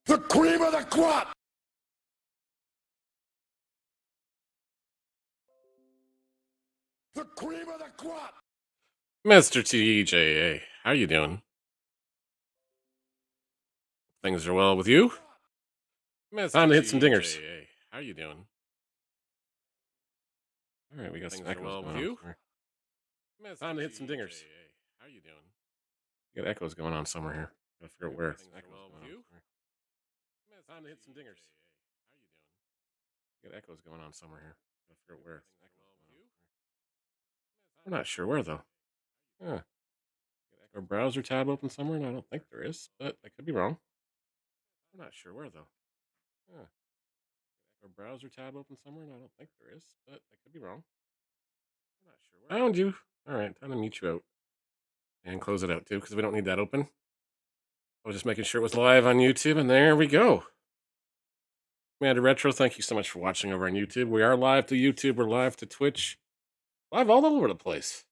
The cream of the crop! The cream of the crop! Mr. TJA, how you doing? Things are well with you? Time to hit some dingers. How you doing? All right, we got some echoes going on. Time to hit some dingers. How you doing? We got echoes going on somewhere here. Gotta figure out where. Time to hit some dingers. How you doing? We got echoes going on somewhere here. Gotta figure out where. I'm not sure where though. Yeah. Our browser tab open somewhere, and I don't think there is, but I could be wrong. I'm not sure where though. Yeah. Our browser tab open somewhere, and I don't think there is, but I could be wrong. I'm not sure where. Found you. All right, time to mute you out and close it out too, because we don't need that open. I was just making sure it was live on YouTube, and there we go. Commander Retro, thank you so much for watching over on YouTube. We are live to YouTube, we're live to Twitch, live all over the place.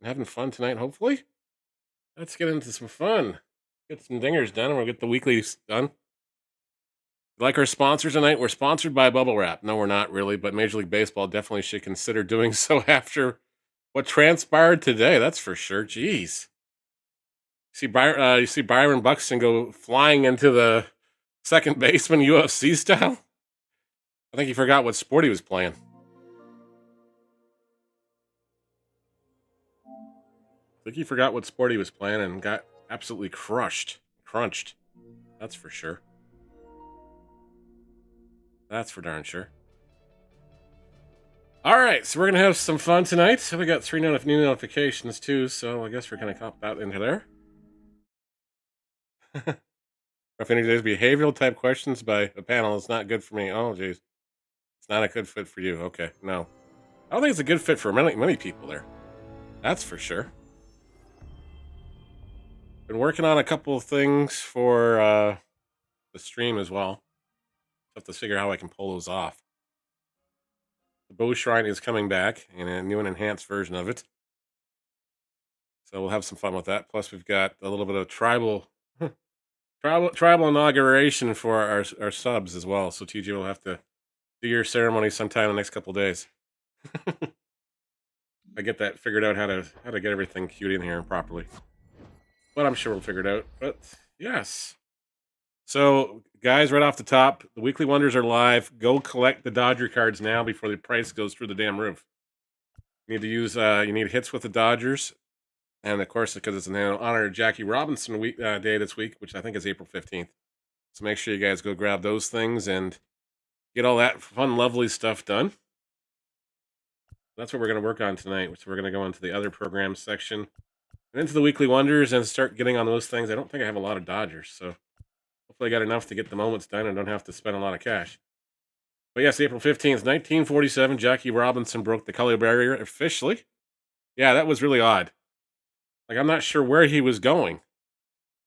And having fun tonight, hopefully. Let's get into some fun. Get some dingers done, and we'll get the weeklies done. Like our sponsors tonight, we're sponsored by Bubble Wrap. No, we're not really, but Major League Baseball definitely should consider doing so after what transpired today. That's for sure. Jeez. You see Byron Buxton go flying into the second baseman UFC style? I think he forgot what sport he was playing. I think he forgot what sport he was playing and got absolutely crunched. That's for sure. That's for darn sure. All right, so we're going to have some fun tonight. So we got 3 new notifications too, so I guess we're going to cop that into there. If any of these behavioral type questions by a panel is not good for me. Oh, geez. It's not a good fit for you. Okay, no. I don't think it's a good fit for many people there. That's for sure. Been working on a couple of things for the stream as well. Have to figure out how I can pull those off. The Bow Shrine is coming back in a new and enhanced version of it. So we'll have some fun with that. Plus, we've got a little bit of tribal inauguration for our subs as well. So TJ will have to do your ceremony sometime in the next couple of days. I get that figured out how to get everything queued in here properly. But I'm sure we'll figure it out. But yes. So guys, right off the top, the Weekly Wonders are live. Go collect the Dodger cards now before the price goes through the damn roof. You need to use you need hits with the Dodgers. And of course, because it's in honor of Jackie Robinson day this week, which I think is April 15th. So make sure you guys go grab those things and get all that fun, lovely stuff done. That's what we're going to work on tonight. So we're going to go into the other programs section and into the Weekly Wonders and start getting on those things. I don't think I have a lot of Dodgers, so hopefully I got enough to get the moments done and don't have to spend a lot of cash. But yes, April 15th, 1947, Jackie Robinson broke the color barrier officially. Yeah, that was really odd. Like, I'm not sure where he was going.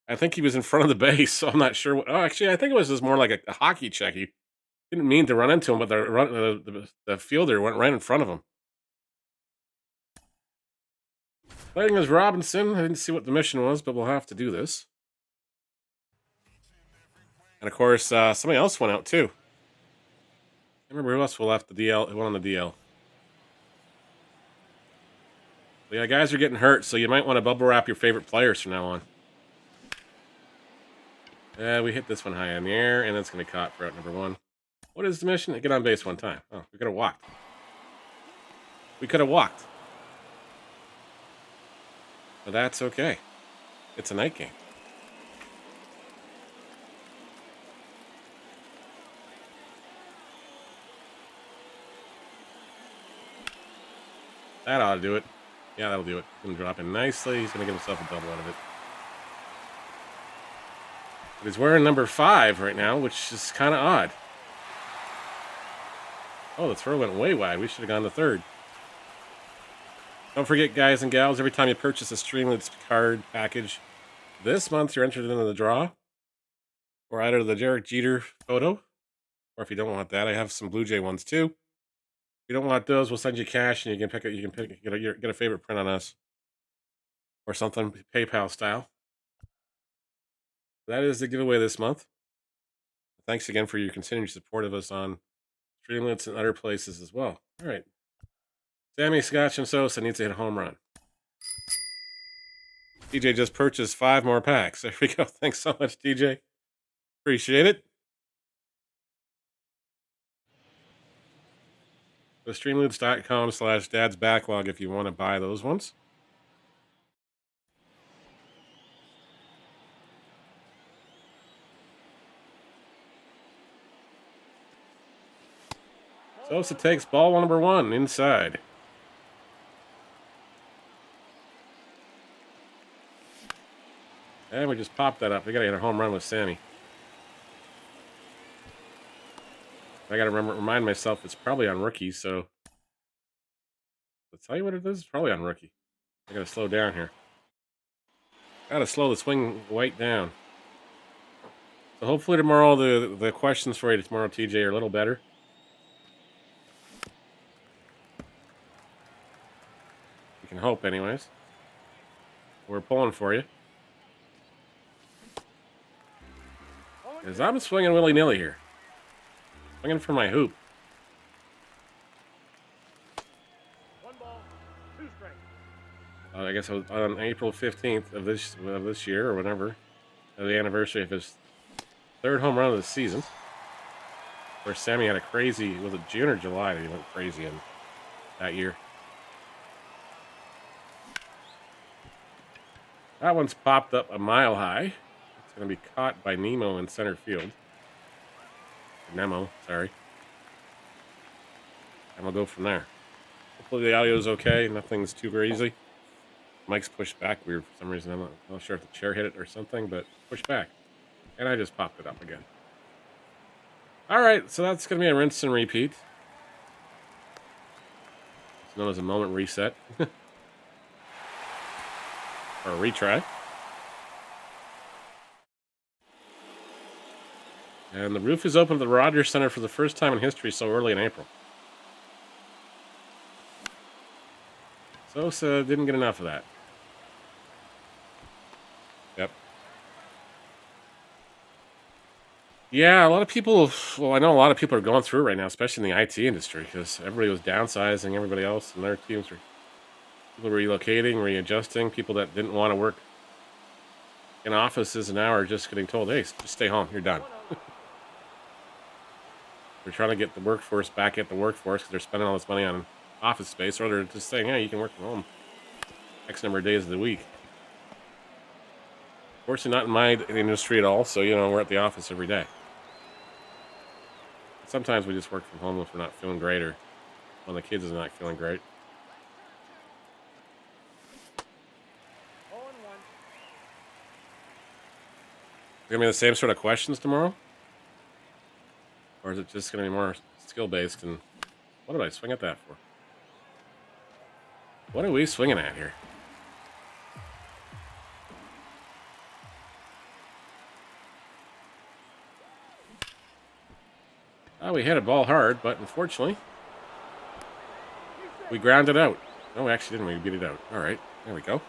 I think he was in front of the base, so I'm not sure. Actually, I think it was just more like a hockey check. He didn't mean to run into him, but the fielder went right in front of him. Playing as Robinson, I didn't see what the mission was, but we'll have to do this. And of course, somebody else went out too. I remember who else left the DL. Who went on the DL? But yeah, guys are getting hurt, so you might want to bubble wrap your favorite players from now on. We hit this one high in the air, and it's going to be caught for out number 1. What is the mission? Get on base one time. Oh, we could have walked. But that's okay. It's a night game. That ought to do it. Yeah, that'll do it. He's going to drop in nicely. He's going to give himself a double out of it. But he's wearing number 5 right now, which is kind of odd. Oh, the throw went way wide. We should have gone to third. Don't forget, guys and gals, every time you purchase a Streamlabs card package this month, you're entered into the draw for either the Derek Jeter photo, or if you don't want that, I have some Blue Jay ones too. you don't want those, we'll send you cash, and you can pick it. You can pick get a favorite print on us or something PayPal style. That is the giveaway this month. Thanks again for your continued support of us on Streamlets and other places as well. All right, Sammy Scotch and Sosa needs to hit a home run. DJ just purchased 5 more packs. There we go. Thanks so much, DJ. Appreciate it. The streamloots.com/dad's backlog if you want to buy those ones. Sosa takes ball number 1 inside. And we just popped that up. We got to get a home run with Sammy. I got to remind myself it's probably on rookie, so I'll tell you what it is. It's probably on rookie. I got to slow down here. Got to slow the swing weight down. So hopefully tomorrow the questions for you tomorrow, TJ, are a little better. You can hope, anyways. We're pulling for you. Because I'm swinging willy-nilly here. Swinging for my hoop. 1 ball, 2 strikes. I guess it was on April 15th of this year or whenever, the anniversary of his 3rd home run of the season. Where Sammy had a crazy, was it June or July that he went crazy in that year? That one's popped up a mile high. It's going to be caught by Nemo in center field. Nemo, sorry. And we'll go from there. Hopefully the audio's okay. Nothing's too crazy. Mike's pushed back weird for some reason. I'm not sure if the chair hit it or something, but pushed back. And I just popped it up again. All right, so that's going to be a rinse and repeat. It's known as a moment reset. Or a retry. And the roof is open at the Rogers Center for the first time in history so early in April. Sosa didn't get enough of that. Yep. Yeah, a lot of people, well, I know a lot of people are going through it right now, especially in the IT industry, because everybody was downsizing, everybody else, and their teams were people relocating, readjusting, people that didn't want to work in offices now are just getting told, hey, just stay home, you're done. They're trying to get the workforce back at the workforce because they're spending all this money on office space, or they're just saying, yeah, you can work from home X number of days of the week. Fortunately, not in my industry at all, so, we're at the office every day. Sometimes we just work from home if we're not feeling great or when the kids is not feeling great. 0-1. Gonna be the same sort of questions tomorrow? Or is it just gonna be more skill-based? And what did I swing at that for? What are we swinging at here? Oh, we hit a ball hard, but unfortunately, we grounded out. No, we actually didn't. We beat it out. All right, there we go.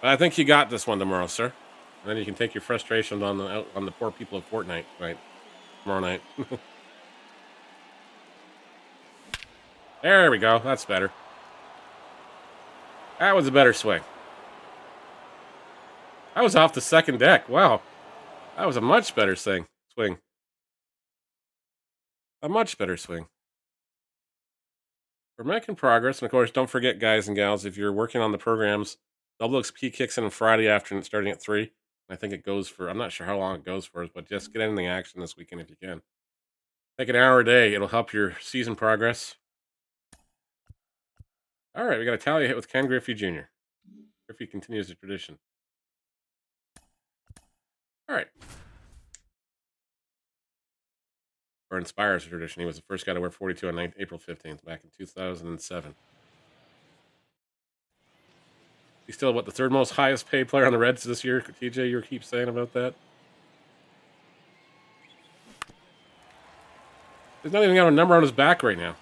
I think you got this one tomorrow, sir. And then you can take your frustrations on the poor people of Fortnite tomorrow night. There we go. That's better. That was a better swing. That was off the second deck. Wow. That was a much better swing. A much better swing. We're making progress. And of course, don't forget, guys and gals, if you're working on the programs, Double XP kicks in Friday afternoon starting at 3. I think it goes for, I'm not sure how long it goes for, but just get in the action this weekend if you can. Take an hour a day. It'll help your season progress. All right, we got a tally hit with Ken Griffey Jr. Griffey continues the tradition. All right. Or inspires the tradition. He was the first guy to wear 42 on April 15th back in 2007. He's still, the third most highest paid player on the Reds this year? TJ, you keep saying about that? He's not even got a number on his back right now.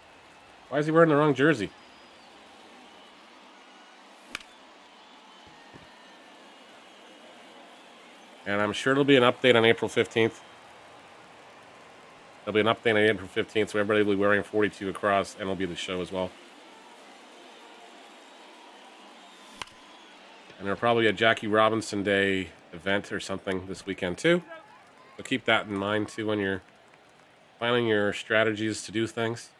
Why is he wearing the wrong jersey? And I'm sure there'll be an update on April 15th. There'll be an update on April 15th, so everybody will be wearing 42 across MLB The Show as well. And there'll probably be a Jackie Robinson Day event or something this weekend too. So keep that in mind too when you're planning your strategies to do things.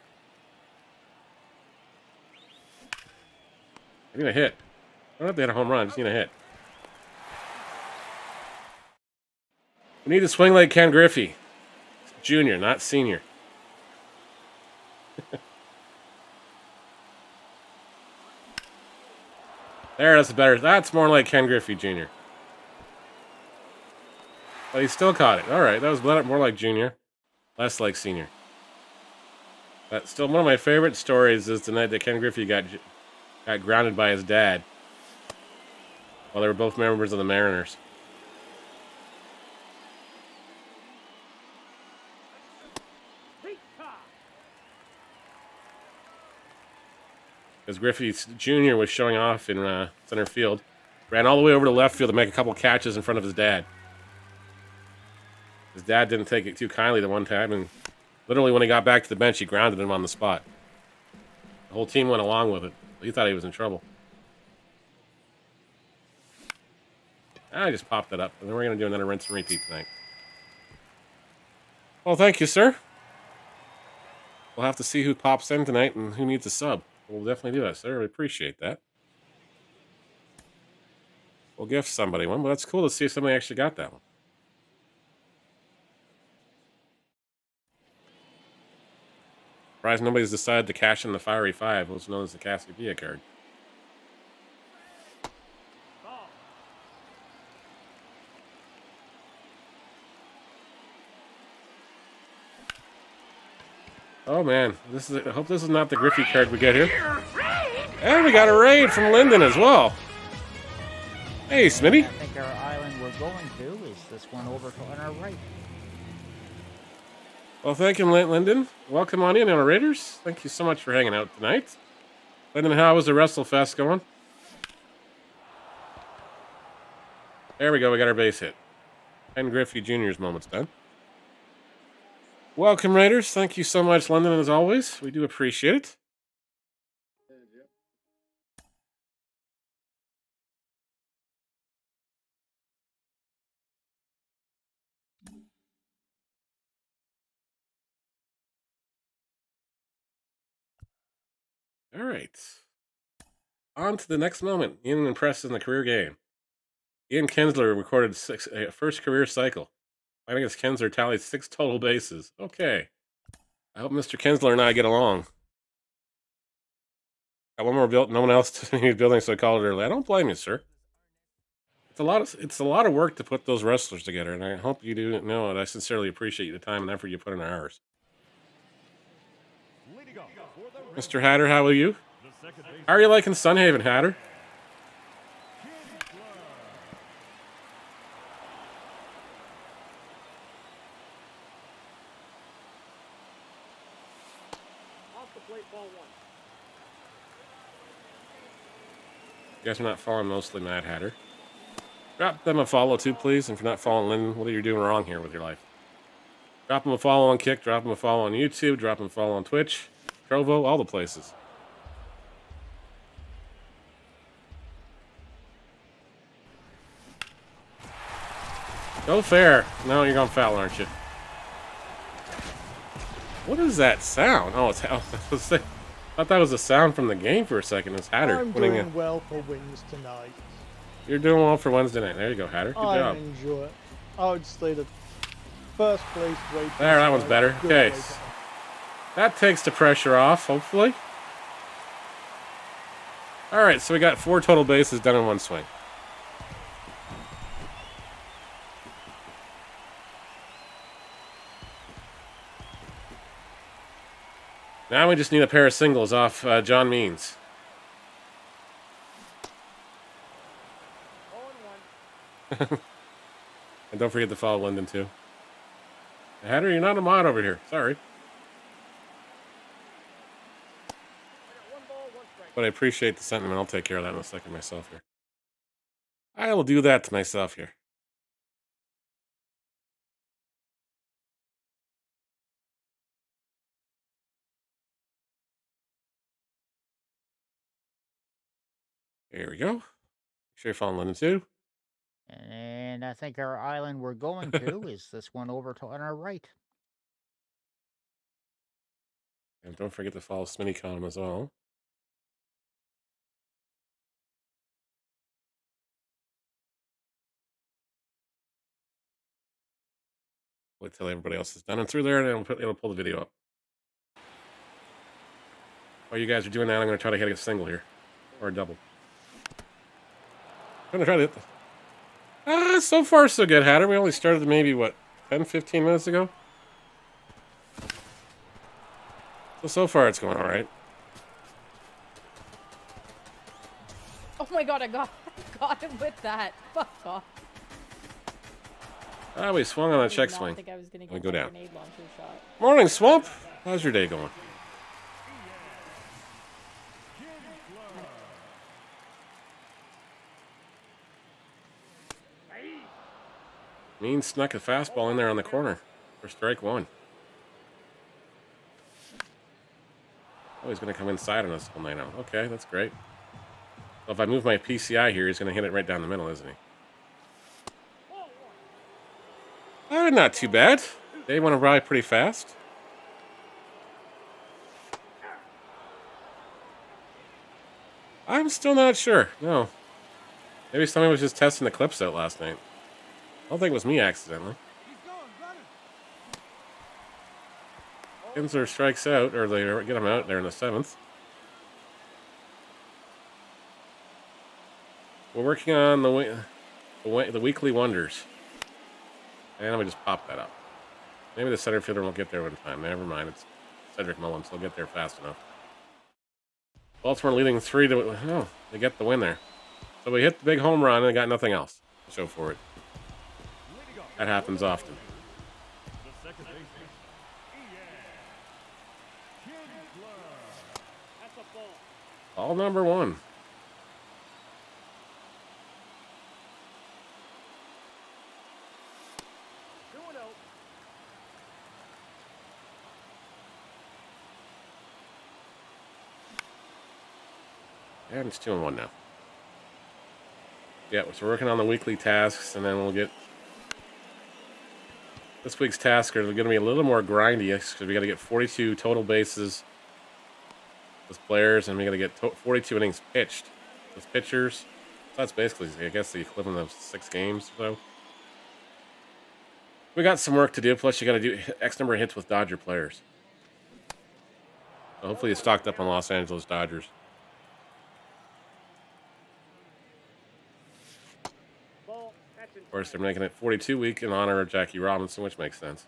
I need a hit. I don't have to hit a home run, I just need a hit. We need to swing like Ken Griffey. Junior, not senior. There, that's better. That's more like Ken Griffey Jr. But he still caught it. All right, that was more like Junior, less like Senior. But still, one of my favorite stories is the night that Ken Griffey got grounded by his dad while they were both members of the Mariners. Because Griffey Jr. was showing off in center field. Ran all the way over to left field to make a couple catches in front of his dad. His dad didn't take it too kindly the one time, and literally when he got back to the bench, he grounded him on the spot. The whole team went along with it. He thought he was in trouble. I just popped that up, and then we're going to do another rinse and repeat tonight. Well, thank you, sir. We'll have to see who pops in tonight and who needs a sub. We'll definitely do that, sir. We appreciate that. We'll gift somebody one, but that's cool to see if somebody actually got that one. Surprised nobody's decided to cash in the Fiery Five, what's known as the Cascadia card. Oh man, I hope this is not the Griffey card we get here. And we got a raid from Lyndon as well. Hey, Smitty. I think our island we're going to is this one over on our right. Well, thank you, Lyndon. Welcome on in, our Raiders. Thank you so much for hanging out tonight. Lyndon, how was the WrestleFest going? There we go. We got our base hit. Ken Griffey Jr.'s moment's done. Welcome, Raiders. Thank you so much, Lyndon, as always. We do appreciate it. All right. On to the next moment. Ian impressed in the career game. Ian Kinsler recorded first career cycle. I think it's Kinsler tallied 6 total bases. Okay. I hope Mr. Kinsler and I get along. Got one more built. No one else to need building, so I called it early. I don't blame you, sir. It's a lot of work to put those wrestlers together, and I hope you do know it. I sincerely appreciate the time and effort you put in ours. Mr. Hatter, how are you? How are you liking Sunhaven, Hatter? Off the plate, ball 1. You guys are not following mostly Mad Hatter. Drop them a follow too, please. And if you're not following Lyndon, what are you doing wrong here with your life? Drop them a follow on Kick, drop them a follow on YouTube, drop them a follow on Twitch, Trovo, all the places. Go fair. No, you're going foul, aren't you? What is that sound? Oh, it's I thought that was a sound from the game for a second. It's Hatter. I'm doing well for wins tonight. You're doing well for Wednesday night. There you go, Hatter. Good job. I enjoy it. I would say that first place rate. There, that one's better. Okay. That takes the pressure off, hopefully. All right, so we got 4 total bases done in one swing. Now we just need a pair of singles off John Means. And don't forget to follow Lyndon, too. Hatter, you're not a mod over here. Sorry. But I appreciate the sentiment. I'll take care of that in a second myself here. I will do that to myself here. There we go. Make sure you're following London too. And I think our island we're going to is this one over to on our right. And don't forget to follow Sminicon as well. Wait till everybody else is done and through there, and it'll pull the video up. While you guys are doing that, I'm going to try to hit a single here. Or a double. I'm going to try to hit the... so far so good, Hatter. We only started maybe, what, 10, 15 minutes ago? So far it's going alright. Oh my god, I got him with that. Fuck off. Ah, we swung on a check swing. I think I was gonna We get go my down. grenade launcher shot. Morning, Swamp. How's your day going? Mean snuck a fastball in there on the corner for strike one. Oh, he's going to come inside on us all night now. Okay, that's great. Well, if I move my PCI here, he's going to hit it right down the middle, isn't he? Not too bad. They want to ride pretty fast. I'm still not sure. No. Maybe somebody was just testing the clips out last night. I don't think it was me accidentally. Kinsler strikes out, or they get him out there in the 7th. We're working on the weekly wonders. And we just popped that up. Maybe the center fielder won't get there in time. Never mind. It's Cedric Mullins. He'll get there fast enough. Baltimore leading 3-0. Oh, they get the win there. So we hit the big home run and got nothing else to show for it. That happens often. Ball number 1. And it's 2-1 now. Yeah, so we're working on the weekly tasks, and then we'll get... This week's tasks are going to be a little more grindy, because we got to get 42 total bases with players, and we got to get 42 innings pitched with pitchers. So that's basically, I guess, the equivalent of 6 games or so. We got some work to do, plus you got to do X number of hits with Dodger players. So hopefully it's stocked up on Los Angeles Dodgers. Of course, they're making it 42 week in honor of Jackie Robinson, which makes sense.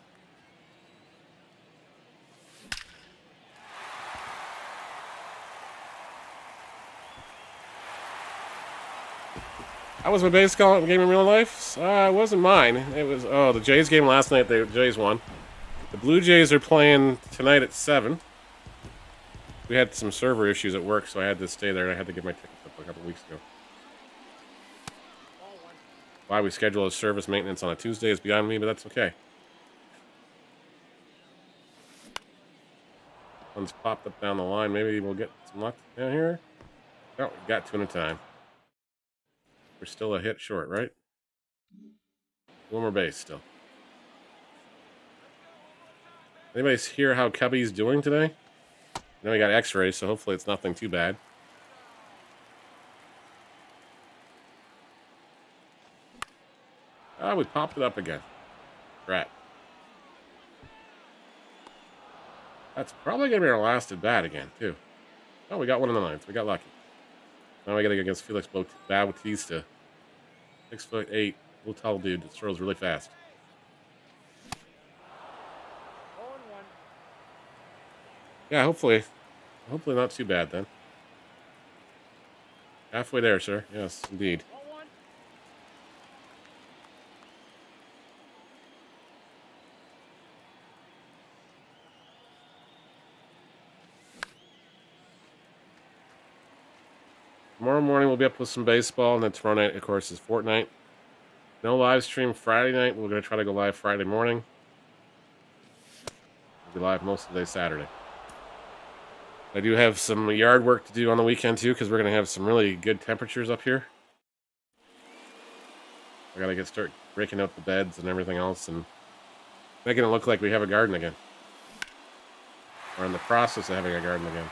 How was my baseball game in real life? It wasn't mine. It was, the Jays game last night. The Jays won. The Blue Jays are playing tonight at 7. We had some server issues at work, so I had to stay there. I had to get my tickets up a couple weeks ago. Why we schedule a service maintenance on a Tuesday is beyond me, but that's okay. One's popped up down the line. Maybe we'll get some luck down here. No, we got 2 in a time. We're still a hit short, right? One more base still. Anybody hear how Cubby's doing today? Now we got x-rays, so hopefully it's nothing too bad. Ah, we popped it up again. Rat. That's probably going to be our last at bat again, too. Oh, we got one in the 9th. We got lucky. Now we got to go against Felix Bautista. 6'8", little tall dude that throws really fast. Yeah, hopefully not too bad then. Halfway there, sir. Yes, indeed. we'll be up with some baseball, and then tomorrow night, of course, is Fortnite. No live stream Friday night. We're going to try to go live Friday morning. We'll be live most of the day Saturday. I do have some yard work to do on the weekend, too, because we're going to have some really good temperatures up here. I got to start breaking out the beds and everything else and making it look like we have a garden again. We're in the process of having a garden again.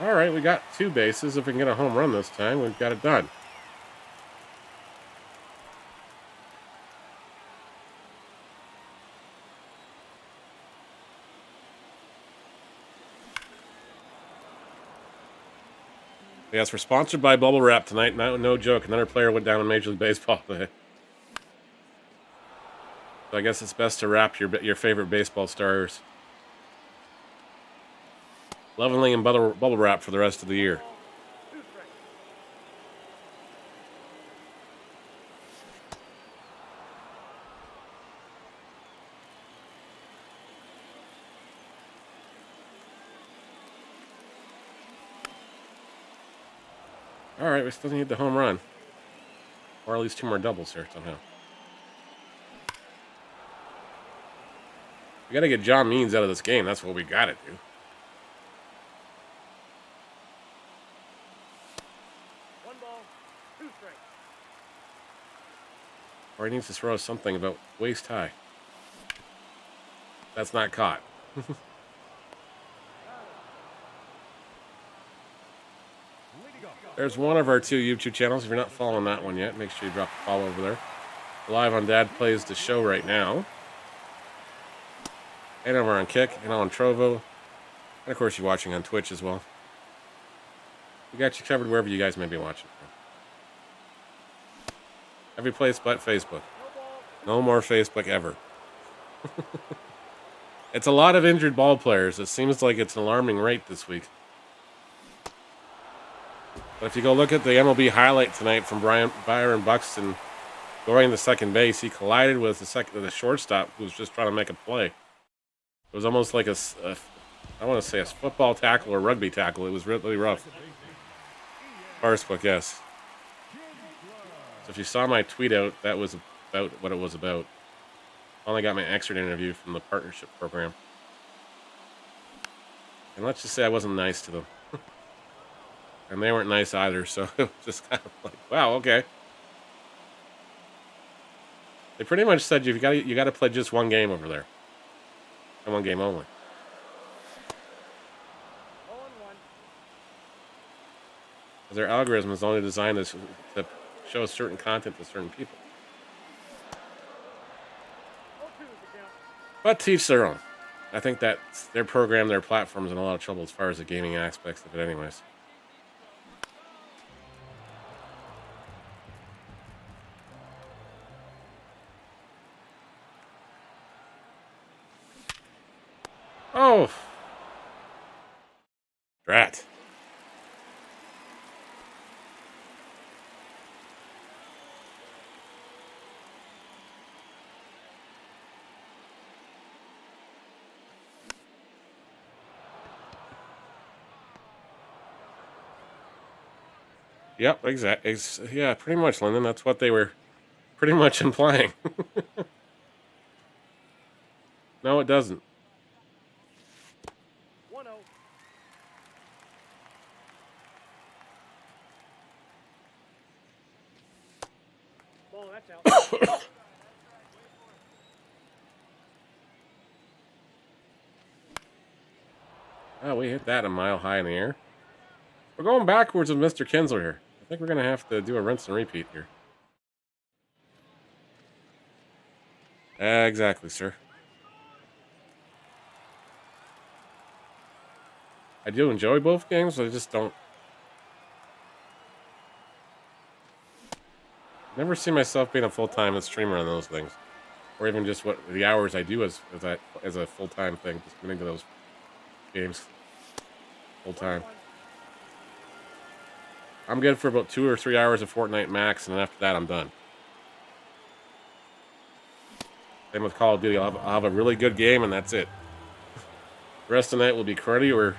All right, we got 2 bases. If we can get a home run this time, we've got it done. Yes, we're sponsored by Bubble Wrap tonight. No joke. Another player went down in Major League Baseball today. So I guess it's best to wrap your favorite baseball stars lovingly in bubble wrap for the rest of the year. All right, we still need the home run. Or at least 2 more doubles here somehow. We got to get John Means out of this game. That's what we got to do. Or he needs to throw something about waist high. That's not caught. There's one of our 2 YouTube channels. If you're not following that one yet, make sure you drop a follow over there. Live on Dad Plays the Show right now. And over on Kick, and on Trovo. And of course, you're watching on Twitch as well. We got you covered wherever you guys may be watching from. Every place but Facebook. No more Facebook ever. It's a lot of injured ball players. It seems like it's an alarming rate this week. But if you go look at the MLB highlight tonight from Byron Buxton going to second base, he collided with the shortstop who was just trying to make a play. It was almost like I want to say a football tackle or rugby tackle. It was really rough. Farsbook, yes. So if you saw my tweet out, that was about what it was about. Finally got my exit interview from the partnership program. And let's just say I wasn't nice to them. And they weren't nice either, so it was just kind of like, wow, okay. They pretty much said you got to play just one game over there. And one game only. Their algorithm is only designed to show certain content to certain people. But teach their own. I think that their program, their platform is in a lot of trouble as far as the gaming aspects of it anyways. Oh! Drat. Yep, exactly. Yeah, pretty much, Lyndon. That's what they were pretty much implying. No, it doesn't. 1-0. Ball, that's out. Oh, we hit that a mile high in the air. We're going backwards with Mr. Kinsler here. I think we're going to have to do a rinse and repeat here. Exactly, sir. I do enjoy both games, but I just don't. Never see myself being a full-time streamer on those things. Or even just what the hours I do as a full-time thing, just getting to those games full-time. I'm good for about 2 or 3 hours of Fortnite max, and then after that, I'm done. Same with Call of Duty. I'll have a really good game, and that's it. The rest of the night will be cruddy or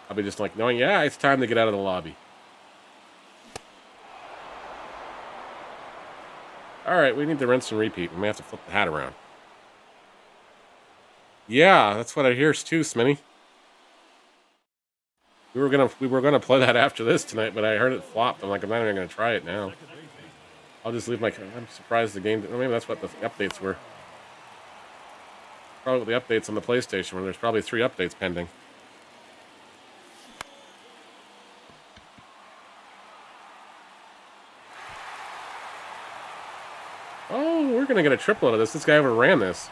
I'll be just like knowing, yeah, it's time to get out of the lobby. All right, we need to rinse and repeat. We may have to flip the hat around. Yeah, that's what I hear too, Smitty. We were gonna play that after this tonight, but I heard it flopped. I'm like, I'm not even gonna try it now. I'll just leave my. I'm surprised the game. Maybe that's what the updates were. Probably the updates on the PlayStation, where there's probably 3 updates pending. Oh, we're gonna get a triple out of this. This guy overran this.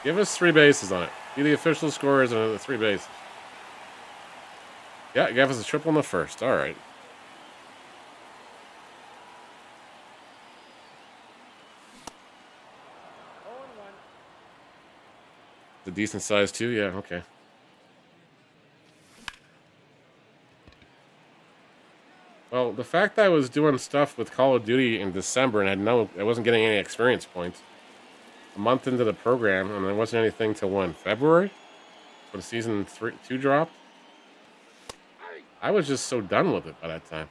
Give us 3 bases on it. Be the official scorers on the 3 bases. Yeah, gave us a triple in the first. All right. The decent size too. Yeah. Okay. Well, the fact that I was doing stuff with Call of Duty in December and I wasn't getting any experience points. A month into the program, and there wasn't anything till when? February? When season 2 dropped? I was just so done with it by that time.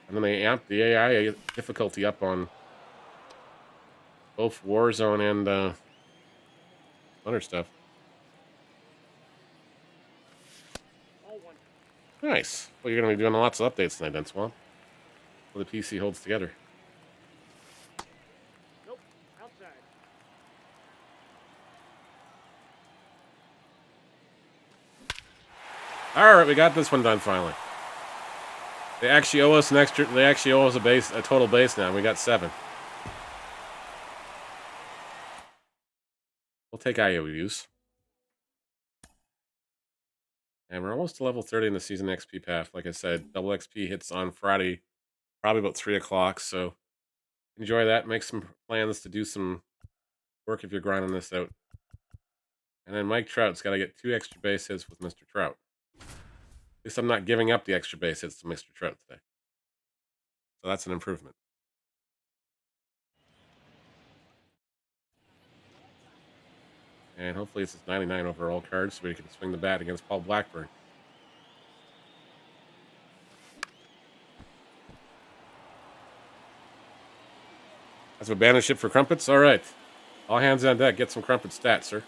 And then they amped the AI difficulty up on both Warzone and other stuff. Nice. Well, you're going to be doing lots of updates tonight then, Swamp. Well, the PC holds together. Nope. Outside. All right, we got this one done finally. They actually owe us a total base now. We got 7. We'll take IOUs. And we're almost to level 30 in the season XP path. Like I said, double XP hits on Friday, probably about 3 o'clock. So enjoy that. Make some plans to do some work if you're grinding this out. And then Mike Trout's got to get 2 extra base hits with Mr. Trout. At least I'm not giving up the extra base hits to Mr. Trout today. So that's an improvement. And hopefully it's his 99 overall card so we can swing the bat against Paul Blackburn. That's a banner ship for Crumpets? All right. All hands on deck. Get some Crumpet stats, sir.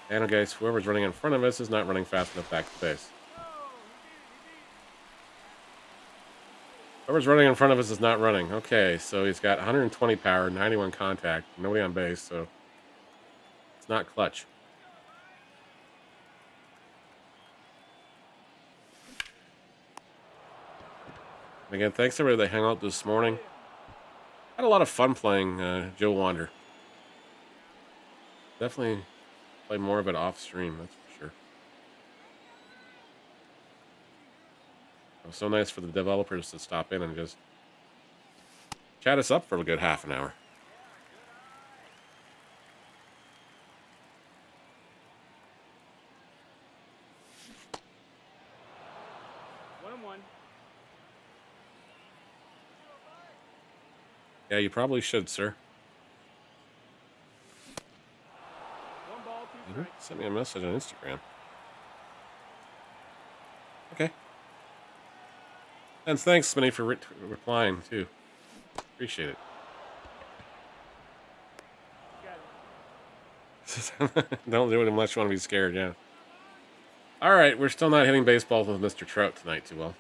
And guys, whoever's running in front of us is not running fast enough back to base. Whoever's running in front of us is not running. Okay, so he's got 120 power, 91 contact, nobody on base, so it's not clutch. Again, thanks to everybody that hung out this morning. Had a lot of fun playing Joe Wander. Definitely play more of it off stream, that's for sure. It was so nice for the developers to stop in and just chat us up for a good half an hour. One. Yeah, you probably should, sir. One ball, 2 strikes. Send me a message on Instagram. Okay. And thanks, Smitty, for replying, too. Appreciate it. Don't do it unless you want to be scared, yeah. All right, we're still not hitting baseballs with Mr. Trout tonight too well.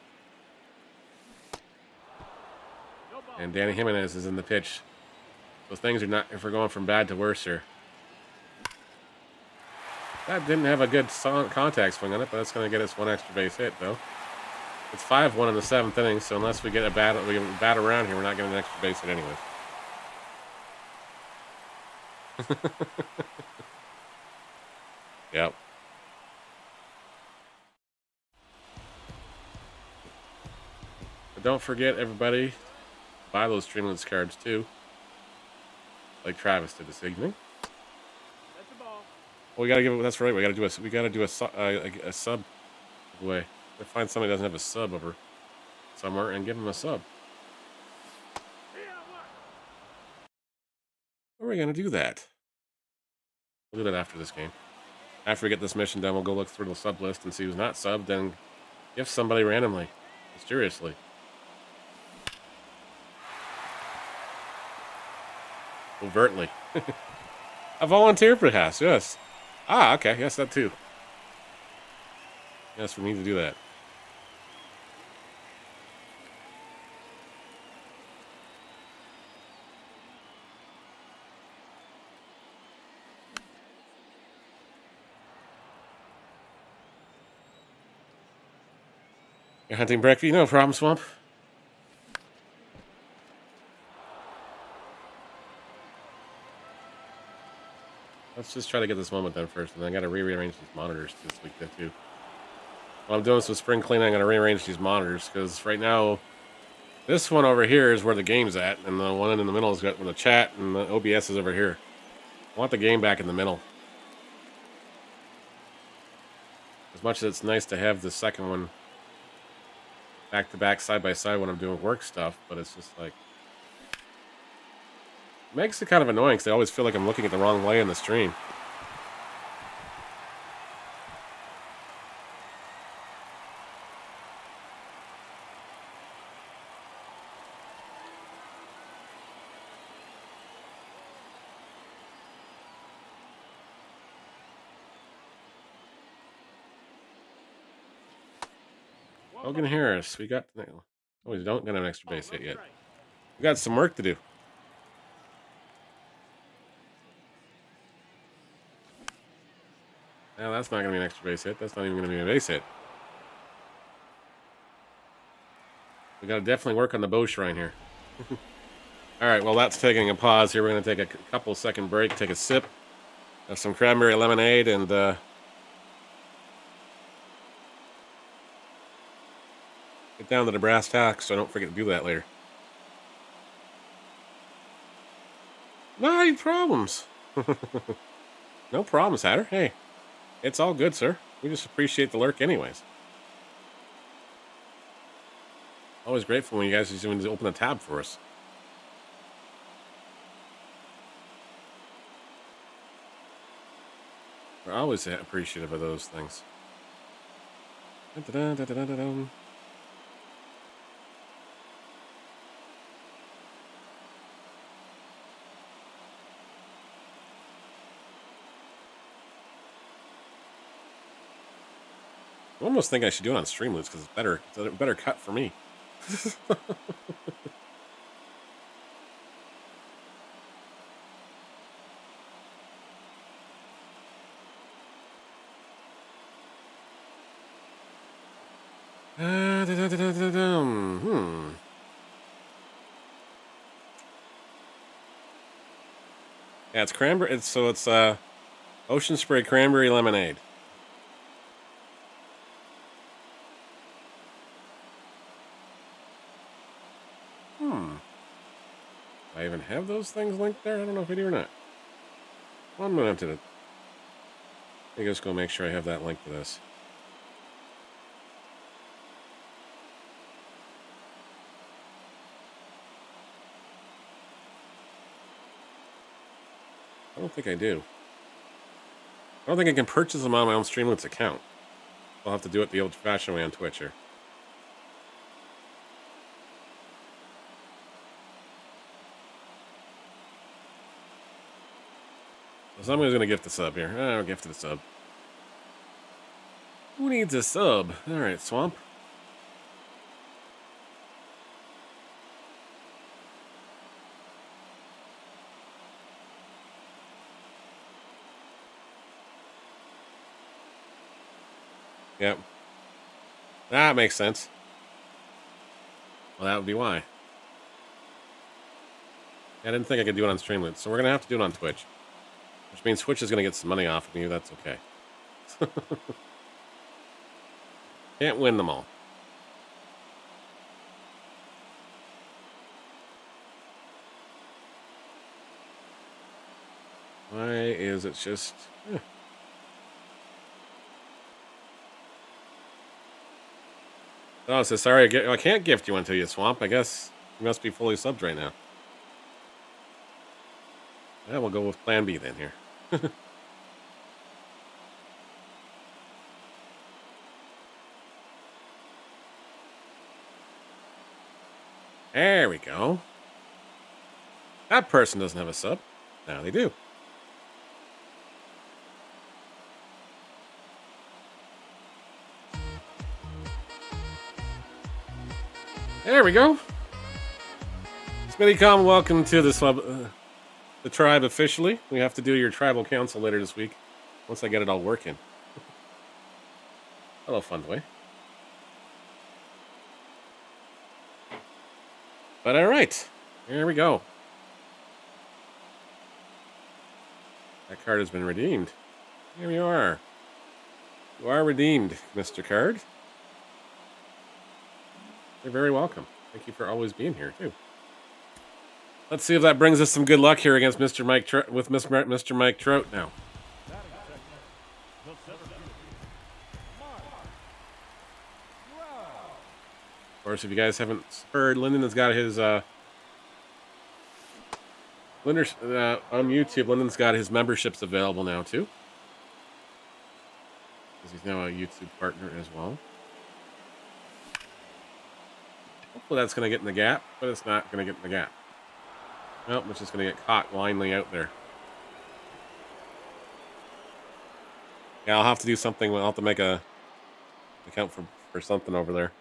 And Danny Jimenez is in the pitch. So things are not, if we're going from bad to worse here. That didn't have a good contact swing on it, but that's going to get us 1 extra base hit, though. It's 5-1 in the 7th inning, so unless we get a bat around here, we're not getting an extra base hit anyway. Yep. But don't forget, everybody, buy those Streamlets cards too, like Travis did this evening. That's the ball. Well, we gotta give it. That's right. We gotta do a sub giveaway. If I find somebody who doesn't have a sub over somewhere and give him a sub. How are we going to do that? We'll do that after this game. After we get this mission done, we'll go look through the sub list and see who's not subbed and gift somebody randomly, mysteriously. Overtly. A volunteer, perhaps, yes. Ah, okay, yes, that too. Yes, we need to do that. You're hunting breakfast? No problem, Swamp. Let's just try to get this moment done first, and then I got to rearrange these monitors this week too. While I'm doing some spring cleaning, I'm going to rearrange these monitors, because right now, this one over here is where the game's at, and the one in the middle is got the chat, and the OBS is over here. I want the game back in the middle. As much as it's nice to have the second one back to back, side by side when I'm doing work stuff, but it's just like, it makes it kind of annoying because I always feel like I'm looking at the wrong way in the stream. Logan Harris, we got. Oh, we don't got an extra base hit yet. We got some work to do. Now that's not going to be an extra base hit. That's not even going to be a base hit. We got to definitely work on the bow shrine here. All right, well, that's taking a pause here. We're going to take a couple second break, take a sip of some cranberry lemonade, and get down to the brass tacks so I don't forget to do that later. No problems. No problems, Hatter. Hey, it's all good, sir. We just appreciate the lurk anyways. Always grateful when you guys just even open a tab for us. We're always appreciative of those things. Dun-dun-dun-dun-dun-dun. I almost think I should do it on Streamloots because it's better. It's a better cut for me. Yeah, it's cranberry. It's Ocean Spray cranberry lemonade. Do I even have those things linked there? I don't know if I do or not. One minute to it. I just go make sure I have that link to this. I don't think I do. I don't think I can purchase them on my own Streamloots account. I'll have to do it the old-fashioned way on Twitch here. So somebody's going to gift a sub here. I'll gift a sub. Who needs a sub? All right, Swamp. Yep. That makes sense. Well, that would be why. I didn't think I could do it on Streamloots, so we're going to have to do it on Twitch. Which means Twitch is going to get some money off of me. That's okay. Can't win them all. Why is it just... Eh. Oh, so sorry, I can't gift you until you swamp. I guess you must be fully subbed right now. Yeah, we'll go with plan B then here. There we go. That person doesn't have a sub. Now they do. There we go. Smittycom, welcome to the tribe officially. We have to do your tribal council later this week once I get it all working. Hello, Funway. But all right, here we go. That card has been redeemed. Here you are. You are redeemed, Mr. Card. You're very welcome. Thank you for always being here, too. Let's see if that brings us some good luck here against Mr. Mike with Mr. Mike Trout now. Of course, if you guys haven't heard, Lyndon has got his on YouTube. Lyndon's got his memberships available now too, because he's now a YouTube partner as well. Hopefully, that's going to get in the gap, but it's not going to get in the gap. Nope, it's just going to get caught blindly out there. Yeah, I'll have to do something. I'll have to make a account for something over there.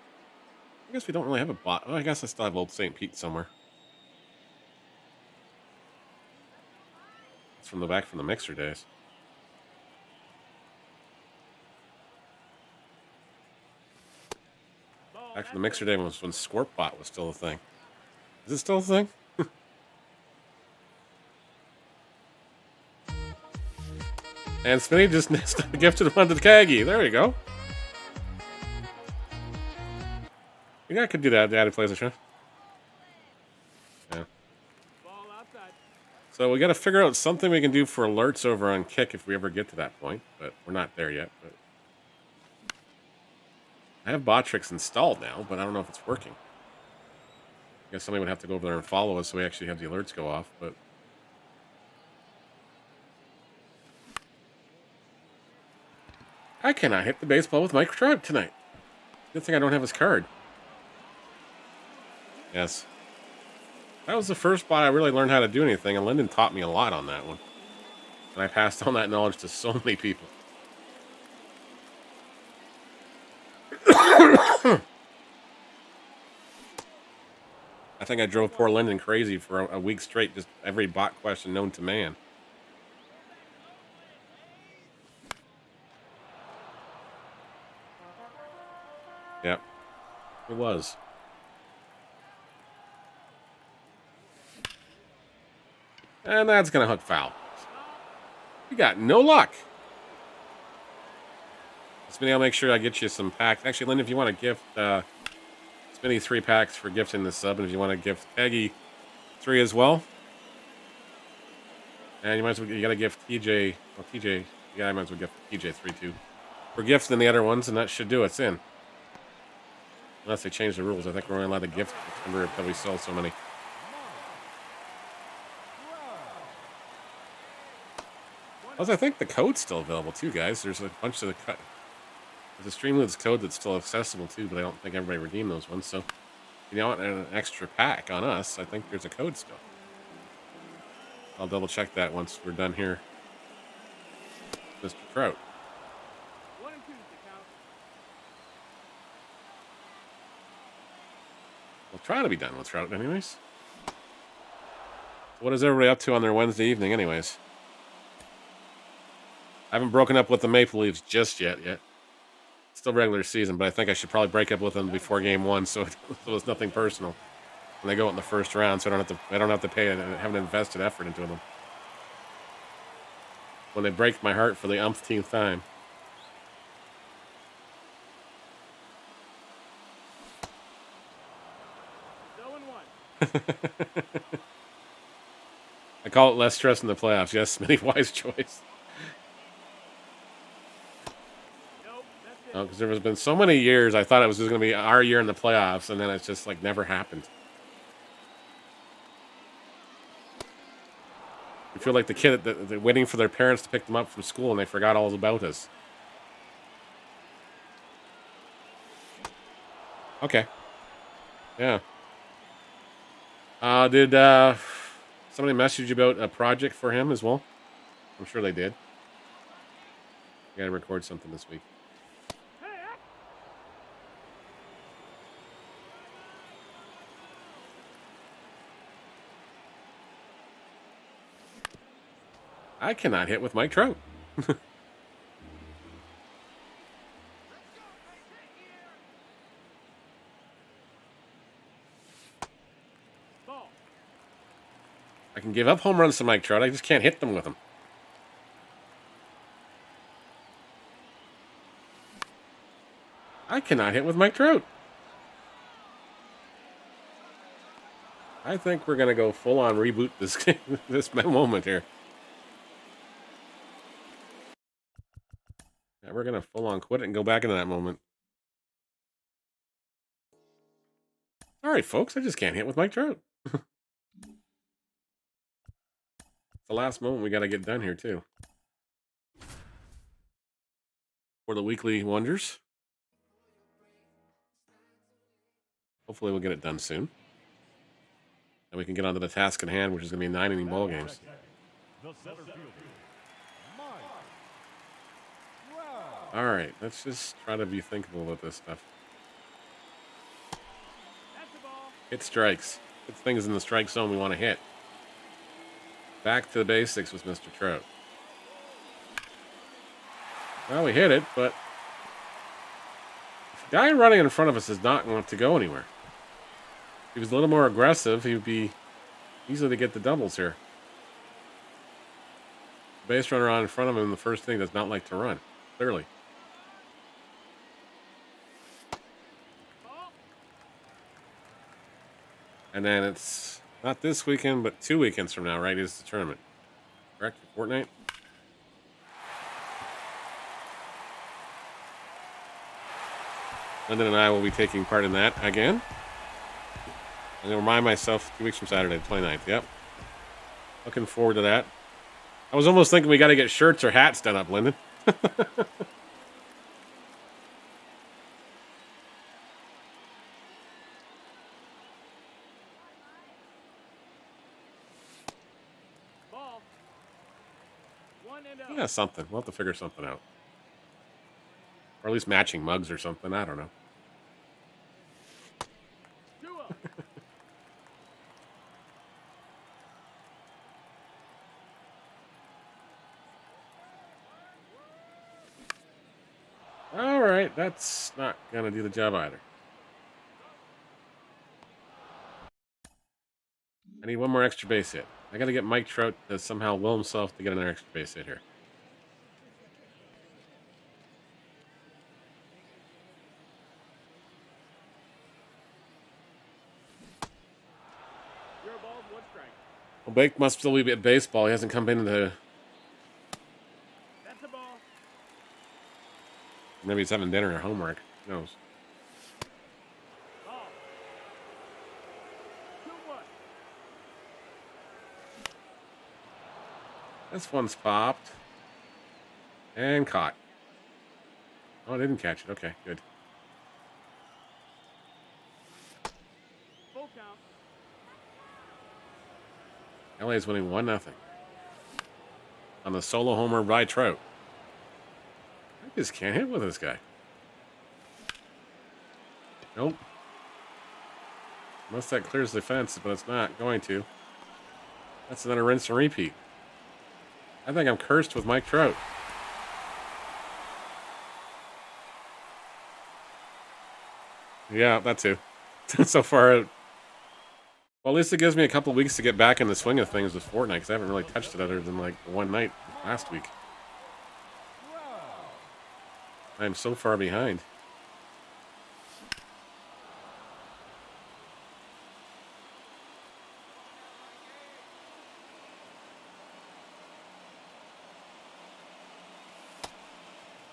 I guess we don't really have a bot. Oh, I guess I still have old St. Pete somewhere. It's from the mixer days. Back from the mixer day was when Scorpbot was still a thing. Is it still a thing? And Spinny just gifted one to the Kaggy. There you go. Yeah, I could do that. Daddy plays a show. Yeah. Ball outside. So we got to figure out something we can do for alerts over on Kick if we ever get to that point, but we're not there yet. But I have Botrix installed now, but I don't know if it's working. I guess somebody would have to go over there and follow us so we actually have the alerts go off, but I cannot hit the baseball with Mike Trout tonight. Good thing I don't have his card. Yes. That was the first bot I really learned how to do anything, and Lyndon taught me a lot on that one. And I passed on that knowledge to so many people. I think I drove poor Lyndon crazy for a week straight, just every bot question known to man. Yep. It was. And that's going to hook foul. We got no luck. Spinny, I'll make sure I get you some packs. Actually, Lyndon, if you want to gift Spinny 3 packs for gifting this sub, and if you want to gift Peggy 3 as well. And you might as well, you got to gift TJ. Well, TJ, yeah, I might as well gift TJ 3 too. For gifts than the other ones, and that should do it. It's in. Unless they change the rules. I think we're only allowed to gift until we sell so many. Plus, I think the code's still available too, guys. There's a bunch of there's a Streamloots code that's still accessible too, but I don't think everybody redeemed those ones. So, if you want an extra pack on us, I think there's a code still. I'll double check that once we're done here, Mr. Trout. 1 and 2 to count. We'll try to be done with Trout, anyways. What is everybody up to on their Wednesday evening, anyways? I haven't broken up with the Maple Leafs just yet. Still regular season, but I think I should probably break up with them before game 1, so it's nothing personal. When they go in the first round, so I don't have to pay and have an invested effort into them. When they break my heart for the umpteenth time. I call it less stress in the playoffs. Yes, Smitty, wise choice. Nope, that's Because there has been so many years I thought it was just going to be our year in the playoffs, and then it's just like never happened. You feel like the kid that they're waiting for their parents to pick them up from school, and they forgot all about us. Okay. Yeah. Did somebody message you about a project for him as well? I'm sure they did. I gotta record something this week. I cannot hit with Mike Trout. Ball. I can give up home runs to Mike Trout. I just can't hit them with him. I cannot hit with Mike Trout. I think we're gonna go full on reboot this game, this moment here. Yeah, we're gonna full on quit it and go back into that moment. All right, folks. I just can't hit with Mike Trout. It's the last moment we got to get done here too. For the weekly wonders. Hopefully we'll get it done soon. And we can get on to the task at hand, which is going to be 9 inning ball games. All right, let's just try to be thinkable about this stuff. That's the ball. Hit strikes. Hit things in the strike zone we want to hit. Back to the basics with Mr. Trout. Well, we hit it, but the guy running in front of us is not going to go anywhere. If he was a little more aggressive, he would be easy to get the doubles here. The base runner on in front of him, the first thing does not like to run, clearly. Ball. And then it's not this weekend, but 2 weekends from now, right, is the tournament. Correct? Fortnite? Lyndon and I will be taking part in that again. I'm going to remind myself 2 weeks from Saturday, the 29th. Yep. Looking forward to that. I was almost thinking we got to get shirts or hats done up, Lyndon. Ball. 1-0. Yeah, something. We'll have to figure something out. Or at least matching mugs or something. I don't know. 2-0. All right, that's not going to do the job either. I need one more extra base hit. I got to get Mike Trout to somehow will himself to get another extra base hit here. Your ball. 1 strike. Well, Blake must still be at baseball. He hasn't come into the... That's the ball. Maybe he's having dinner or homework. Who knows? Ball. 2-1. This one's popped. And caught. Oh, I didn't catch it. Okay, good. Full count. LA's winning 1-0. On the solo homer by Trout. I just can't hit with this guy. Nope. Unless that clears the fence, but it's not going to. That's another rinse and repeat. I think I'm cursed with Mike Trout. Yeah, that too. So far out. Well, at least it gives me a couple weeks to get back in the swing of things with Fortnite, because I haven't really touched it other than like one night last week. I'm so far behind.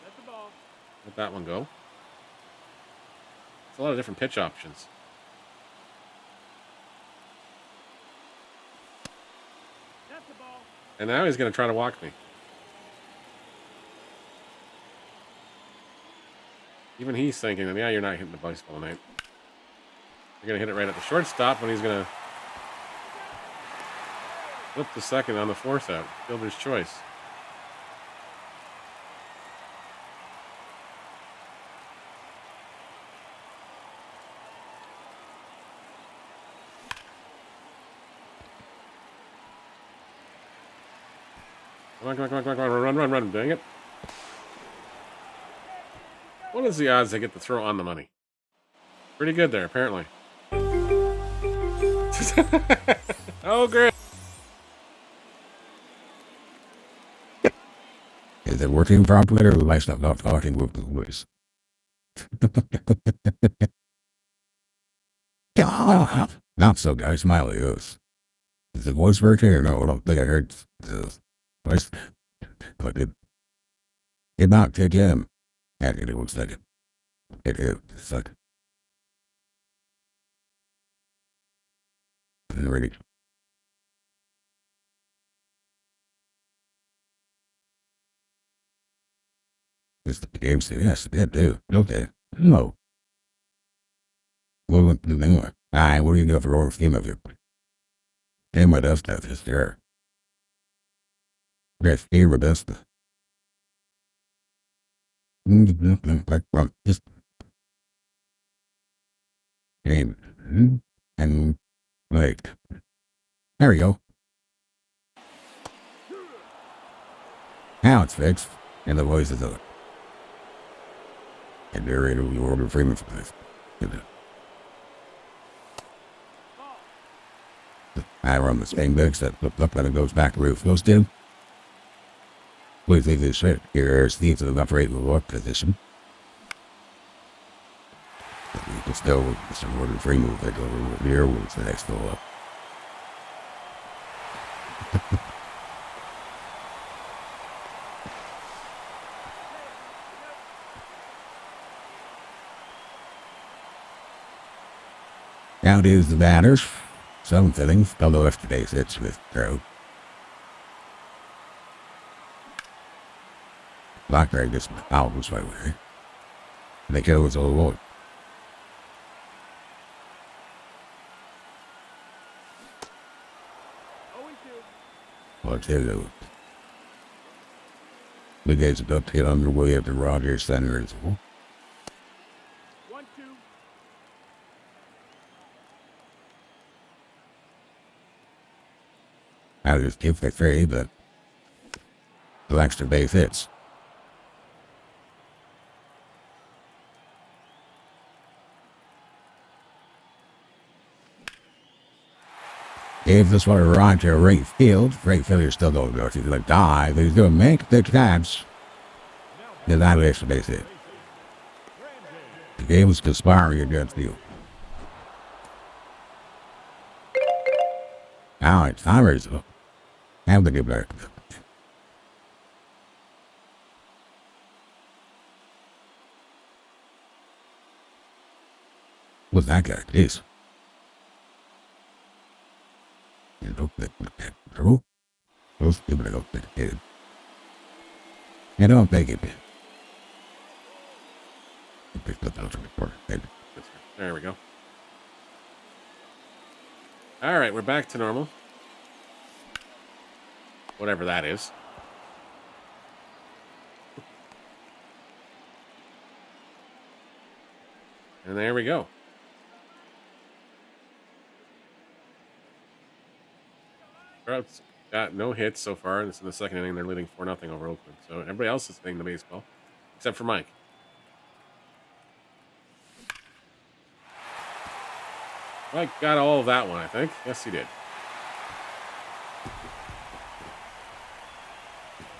That's the ball. Let that one go. It's a lot of different pitch options. That's the ball. And now he's going to try to walk me. Even he's thinking that, yeah, you're not hitting the baseball, mate. You're going to hit it right at the shortstop when he's going to flip the second on the fourth out. Fielder's choice. Come on, run, dang it. What is the odds I get to throw on the money? Pretty good there, apparently. Oh, great. Is it working properly, or am I not talking with the voice? Not so, guys. Smiley is. Is the voice working or no? I don't think I heard the voice. But it not take him. And it was like it is. It's like really. It's the game said yes, it do. Okay. No. Well, the more. Aye, what do you go for all theme of it? Game with us stuff is there. That's game with us. Just game. And like there we go. Now it's fixed. And the voice is up. And they're ready to order Freeman for this. I run the same books that flip up and it goes back to where it goes to. Please leave this shit. Here are Steve to the operate the work position. You can still some order Freeman that go over here was the next go up. Now it is the batters. Some fittings, although yesterday's hits with throw. Blackberry gets out this way. They kill his old boy. What's his old? The guys about to get underway at the Rogers Center as well. 1-2. I just give the three, but the extra base hits. Gave this one a ride to right field. Right fielder still don't go. He's going to dive. He's going to make the catch. And that extra base hit. The game was conspiring against you. Now it's timers. Have to get back. What's that guy? Jeez. You know, true. Those people don't think it. You don't think it. There we go. All right, we're back to normal. Whatever that is. And there we go. Sprouts got no hits so far, and it's in the second inning. They're leading 4-0 over Oakland. So everybody else is hitting the baseball, except for Mike. Mike got all of that one, I think. Yes, he did.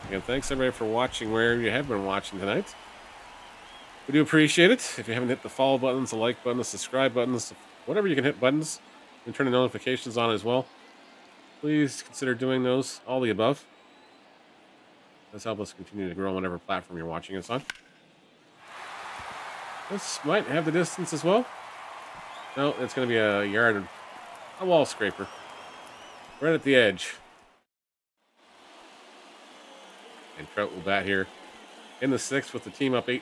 Again, thanks everybody for watching wherever you have been watching tonight. We do appreciate it. If you haven't hit the follow buttons, the like button, the subscribe buttons, whatever you can hit buttons, and turn the notifications on as well. Please consider doing those, all the above. Let's help us continue to grow on whatever platform you're watching us on. This might have the distance as well. No, it's going to be a yard, a wall scraper. Right at the edge. And Trout will bat here in the 6th with the team up 8-0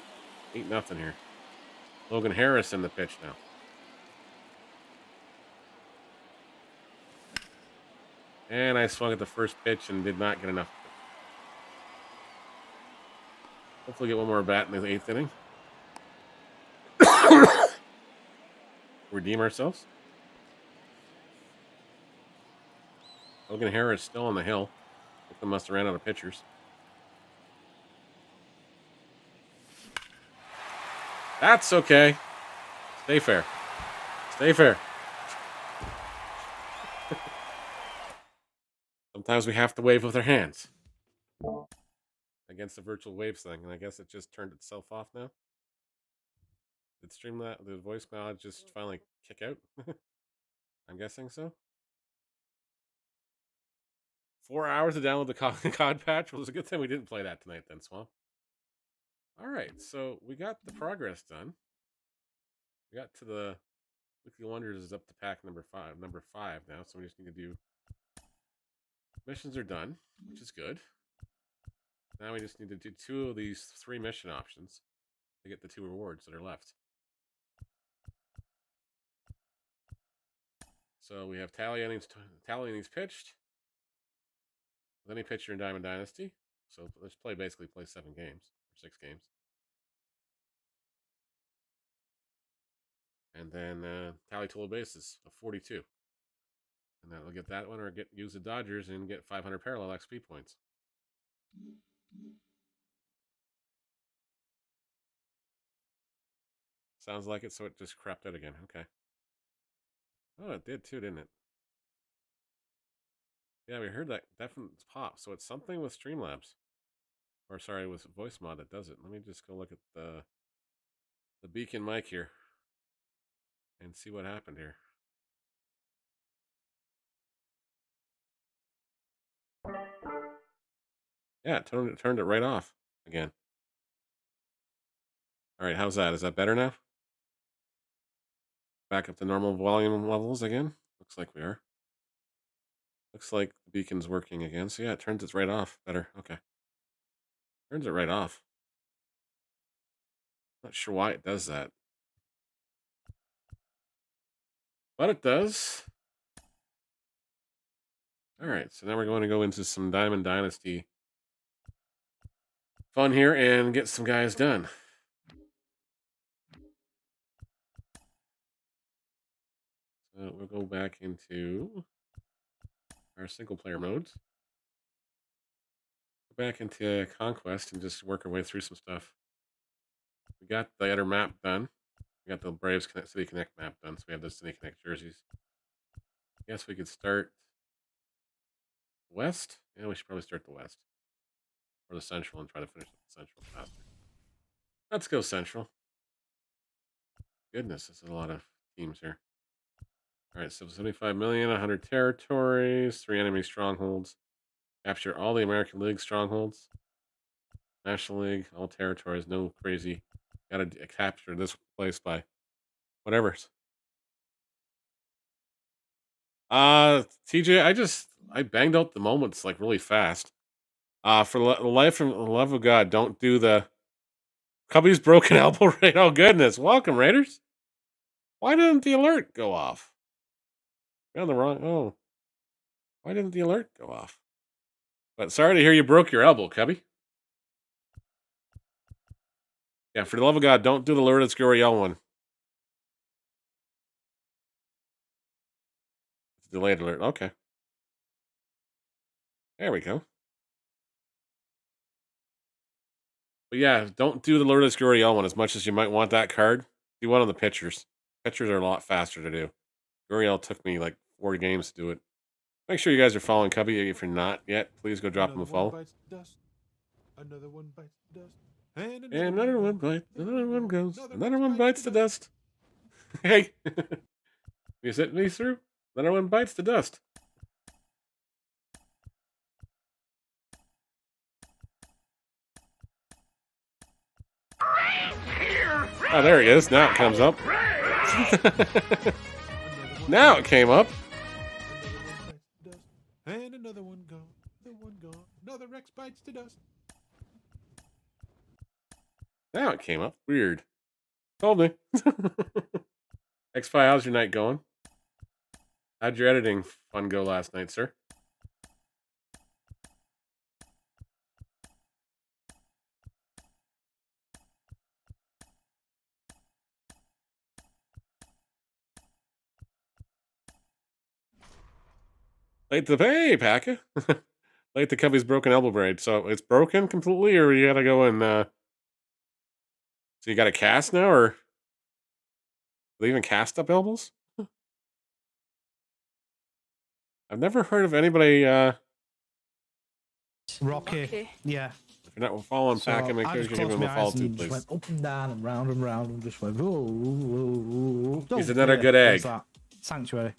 here. Logan Harris in the pitch now. And I swung at the first pitch and did not get enough. Hopefully get one more bat in the 8th inning. Redeem ourselves. Logan Harris still on the hill. They must have ran out of pitchers. That's okay. Stay fair. Stay fair. Sometimes we have to wave with our hands. Against the virtual waves thing, and I guess it just turned itself off now. Did Streamlabs, the voicemail just finally kick out? I'm guessing so. 4 hours to download the COD patch. Well, it was a good thing we didn't play that tonight then, Swamp. Alright, so we got the progress done. We got to the Weekly Wonders is up to pack number 5 now, so we just need to do missions are done, which is good. Now we just need to do 2 of these 3 mission options to get the 2 rewards that are left. So we have tally innings pitched with any pitcher in Diamond Dynasty. So let's basically play 7 games or 6 games. And then tally total bases of 42. And that'll get that one, or use the Dodgers and get 500 parallel XP points. Sounds like it, so it just crapped out again. Okay. Oh, it did too, didn't it? Yeah, we heard that definite pop. So it's something with Streamlabs. Or sorry, with voice mod that does it. Let me just go look at the beacon mic here and see what happened here. Yeah, it turned it right off again. All right, how's that? Is that better now? Back up to normal volume levels again? Looks like we are. Looks like the beacon's working again. So yeah, it turns it right off. Better. Okay. Turns it right off. Not sure why it does that. But it does. Alright, so now we're going to go into some Diamond Dynasty fun here and get some guys done. So we'll go back into our single player modes. Go back into Conquest and just work our way through some stuff. We got the other map done. We got the Braves City Connect map done, so we have the City Connect jerseys. I guess we could start west. Yeah, we should probably start the west. Or the central and try to finish the central faster. Let's go central. Goodness, this is a lot of teams here. Alright, so 75 million, 100 territories, 3 enemy strongholds. Capture all the American League strongholds. National League, all territories, no crazy. Gotta capture this place by whatever. TJ, I banged out the moments like really fast. For the love of God, don't do the Cubby's broken elbow right. Oh goodness. Welcome, Raiders. Why didn't the alert go off? You're on the wrong. Oh. Why didn't the alert go off? But sorry to hear you broke your elbow, Cubby. Yeah, for the love of God, don't do the Lourdes Gurriel one. It's a delayed alert. Okay. There we go. But yeah, don't do the Lourdes Gurriel one as much as you might want that card. Do one of the pitchers. Pitchers are a lot faster to do. Gurriel took me like 4 games to do it. Make sure you guys are following Cubby. If you're not yet, please go drop him a follow. Another one bites the dust. And another one bites. Another one goes. Another one bites the dust. Hey, you sent me through. Another one bites the dust. Here! Oh, there he is. Now it comes up. Now it came up. And another one gone. Another one gone. Another Rex bites to dust. Now it came up. Weird. Told me. X-Fi, how's your night going? How'd your editing fun go last night, sir? Late to hey, Packa. Late to Cubby's broken elbow braid. So it's broken completely, or you gotta go and so you got a cast now, or do they even cast up elbows? I've never heard of anybody Rocky. Yeah. if you're not following So Packa, make I sure you just give closed him my a follow eyes too, and just please. went up and down and round and just went. Oh, He's another good egg. That? Sanctuary.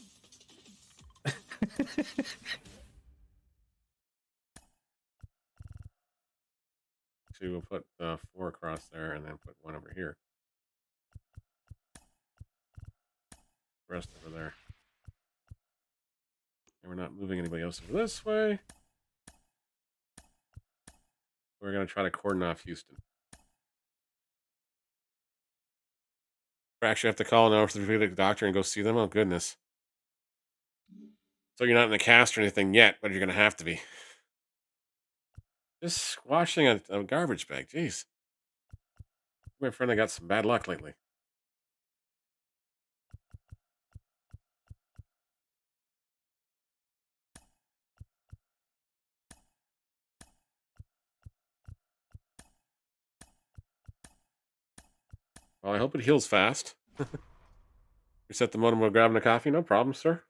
Actually, we'll put 4 across there and then put 1 over here. The rest over there. And we're not moving anybody else over this way. We're going to try to cordon off Houston. We actually have to call an orthopedic doctor and go see them? Oh, goodness. So you're not in the cast or anything yet, but you're going to have to be. Just washing a garbage bag. Jeez. My friend, I got some bad luck lately. Well, I hope it heals fast. Reset the modem while grabbing a coffee? No problem, sir.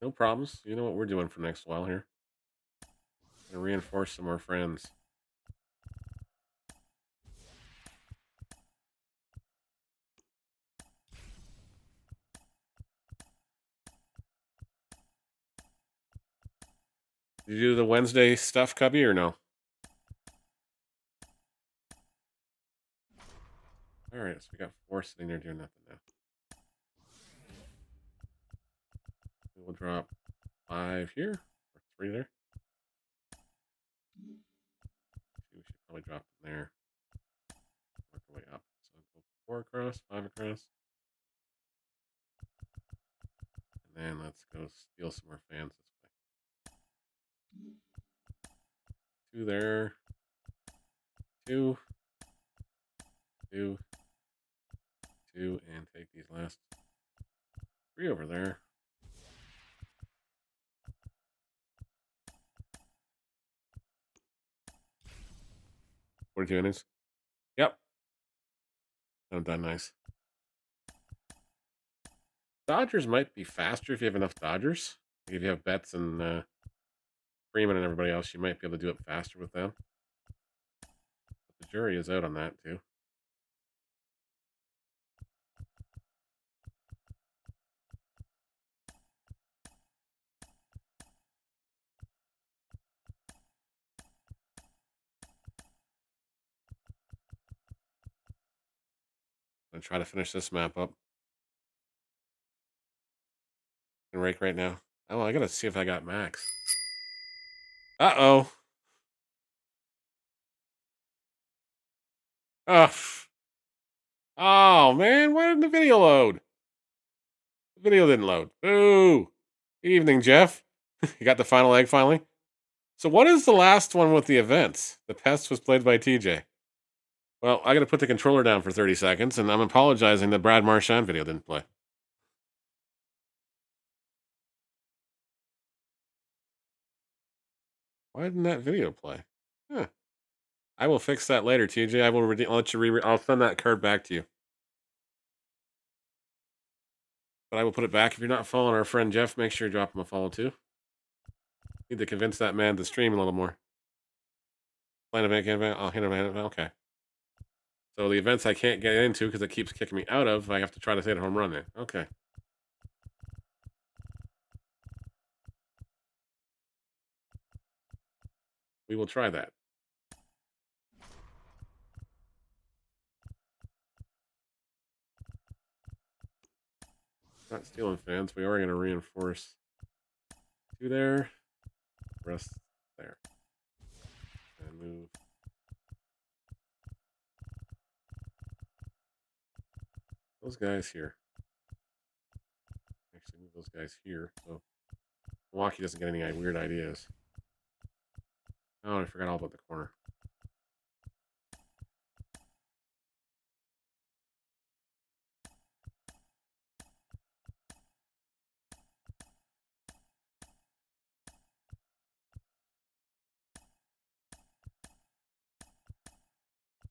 No problems. You know what we're doing for the next while here. Gonna reinforce some more friends. Did you do the Wednesday stuff, Cubby, or no? Alright, so we got 4 sitting there doing nothing now. We'll drop 5 here, or 3 there. We should probably drop them there. Work our way up. So go 4 across, 5 across. And then let's go steal some more fans this way. 2 there. 2. 2. 2, and take these last 3 over there. 42 innings. Yep. I'm done nice. Dodgers might be faster if you have enough Dodgers. If you have Betts and Freeman and everybody else, you might be able to do it faster with them. But the jury is out on that too. I'm gonna try to finish this map up. And rake right now. Oh, I gotta see if I got max. Uh-oh. Oh. Oh, man, why didn't the video load? The video didn't load. Boo. Good evening, Jeff. You got the final egg finally? So what is the last one with the events? The Pest was played by TJ. Well, I gotta put the controller down for 30 seconds, and I'm apologizing that Brad Marchand video didn't play. Why didn't that video play? Huh. I will fix that later, TJ. I will I'll let you I'll send that card back to you. But I will put it back. If you're not following our friend Jeff, make sure you drop him a follow too. Need to convince that man to stream a little more. Plan event, I'll hit him. Okay. So the events I can't get into because it keeps kicking me out of, I have to try to hit a home run there. Okay. We will try that. Not stealing fans. We are going to reinforce 2 there. Rest there. And move. Those guys here. Actually, move those guys here. So Milwaukee doesn't get any weird ideas. Oh, I forgot all about the corner.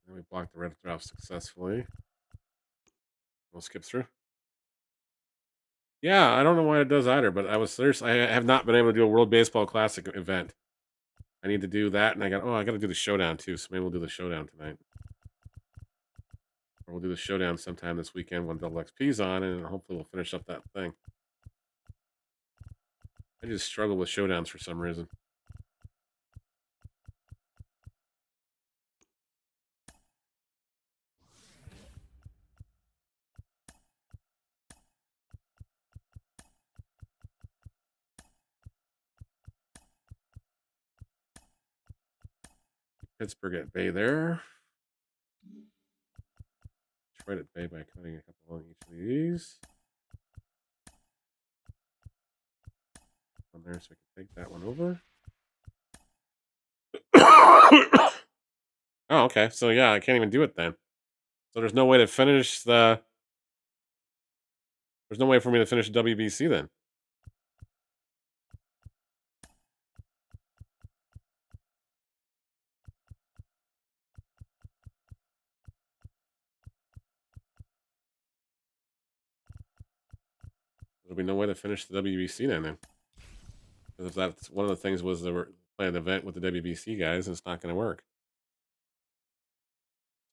And we blocked the red drop successfully. We'll skip through. Yeah, I don't know why it does either, but I was serious. I have not been able to do a World Baseball Classic event. I need to do that, and I got to do the showdown too. So maybe we'll do the showdown tonight, or we'll do the showdown sometime this weekend when Double XP's on, and hopefully we'll finish up that thing. I just struggle with showdowns for some reason. Pittsburgh at bay there. Detroit at bay by cutting a couple on each of these. One there, so we can take that one over. Oh, okay. So yeah, I can't even do it then. So there's no way to finish the. There's no way for me to finish the WBC then. There'll be no way to finish the WBC then. Because if that's one of the things was they were playing an event with the WBC guys, and it's not going to work.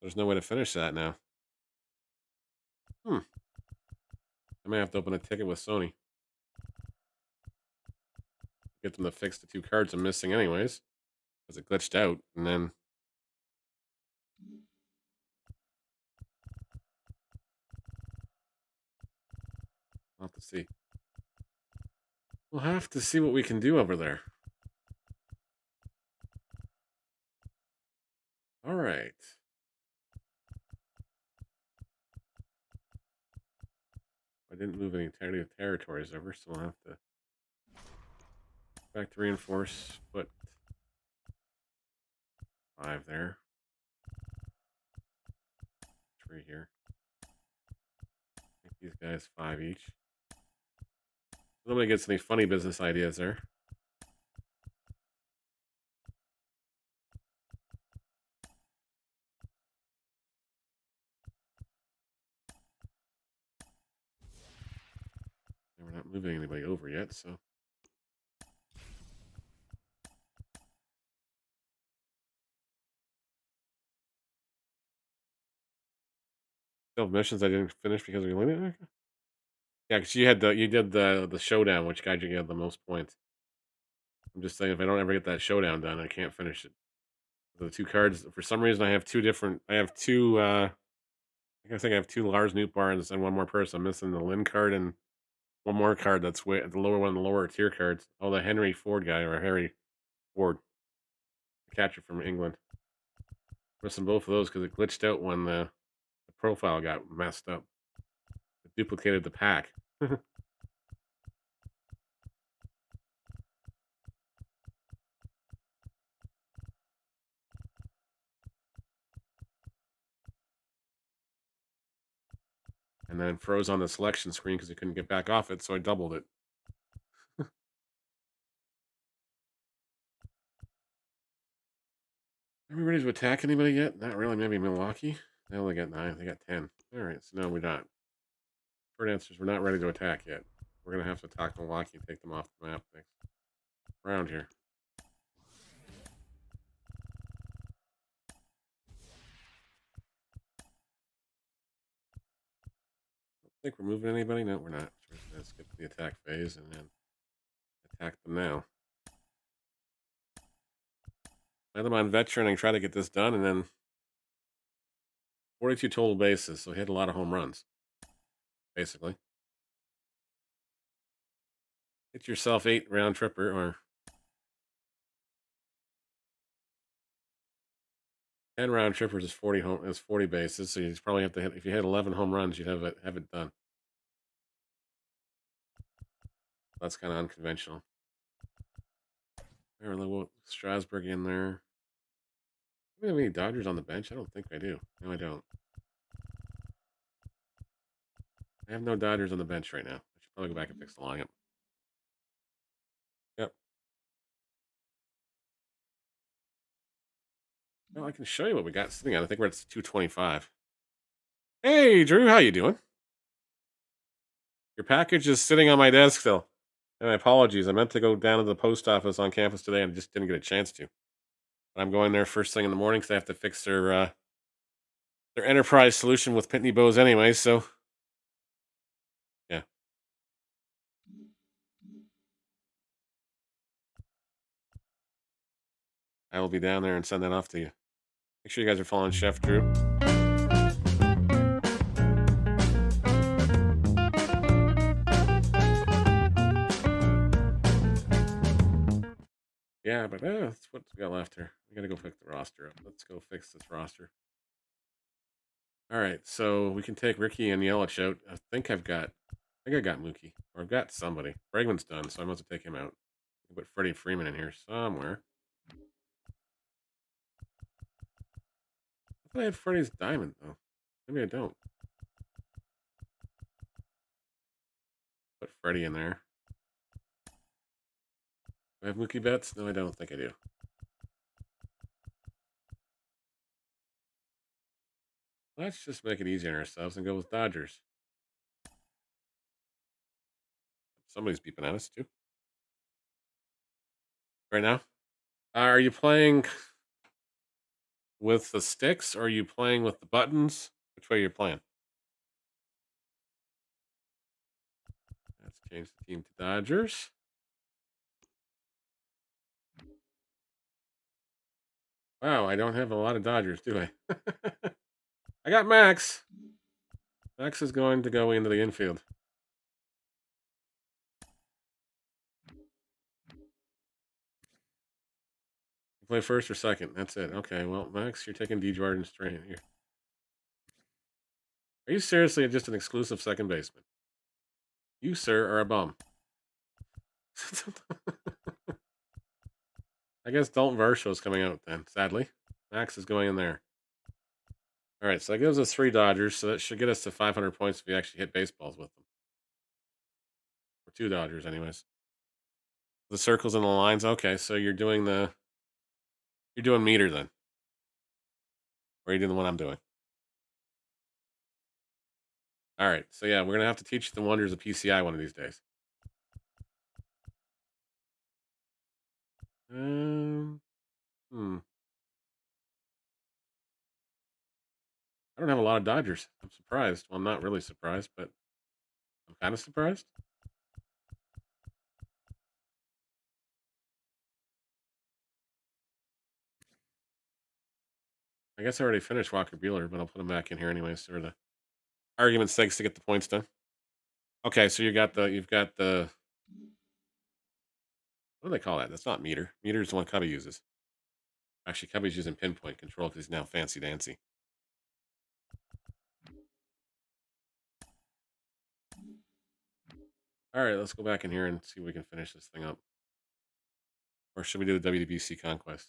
There's no way to finish that now. I may have to open a ticket with Sony. Get them to fix the 2 cards I'm missing anyways. Because it glitched out, and then... We'll have to see. We'll have to see what we can do over there. All right. I didn't move any territories over, so we'll have to back to reinforce. Put 5 there. 3 here. Make these guys 5 each. Nobody gets any funny business ideas there. And we're not moving anybody over yet, so. Still missions I didn't finish because we limited. Yeah, because you did the showdown, which got you the most points. I'm just saying, if I don't ever get that showdown done, I can't finish it. The 2 cards, for some reason, I have 2 different. I have 2. I think I have 2 Lars Newtbarns and 1 more person. I'm missing the Lynn card and 1 more card that's way the lower one, the lower tier cards. Oh, the Henry Ford guy, or Harry Ford, the catcher from England. Missing both of those because it glitched out when the profile got messed up. It duplicated the pack. And then froze on the selection screen because he couldn't get back off it, so I doubled it. Are we ready to attack anybody yet? Not really. Maybe Milwaukee. They only got 9. They got 10. All right, so no, we're not. Short answer is we're not ready to attack yet. We're going to have to attack Milwaukee and take them off the map next round here. I think we're moving anybody. No, we're not. We're just going to skip the attack phase and then attack them now. Play them on veteran and try to get this done, and then 42 total bases, so he had a lot of home runs, basically. Get yourself 8 round tripper or 10 round trippers is 40 bases. So you probably have to hit, if you hit 11 home runs, you'd have it done. That's kind of unconventional. There, a little Strasburg in there. Do we have any Dodgers on the bench? I don't think I do. No, I don't. I have no Dodgers on the bench right now. I should probably go back and fix the lineup. Yep. Well, I can show you what we got sitting on. I think we're at 225. Hey, Drew, how you doing? Your package is sitting on my desk still. And my apologies. I meant to go down to the post office on campus today and just didn't get a chance to. But I'm going there first thing in the morning because I have to fix their enterprise solution with Pitney Bowes anyway. So, yeah. I will be down there and send that off to you. Make sure you guys are following Chef Drew. Yeah, but that's what we got left here. We gotta go fix the roster up. Let's go fix this roster. All right, so we can take Ricky and Yelich out. I think I got Mookie, or I've got somebody. Bregman's done, so I must take him out. I'll put Freddie Freeman in here somewhere. I thought I had Freddie's diamond though. Maybe I don't. Put Freddie in there. Do I have Mookie Betts? No, I don't think I do. Let's just make it easier on ourselves and go with Dodgers. Somebody's beeping at us too. Right now? Are you playing with the sticks or are you playing with the buttons? Which way you're playing? Let's change the team to Dodgers. Wow, I don't have a lot of Dodgers, do I? I got Max. Max is going to go into the infield. You play first or second. That's it. Okay, well, Max, you're taking D. Jordan straight here. Are you seriously just an exclusive second baseman? You, sir, are a bum. I guess Dalton Varsho is coming out then, sadly. Max is going in there. All right, so that gives us 3 Dodgers, so that should get us to 500 points if we actually hit baseballs with them. Or 2 Dodgers, anyways. The circles and the lines. Okay, so you're doing meter then. Or are you doing the one I'm doing? All right, so yeah, we're gonna have to teach the wonders of PCI one of these days. I don't have a lot of Dodgers. I'm surprised. Well, I'm not really surprised, but I'm kind of surprised. I guess I already finished Walker Buehler, but I'll put him back in here anyways for the argument's sake to get the points done. Okay, so you've got the what do they call that? That's not meter. Meter is the one Cubby uses. Actually, Cubby's using pinpoint control because he's now fancy dancy. All right, let's go back in here and see if we can finish this thing up. Or should we do the WDBC Conquest?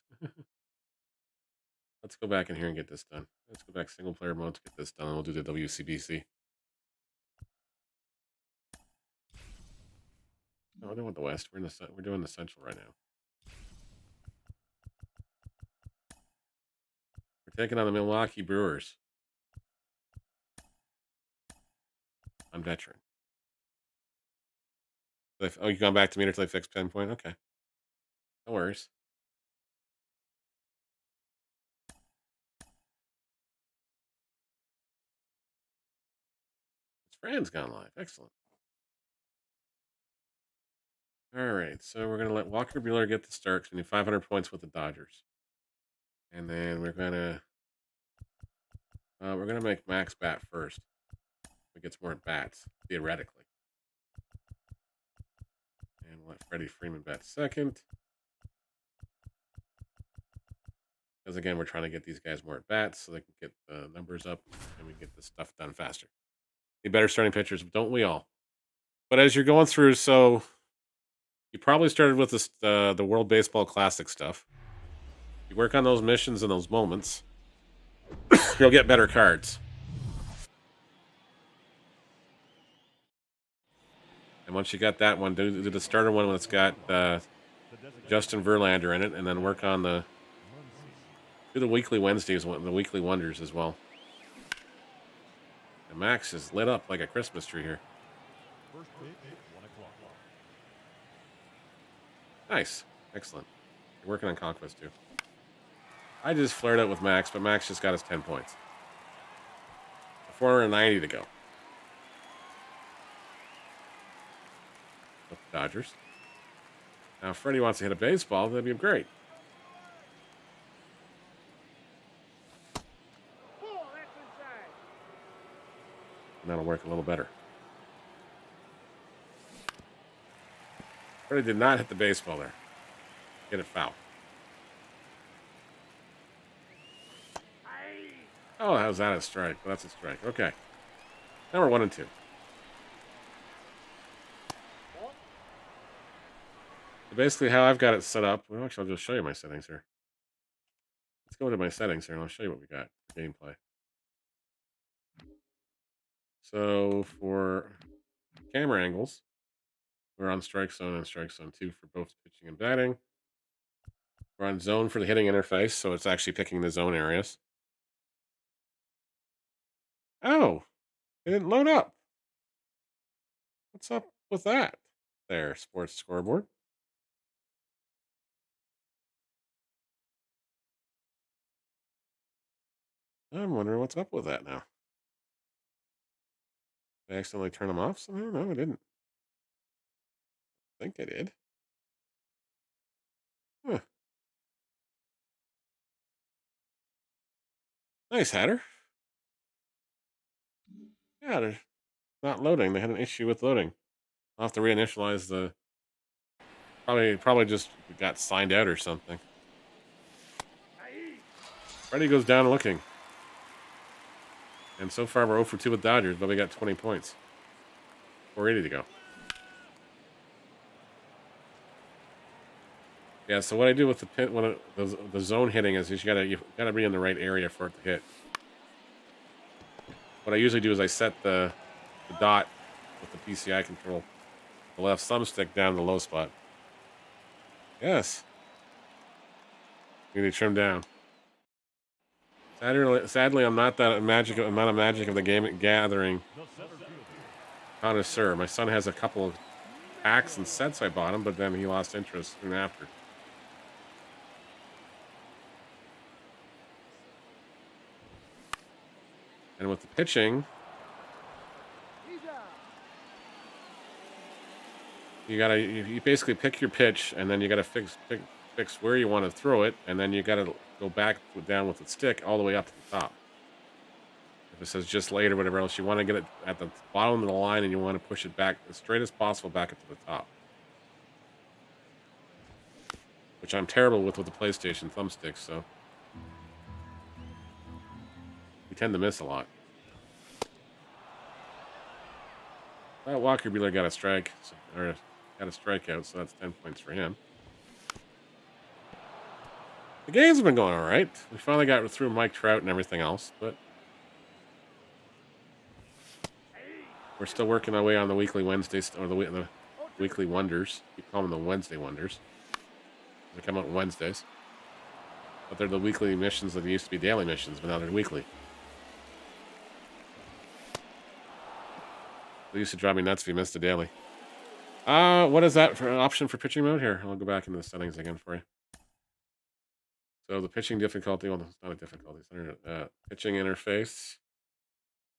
Let's go back in here and get this done. Let's go back single player mode to get this done, and we'll do the WCBC. No, I don't want the West. We're doing the Central right now. We're taking on the Milwaukee Brewers. On veteran. Oh, you gone back to meter till they fix pinpoint? Okay. No worries. His friend's gone live. Excellent. All right, so we're gonna let Walker Buehler get the start because we need 500 points with the Dodgers, and then we're gonna make Max bat first. He gets more at bats theoretically, and We'll let Freddie Freeman bat second. Because again, we're trying to get these guys more at bats so they can get the numbers up and we can get this stuff done faster. Need better starting pitchers, don't we all? But as you're going through, so you probably started with this, the World Baseball Classic stuff. You work on those missions and those moments, you'll get better cards. And once you got that one, do the starter one when it's got Justin Verlander in it, and then work on the weekly Wednesdays, the weekly wonders as well. And Max is lit up like a Christmas tree here. Nice, excellent. You're working on Conquest too. I just flared out with Max, but Max just got his 10 points. 490 to go. With the Dodgers. Now, if Freddie wants to hit a baseball, that'd be great. Ball, that's inside. And that'll work a little better. Freddie did not hit the baseball there. Get it foul. Oh, how's that a strike? Well, that's a strike. Okay. Now we're 1-2. So basically, how I've got it set up. Well, actually, I'll just show you my settings here. Let's go into my settings here, and I'll show you what we got for gameplay. So for camera angles, we're on strike zone and strike zone 2 for both pitching and batting. We're on zone for the hitting interface, so it's actually picking the zone areas. Oh, it didn't load up. What's up with that? There, sports scoreboard. I'm wondering what's up with that now. Did I accidentally turn them off somehow? No, I didn't. I think I did. Huh. Nice, Hatter. Yeah, they're not loading. They had an issue with loading. I'll have to reinitialize the... Probably just got signed out or something. Freddie goes down looking. And so far we're 0 for 2 with Dodgers, but we got 20 points. 480 to go. Yeah, so what I do with the pit when the zone hitting is you gotta be in the right area for it to hit. What I usually do is I set the dot with the PCI control, the left thumbstick down the low spot. Yes. You need to trim down. Sadly, I'm not a magic of the game gathering connoisseur. My son has a couple of packs and sets I bought him, but then he lost interest soon after. And with the pitching, you basically pick your pitch, and then you gotta fix where you want to throw it, and then you gotta go back down with the stick all the way up to the top. If it says just laid or whatever else, you want to get it at the bottom of the line, and you want to push it back as straight as possible back up to the top. Which I'm terrible with the PlayStation thumbsticks, so we tend to miss a lot. Well, Walker Buehler got a strike, or got a strikeout, so that's 10 points for him. The games have been going all right. We finally got through Mike Trout and everything else, but we're still working our way on the weekly Wednesdays, or the weekly wonders. We call them the Wednesday wonders. They come out on Wednesdays. But they're the weekly missions that used to be daily missions, but now they're weekly. They used to drive me nuts if you missed a daily. What is that for an option for pitching mode? Here, I'll go back into the settings again for you. So the pitching difficulty, well, it's not a difficulty. It's pitching interface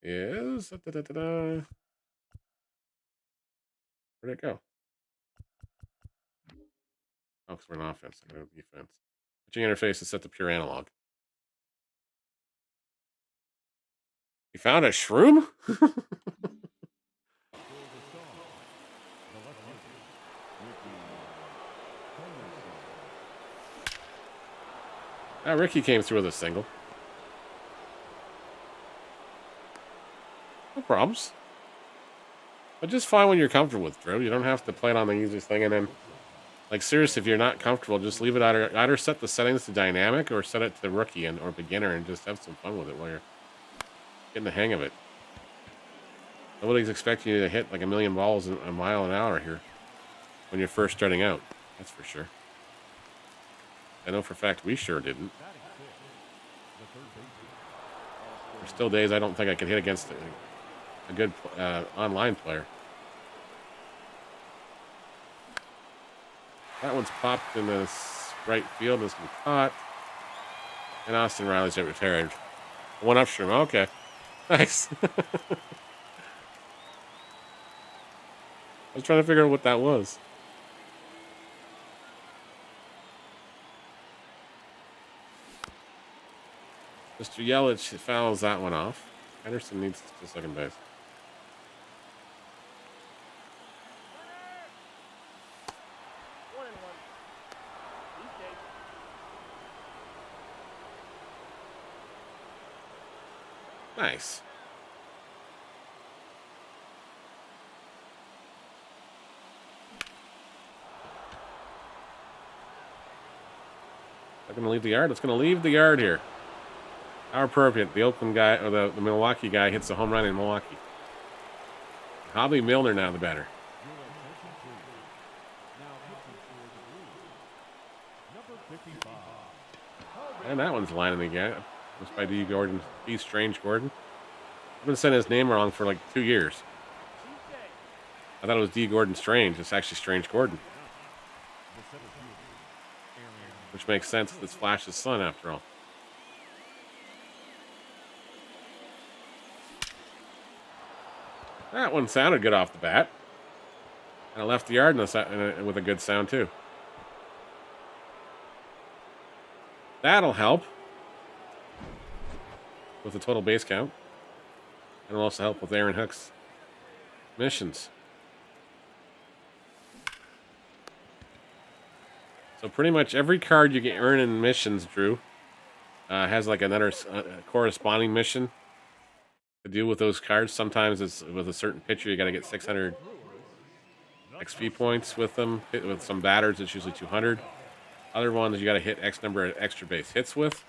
is... Where'd it go? Oh, because we're in offense. I go to defense. Pitching interface is set to pure analog. You found a shroom? Ricky came through with a single. No problems. But just find what you're comfortable with, Drew. You don't have to play it on the easiest thing. And then, like, seriously, if you're not comfortable, just leave it either set the settings to dynamic or set it to rookie or beginner and just have some fun with it while you're getting the hang of it. Nobody's expecting you to hit like a million balls a mile an hour here when you're first starting out. That's for sure. I know for a fact we sure didn't. There's still days I don't think I could hit against a good online player. That one's popped in the right field. This one caught. And Austin Riley's got retired. One upstream. Okay. Nice. I was trying to figure out what that was. Mr. Yelich fouls that one off. Henderson needs to second base. Nice. They're going to leave the yard. It's going to leave the yard here. How appropriate. The Oakland guy, or the Milwaukee guy, hits a home run in Milwaukee. Hobby Milner now the batter. And that one's lining again. Just by D. Strange Gordon. I've been saying his name wrong for like 2 years. I thought it was D. Gordon Strange. It's actually Strange Gordon. Which makes sense. It's Flash's son, after all. That one sounded good off the bat. And I left the yard with a good sound, too. That'll help with the total base count. And it'll also help with Aaron Hook's missions. So pretty much every card you get earn in missions, Drew, has like another corresponding mission to do with those cards. Sometimes it's with a certain pitcher, you got to get 600 XP points with them. With some batters, it's usually 200. Other ones, you got to hit X number of extra base hits with.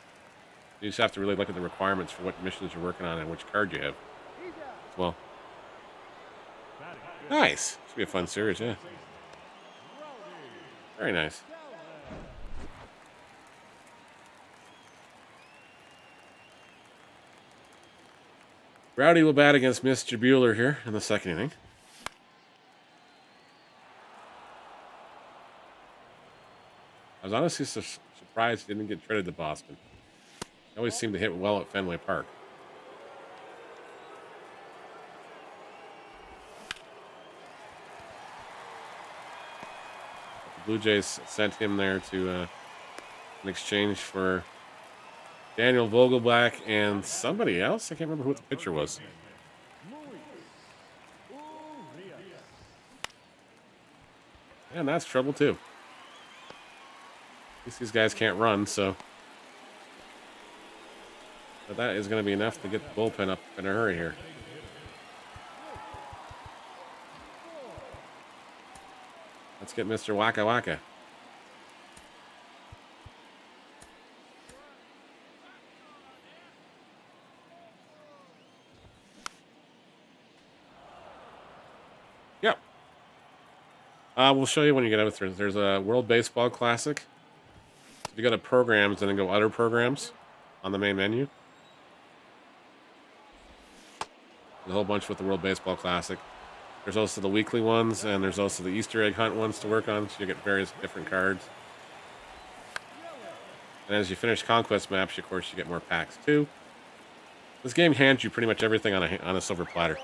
You just have to really look at the requirements for what missions you're working on and which card you have. Well, nice. Should be a fun series, yeah. Very nice. Rowdy will bat against Mr. Bueller here in the second inning. I was honestly surprised he didn't get traded to Boston. He always seemed to hit well at Fenway Park. The Blue Jays sent him there to in exchange for Daniel Vogelbach and somebody else. I can't remember who the pitcher was. And that's trouble too. At least these guys can't run, so. But that is going to be enough to get the bullpen up in a hurry here. Let's get Mr. Waka Waka. Yep. We'll show you when you get over there. There's a World Baseball Classic. So if you go to programs and then go other programs on the main menu. There's a whole bunch with the World Baseball Classic. There's also the weekly ones, and there's also the Easter egg hunt ones to work on, so you get various different cards. And as you finish conquest maps, of course, you get more packs too. This game hands you pretty much everything on a silver platter.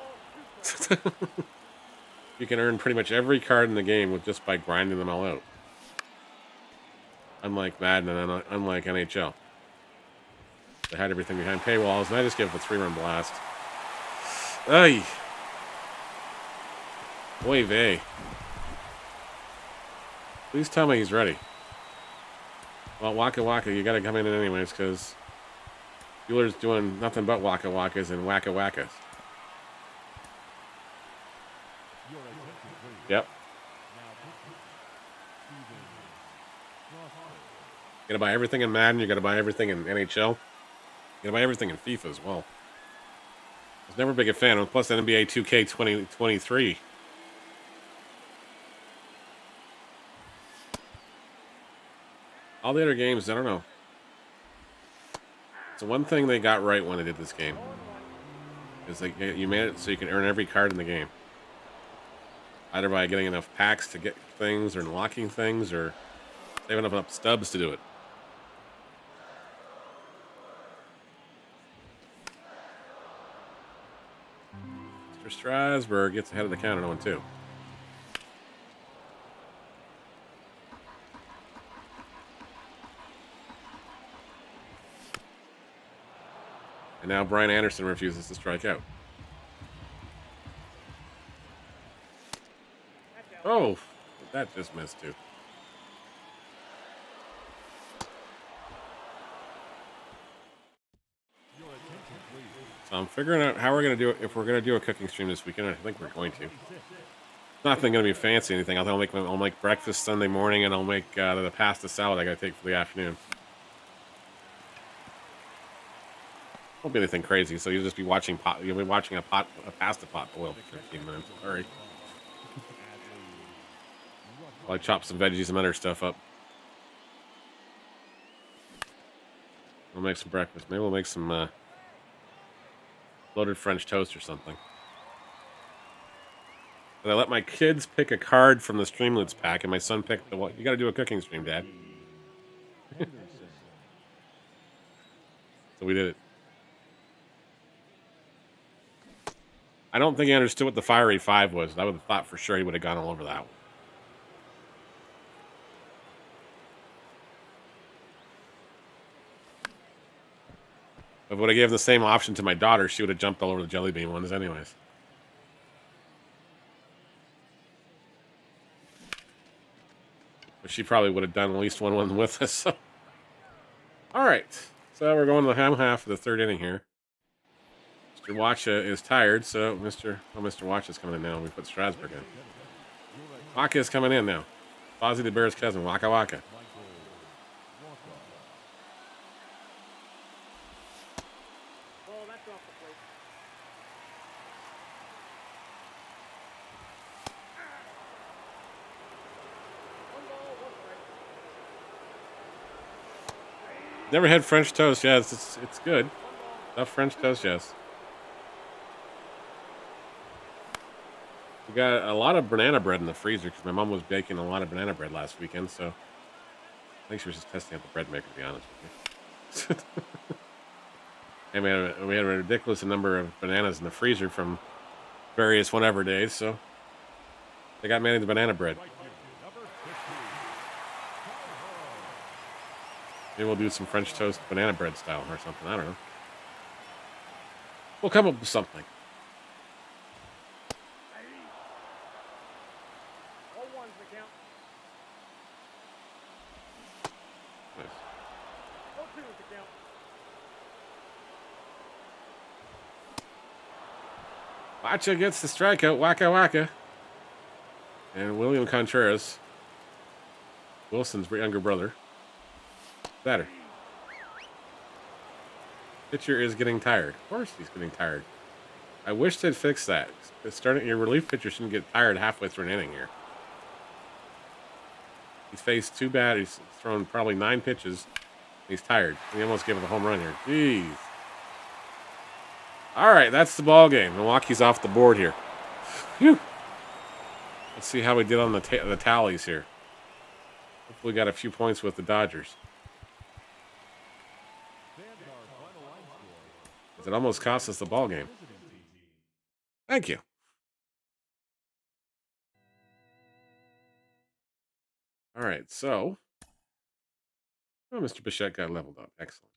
You can earn pretty much every card in the game with just by grinding them all out. Unlike Madden and unlike NHL. They had everything behind paywalls, and I just give it a 3-run blast. Ay. Oy vey. Please tell me he's ready. Well, Waka Waka, you got to come in anyways because Bueller's doing nothing but Waka Wakas and Waka Wakas. Yep. You got to buy everything in Madden. You got to buy everything in NHL. You got to buy everything in FIFA as well. I was never big a fan. Plus NBA 2K 2023. All the other games, I don't know. So one thing they got right when they did this game is like you made it so you can earn every card in the game. Either by getting enough packs to get things or unlocking things or saving up enough stubs to do it. Mr. Strasburg gets ahead of the count at 0-2. And now Brian Anderson refuses to strike out. Oh, that just missed too. So I'm figuring out how we're going to do it. If we're going to do a cooking stream this weekend, I think we're going to. It's nothing going to be fancy or anything. I'll make breakfast Sunday morning, and I'll make the pasta salad I got to take for the afternoon. Won't be anything crazy. So you'll just be watching You'll be watching a pasta pot boil for 15 minutes. Hurry. While I chop some veggies and other stuff up. We'll make some breakfast. Maybe we'll make some loaded French toast or something. And I let my kids pick a card from the Streamlets pack, and my son picked the what? You got to do a cooking stream, Dad. So we did it. I don't think he understood what the Fiery 5 was. I would have thought for sure he would have gone all over that one. If I would have given the same option to my daughter, she would have jumped all over the jelly bean ones anyways. But she probably would have done at least one with us. So. All right. So we're going to the half of the third inning here. Mr. Wacha is tired, so Mr. Wacha's coming in now. We put Strasburg in. Waka is coming in now. Fozzie the Bear's cousin, Waka Waka. Oh, that's off the plate. One ball, one strike. Never had French toast. Yeah, it's good. Enough French toast, yes. We got a lot of banana bread in the freezer because my mom was baking a lot of banana bread last weekend, so I think she was just testing out the bread maker, to be honest with you. And we had a ridiculous number of bananas in the freezer from various whatever days, so they got Manny the banana bread. Maybe we'll do some French toast banana bread style or something. I don't know. We'll come up with something. 0-1's the count. Nice. 0-2 is the count. Wacha gets the strikeout. Waka Waka. And William Contreras, Wilson's younger brother. Better. Pitcher is getting tired. Of course he's getting tired. I wish they'd fix that. Your relief pitcher shouldn't get tired halfway through an inning here. He's faced too bad. He's thrown probably 9 pitches. He's tired. He almost gave it a home run here. Jeez. All right, that's the ball game. Milwaukee's off the board here. Whew. Let's see how we did on the tallies here. Hopefully we got a few points with the Dodgers. It almost cost us the ball game. Thank you. All right, so Mr. Bichette got leveled up. Excellent.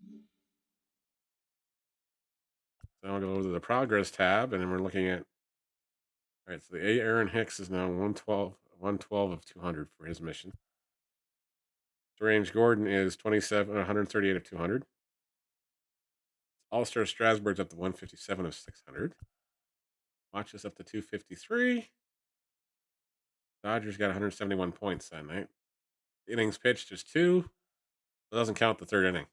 So I'll go over to the progress tab, and then we're looking at. All right, so the Aaron Hicks is now 112 of 200 for his mission. Range Gordon is 138 of 200. All-Star Strasburg's up to 157 of 600. Watch us up to 253. Dodgers got 171 points that night. Innings pitched is 2. It doesn't count the third inning.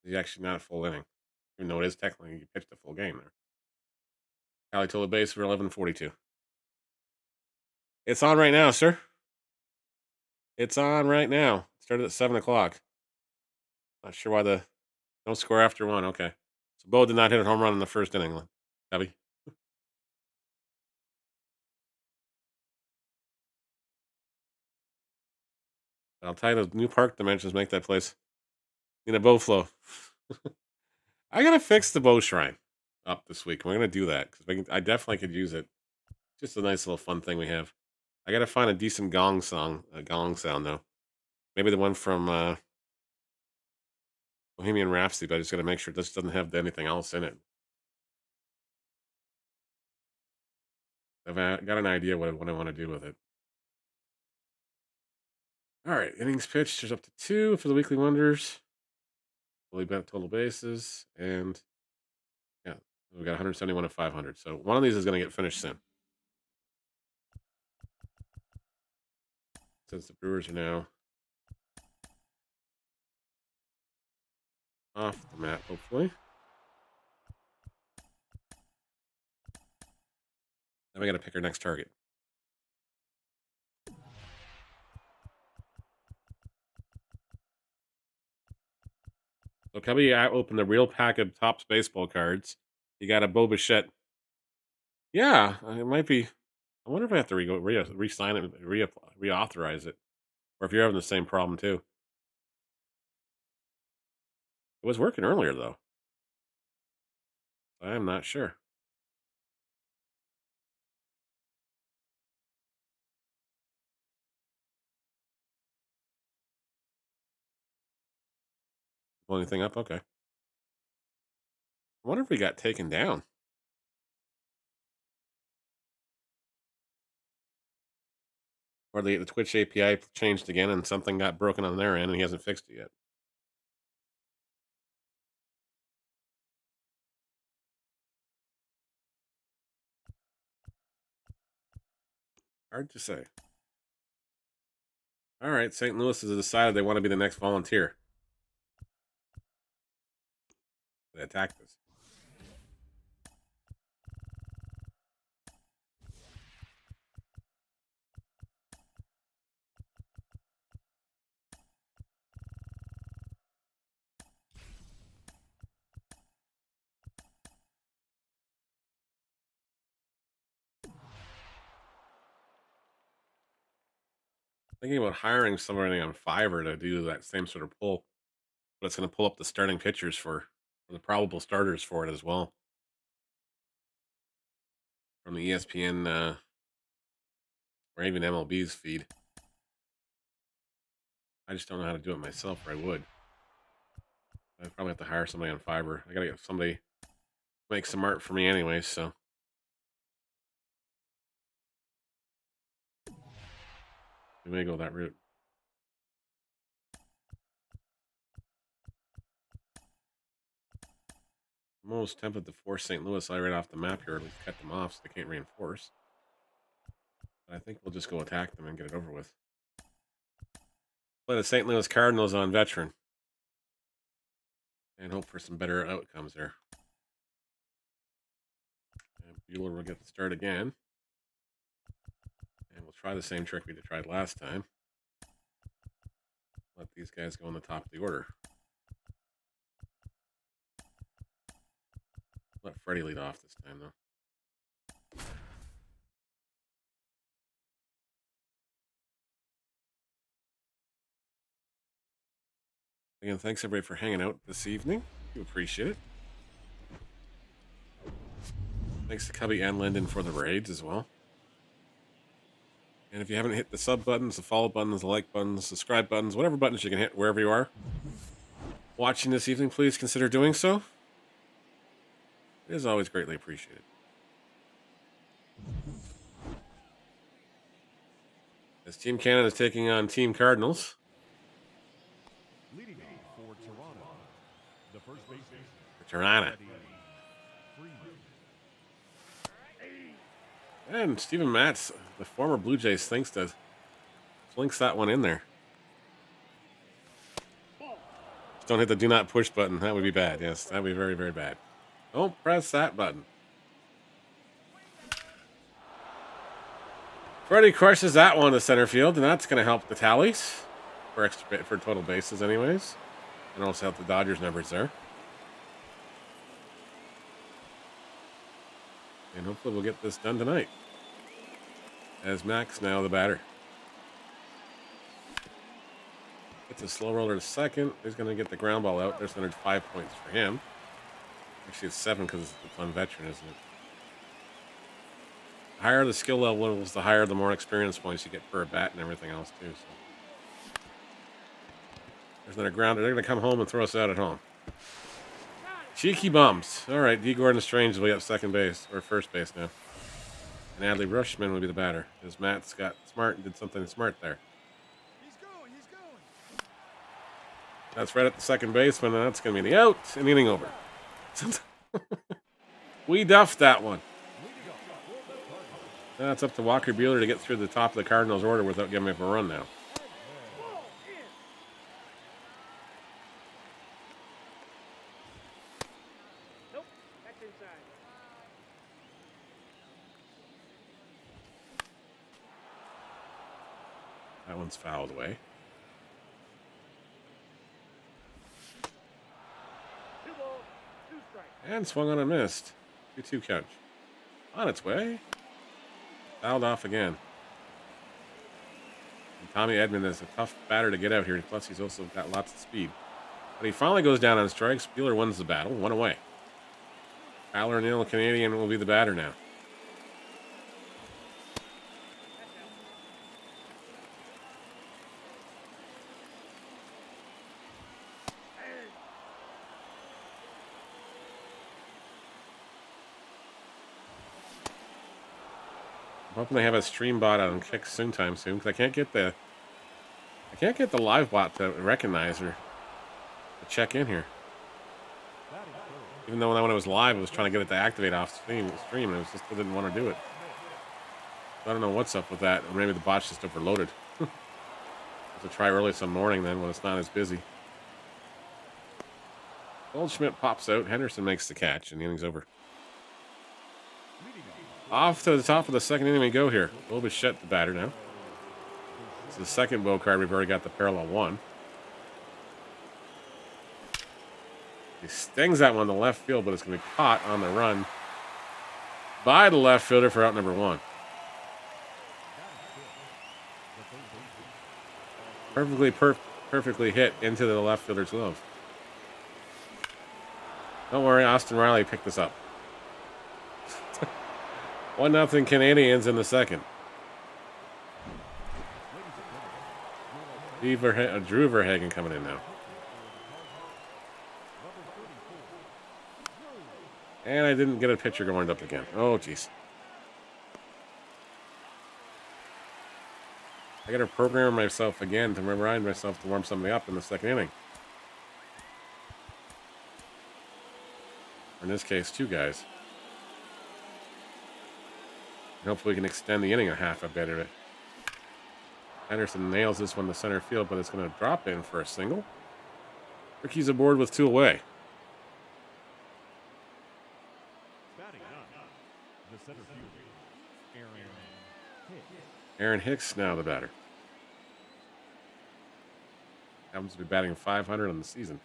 It's actually not a full inning, even though it is technically you pitched a full game there. Tally total base for 11:42. It's on right now, sir. It's on right now. Started at 7 o'clock. Not sure why the no score after 1. Okay. So Bo did not hit a home run in the first inning, Debbie. I'll tell you, those new park dimensions make that place in a bow flow. I gotta fix the bow shrine up this week. We're gonna do that because I definitely could use it. Just a nice little fun thing we have. I gotta find a decent gong sound though. Maybe the one from Bohemian Rhapsody, but I just gotta make sure this doesn't have anything else in it. I've got an idea what I want to do with it. All right, innings pitched. There's up to 2 for the weekly wonders. Fully bet total bases, and yeah, we got 171 of 500. So one of these is going to get finished soon. Since the Brewers are now off the mat, hopefully. Then we got to pick our next target. So Cubby, I opened the real pack of Topps baseball cards. You got a Bo Bichette. Yeah, it might be. I wonder if I have to re-sign it, reauthorize it, or if you're having the same problem too. It was working earlier though. I am not sure. Pull anything up? Okay. I wonder if we got taken down. Or the Twitch API changed again and something got broken on their end and he hasn't fixed it yet. Hard to say. All right, St. Louis has decided they want to be the next Volunteer. They attacked us. Thinking about hiring somebody on Fiverr to do that same sort of pull, but it's going to pull up the starting pitchers for the probable starters for it as well from the ESPN or even MLB's feed. I just don't know how to do it myself, or I would. I'd probably have to hire somebody on Fiverr. I gotta get somebody to make some art for me anyway, so. We may go that route. I'm almost tempted to force St. Louis right off the map here, or at least cut them off so they can't reinforce. But I think we'll just go attack them and get it over with. Play the St. Louis Cardinals on veteran. And hope for some better outcomes there. And Bueller will get the start again. And we'll try the same trick we tried last time. Let these guys go on the top of the order. Let Freddie lead off this time, though. Again, thanks everybody for hanging out this evening. We appreciate it. Thanks to Cubby and Lyndon for the raids as well. And if you haven't hit the sub buttons, the follow buttons, the like buttons, subscribe buttons, whatever buttons you can hit wherever you are watching this evening, please consider doing so. It is always greatly appreciated. As Team Canada is taking on Team Cardinals. Tirana. And Steven Matz, the former Blue Jays, thinks that flinks that one in there. Just don't hit the do not push button. That would be bad. Yes, that would be very, very bad. Don't press that button. Freddie crushes that one to center field, and that's going to help the tallies for total bases, anyways, and also help the Dodgers numbers there. And hopefully we'll get this done tonight. As Max now the batter. It's a slow roller to second. He's going to get the ground ball out. There's another 5 points for him. Actually, it's 7 because it's on veteran, isn't it? The higher the skill levels, the higher the more experience points you get per bat and everything else too. So there's another grounder. They're going to come home and throw us out at home. Cheeky bums. All right, D. Gordon Strange will be up second base or first base now, and Adley Rushman will be the batter. Because Matt's got smart and did something smart there. He's going. That's right at the second baseman, and that's going to be the out and inning over. We duffed that one. That's up to Walker Buehler to get through the top of the Cardinals' order without giving up a run now. Nope. That's inside. That one's fouled away. 2 balls, 2 strikes. And swung on and missed. 2-2 count. On its way. Fouled off again. And Tommy Edman is a tough batter to get out here. Plus, he's also got lots of speed. But he finally goes down on strikes. Buehler wins the battle. 1 away. Fowler and Neil Canadian will be the batter now. I'm hoping they have a stream bot on Kick sometime soon because I can't get the live bot to recognize or to check in here. Even though when it was live, I was trying to get it to activate off stream, and it just didn't want to do it. I don't know what's up with that. Or maybe the bot's just overloaded. Have to try early some morning then when it's not as busy. Goldschmidt pops out. Henderson makes the catch, and the inning's over. Off to the top of the second inning we go here. Bo Bichette, the batter now. It's the second Bo card. We've already got the parallel one. He stings that one to left field, but it's going to be caught on the run by the left fielder for out number 1. Perfectly hit into the left fielder's glove. Don't worry, Austin Riley picked this up. 1-0 Canadians in the second. Drew Verhagen coming in now. And I didn't get a pitcher warmed up again. Oh, jeez. I got to program myself again to remind myself to warm somebody up in the second inning. Or in this case, 2 guys. And hopefully we can extend the inning a half a bit of it. Henderson nails this one to center field, but it's going to drop in for a single. Ricky's aboard with 2 away. Aaron Hicks now the batter. Happens to be batting 500 on the season.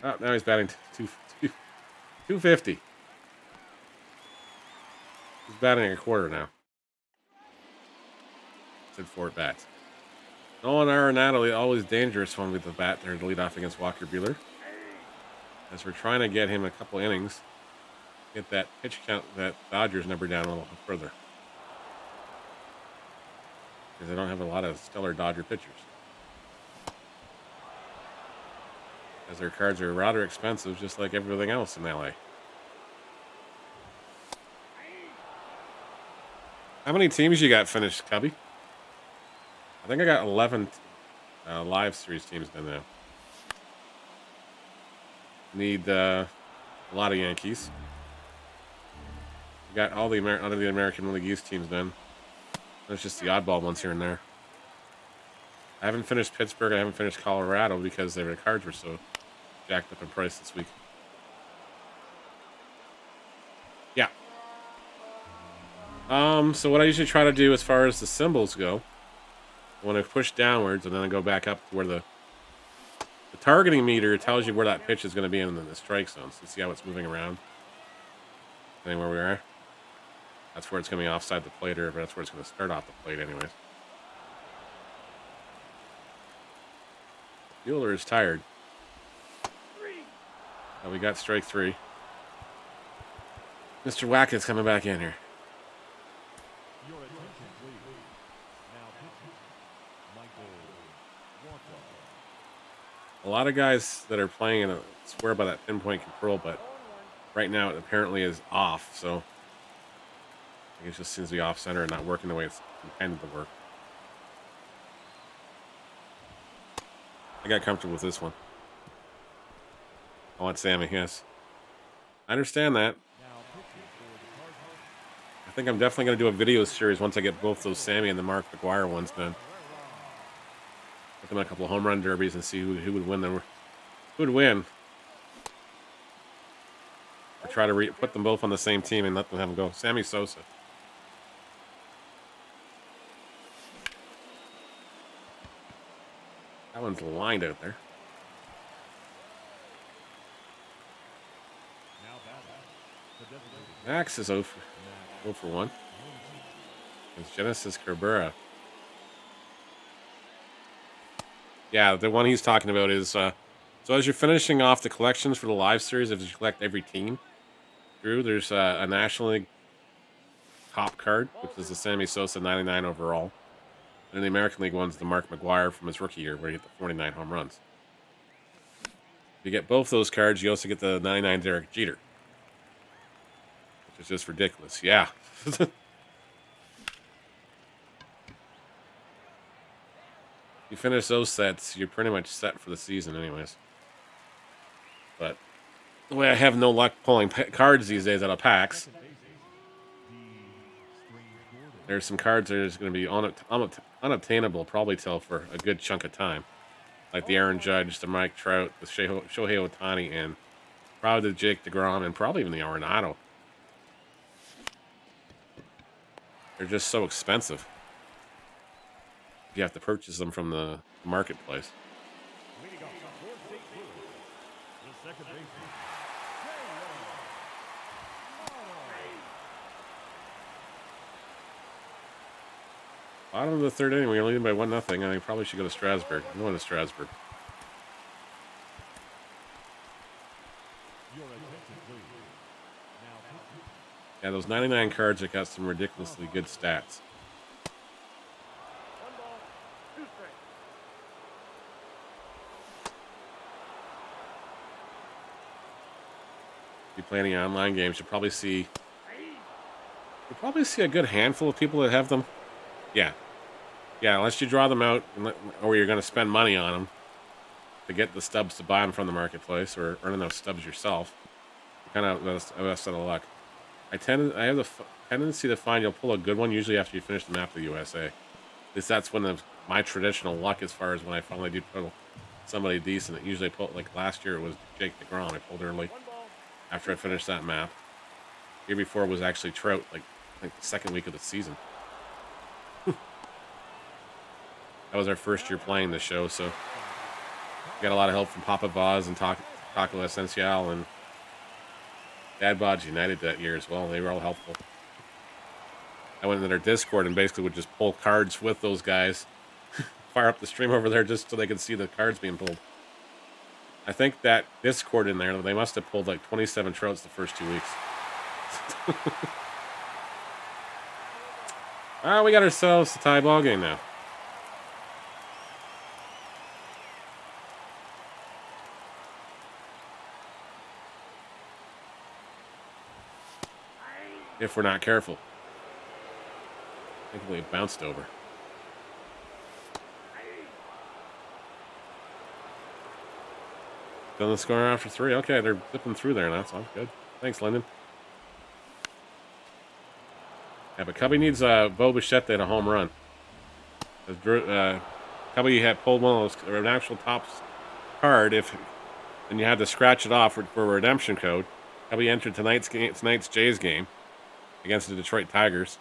Oh, now he's batting 250. He's batting a quarter now. Said 4 at bats. Nolan Arenado, always dangerous one with the bat there to lead off against Walker Buehler. As we're trying to get him a couple innings, get that pitch count, that Dodgers number down a little further. Because they don't have a lot of stellar Dodger pitchers. As their cards are rather expensive, just like everything else in LA. How many teams you got finished, Cubby? I think I got 11 live series teams done now. Need a lot of Yankees. We got all the out of the American League East teams done. There's just the oddball ones here and there. I haven't finished Pittsburgh. I haven't finished Colorado because their cards were so jacked up in price this week. Yeah. So what I usually try to do as far as the symbols go, when I push downwards and then I go back up to where the targeting meter tells you where that pitch is going to be in the strike zone. So you see how it's moving around? Depending where we are. That's where it's going to be offside the plate, or that's where it's going to start off the plate anyways. Bueller is tired. We got strike 3. Mr. Wackett's coming back in here. A lot of guys that are playing swear by that pinpoint control, but right now it apparently is off, so I think it just seems to be off center and not working the way it's intended to work. I got comfortable with this one. I want Sammy, yes. I understand that. I think I'm definitely going to do a video series once I get both those Sammy and the Mark McGwire ones done. Put them in a couple of home run derbies and see who would win them. Who would win? Or try to put them both on the same team and let them have them go. Sammy Sosa. That one's lined out there. Max is 0 for 1. It's Genesis Cabrera. Yeah, the one he's talking about is, so as you're finishing off the collections for the live series, if you collect every team through, there's a National League top card, which is the Sammy Sosa 99 overall. And the American League one's the Mark McGwire from his rookie year, where he hit the 49 home runs. If you get both those cards, you also get the 99 Derek Jeter. Which is just ridiculous. Yeah. You finish those sets, you're pretty much set for the season anyways. But the way I have no luck pulling cards these days out of packs, there's some cards that are just going to be unobtainable probably till for a good chunk of time. Like the Aaron Judge, the Mike Trout, the Shohei Ohtani, and probably the Jake DeGrom, and probably even the Arenado. They're just so expensive. You have to purchase them from the marketplace. Bottom of the third inning, we're leading by 1-0. I think probably should go to Strasburg. I'm going to Strasburg. Yeah, those 99 cards have got some ridiculously good stats. If you play any online games, you'll probably see a good handful of people that have them. Yeah, unless you draw them out, or you're going to spend money on them to get the stubs to buy them from the marketplace, or earn enough stubs yourself. Kind of out of luck. I have the tendency to find you'll pull a good one usually after you finish the map of the USA. At least that's when my traditional luck, as far as when I finally do pull somebody decent. It usually pull, like last year it was Jake DeGrom. I pulled early after I finished that map. The year before was actually Trout, like the second week of the season. That was our first year playing the show, so we got a lot of help from Papa Vaz and Taco Esencial and Dad Bods United that year as well. They were all helpful. I went into their Discord and basically would just pull cards with those guys, fire up the stream over there just so they could see the cards being pulled. I think that Discord in there, they must have pulled like 27 Trouts the first 2 weeks. We got ourselves a tie ball game now. If we're not careful. I think we bounced over. Done the score after 3. Okay, they're zipping through there. That's all good. Thanks, Lyndon. Yeah, but Cubby needs Bo Bichette at a home run. Cubby had pulled one of those, an actual Tops card, and you had to scratch it off for a redemption code. Cubby entered tonight's Jays game against the Detroit Tigers.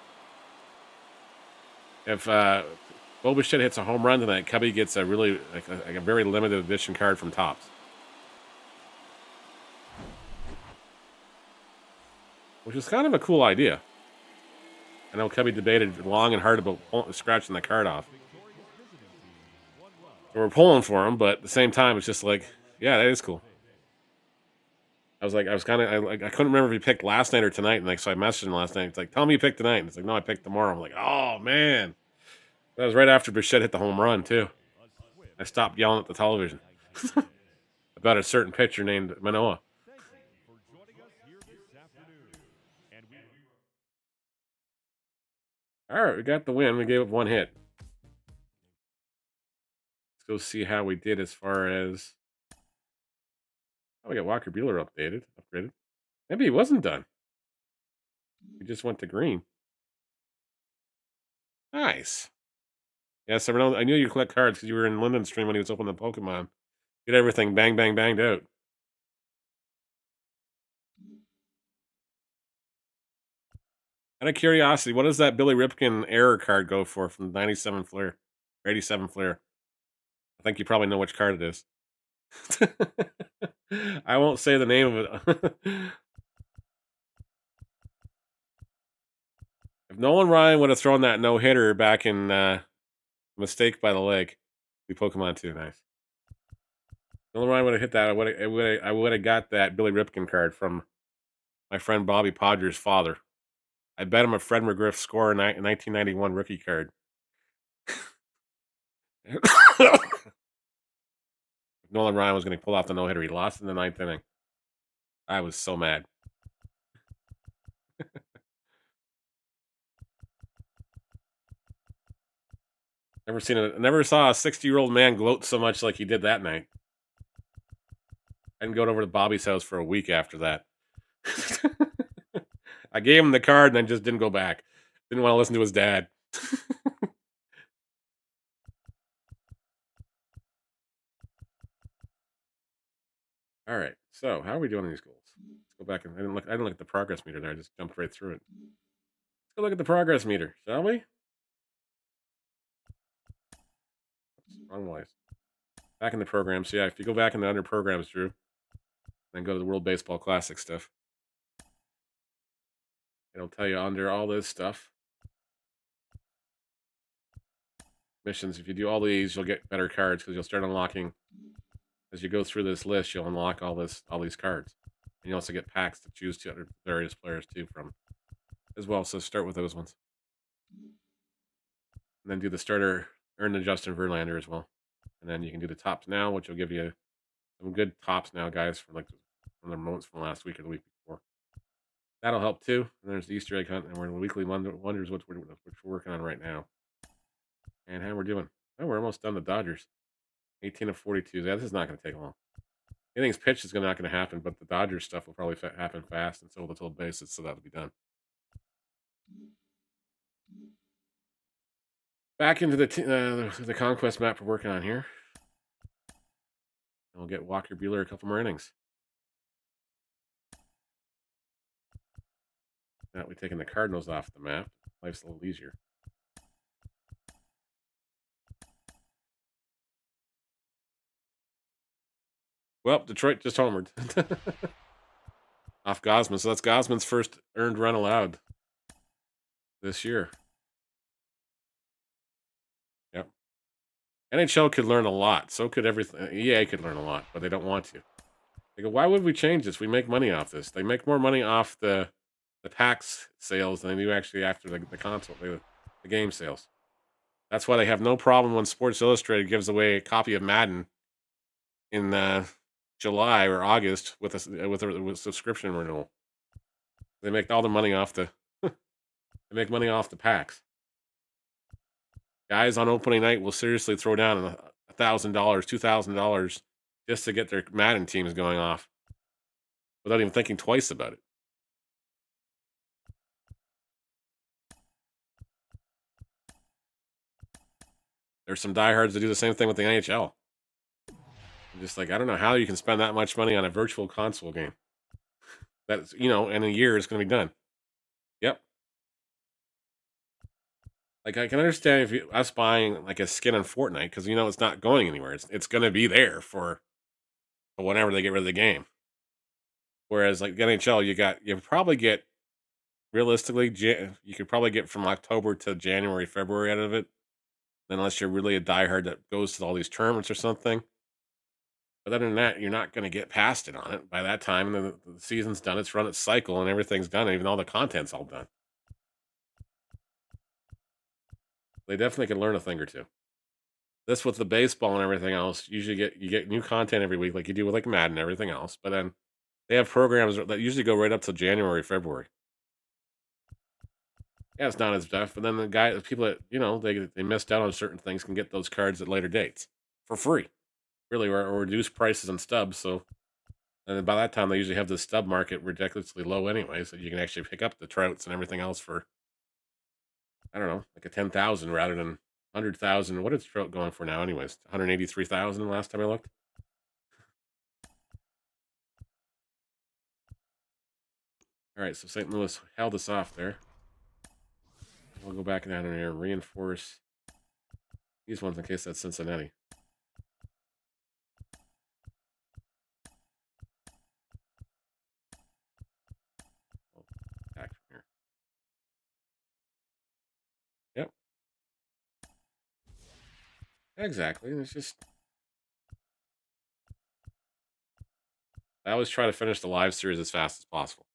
If Bo Bichette hits a home run tonight, Cubby gets a really a very limited edition card from Tops. Which is kind of a cool idea. I know Cubby debated long and hard about scratching the card off. So we're pulling for him, but at the same time, it's just like, yeah, that is cool. I couldn't remember if he picked last night or tonight, and so I messaged him last night. It's like, tell me you picked tonight. And it's like, no, I picked tomorrow. I'm like, oh man, that was right after Bichette hit the home run too. I stopped yelling at the television about a certain pitcher named Manoah. All right, we got the win. We gave up 1 hit. Let's go see how we did as far as. Oh, we got Walker Buehler upgraded. Maybe he wasn't done. He just went to green. Nice. Yes, I knew you collect cards because you were in Lyndon's stream when he was opening the Pokemon. Get everything banged out. Out of curiosity, what does that Billy Ripken error card go for from 97 Flair? Or 87 Flair? I think you probably know which card it is. I won't say the name of it. If Nolan Ryan would have thrown that no-hitter back in Mistake by the Lake, we Pokemon 2, nice. Nolan Ryan would have hit that. I would have got that Billy Ripken card from my friend Bobby Podger's father. I bet him a Fred McGriff score in 1991 rookie card. Nolan Ryan was going to pull off the no-hitter. He lost in the 9th inning. I was so mad. Never saw a 60-year-old man gloat so much like he did that night. I didn't go over to Bobby's house for a week after that. I gave him the card and then just didn't go back. Didn't want to listen to his dad. All right. So how are we doing on these goals? Let's go back and I didn't look at the progress meter there. I just jumped right through it. Let's go look at the progress meter, shall we? Oops, wrong place. Back in the program. So yeah, if you go back in the under programs, Drew, then go to the World Baseball Classic stuff. It'll tell you under all this stuff. Missions. If you do all these, you'll get better cards because you'll start unlocking. As you go through this list, you'll unlock all these cards. And you also get packs to choose to other various players too from as well. So start with those ones. And then do the starter, earn the Justin Verlander as well. And then you can do the tops now, which will give you some good tops now, guys, from the moments from last week or the week before. That'll help too. And there's the Easter egg hunt, and we're in the weekly wonders, which we're working on right now. And how we're doing? Oh, we're almost done the Dodgers. 18 of 42. Yeah, this is not going to take long. Anything's pitched is not going to happen, but the Dodgers stuff will probably happen fast, and so will the total bases, so that'll be done. Back into the conquest map we're working on here. And we'll get Walker Buehler a couple more innings. Now we're taking the Cardinals off the map. Life's a little easier. Well, Detroit just homered. Off Gosman. So that's Gosman's first earned run allowed this year. Yep. NHL could learn a lot. So could everything. EA could learn a lot, but they don't want to. They go, why would we change this? We make money off this. They make more money off the packs sales than they do actually after the console, the game sales. That's why they have no problem when Sports Illustrated gives away a copy of Madden in July or August with a subscription renewal. They make all the money off the they make money off the packs. Guys on opening night will seriously throw down $1,000, $2,000 just to get their Madden teams going off without even thinking twice about it. There's some diehards that do the same thing with the NHL. I'm just like, I don't know how you can spend that much money on a virtual console game. That's, in a year it's going to be done. Yep. Like, I can understand if us buying like a skin on Fortnite because it's not going anywhere. It's going to be there for whenever they get rid of the game. Whereas like the NHL, you probably get realistically you could probably get from October to January, February out of it, unless you're really a diehard that goes to all these tournaments or something. But other than that, you're not going to get past it on it. By that time, the season's done, it's run its cycle, and everything's done, even all the content's all done. They definitely can learn a thing or two. This with the baseball and everything else, usually you get new content every week, like you do with like Madden and everything else. But then they have programs that usually go right up to January, February. Yeah, it's not as tough. But then the people that they missed out on certain things can get those cards at later dates for free, really, or reduced prices on stubs. So, and then by that time they usually have the stub market ridiculously low anyway, so you can actually pick up the Trouts and everything else for, I don't know, like a 10,000 rather than 100,000. What is Trout going for now, anyways? 183,000 last time I looked. All right, so St. Louis held us off there. We'll go back down in here and reinforce these ones in case that's Cincinnati. Back from here. Yep. Exactly. It's just I always try to finish the live series as fast as possible.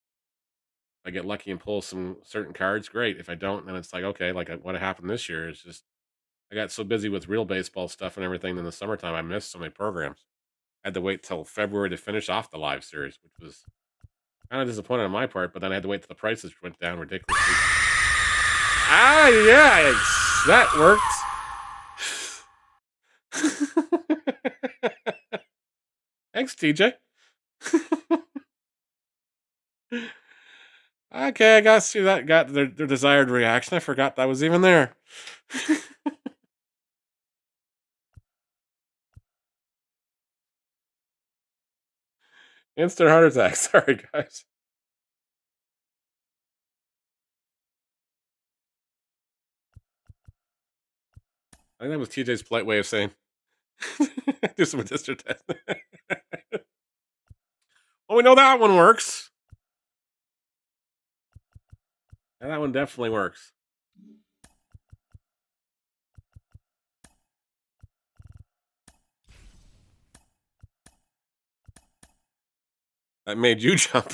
If I get lucky and pull some certain cards, great. If I don't, then it's like, okay, like what happened this year is just I got so busy with real baseball stuff and everything in the summertime, I missed so many programs. I had to wait till February to finish off the live series, which was kind of disappointing on my part, but then I had to wait till the prices went down ridiculously. Ah, yeah, that worked. Thanks, TJ. Okay, I got to see that. Got their desired reaction. I forgot that was even there. Instant heart attack. Sorry, guys. I think that was TJ's polite way of saying do some district test. Well, we know that one works. And that one definitely works. That made you jump.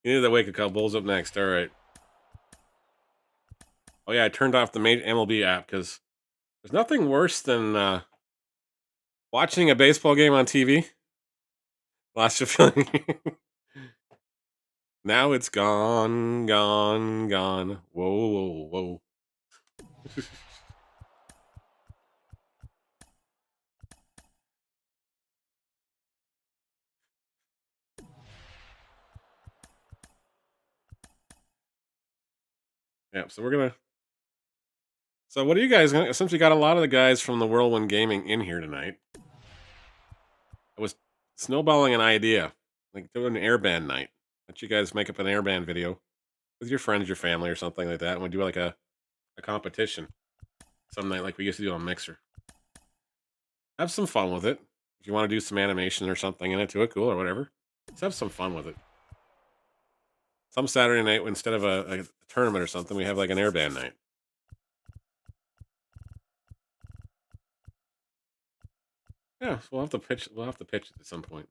You need to wake a couple bulls up next. All right. Oh, yeah, I turned off the MLB app because there's nothing worse than watching a baseball game on TV. Lost your feeling. Now it's gone, gone, gone. Whoa, whoa, whoa. Yeah, so we're gonna. So what are you guys gonna? Since we got a lot of the guys from the Whirlwind Gaming in here tonight, I was snowballing an idea, like doing an airband night. Let you guys make up an airband video with your friends, your family, or something like that, and we do like a competition some night, like we used to do on Mixer. Have some fun with it. If you want to do some animation or something in it to it, cool or whatever. Just have some fun with it. Some Saturday night, instead of a tournament or something, we have like an airband night. Yeah, so we'll have to pitch. We'll have to pitch it at some point.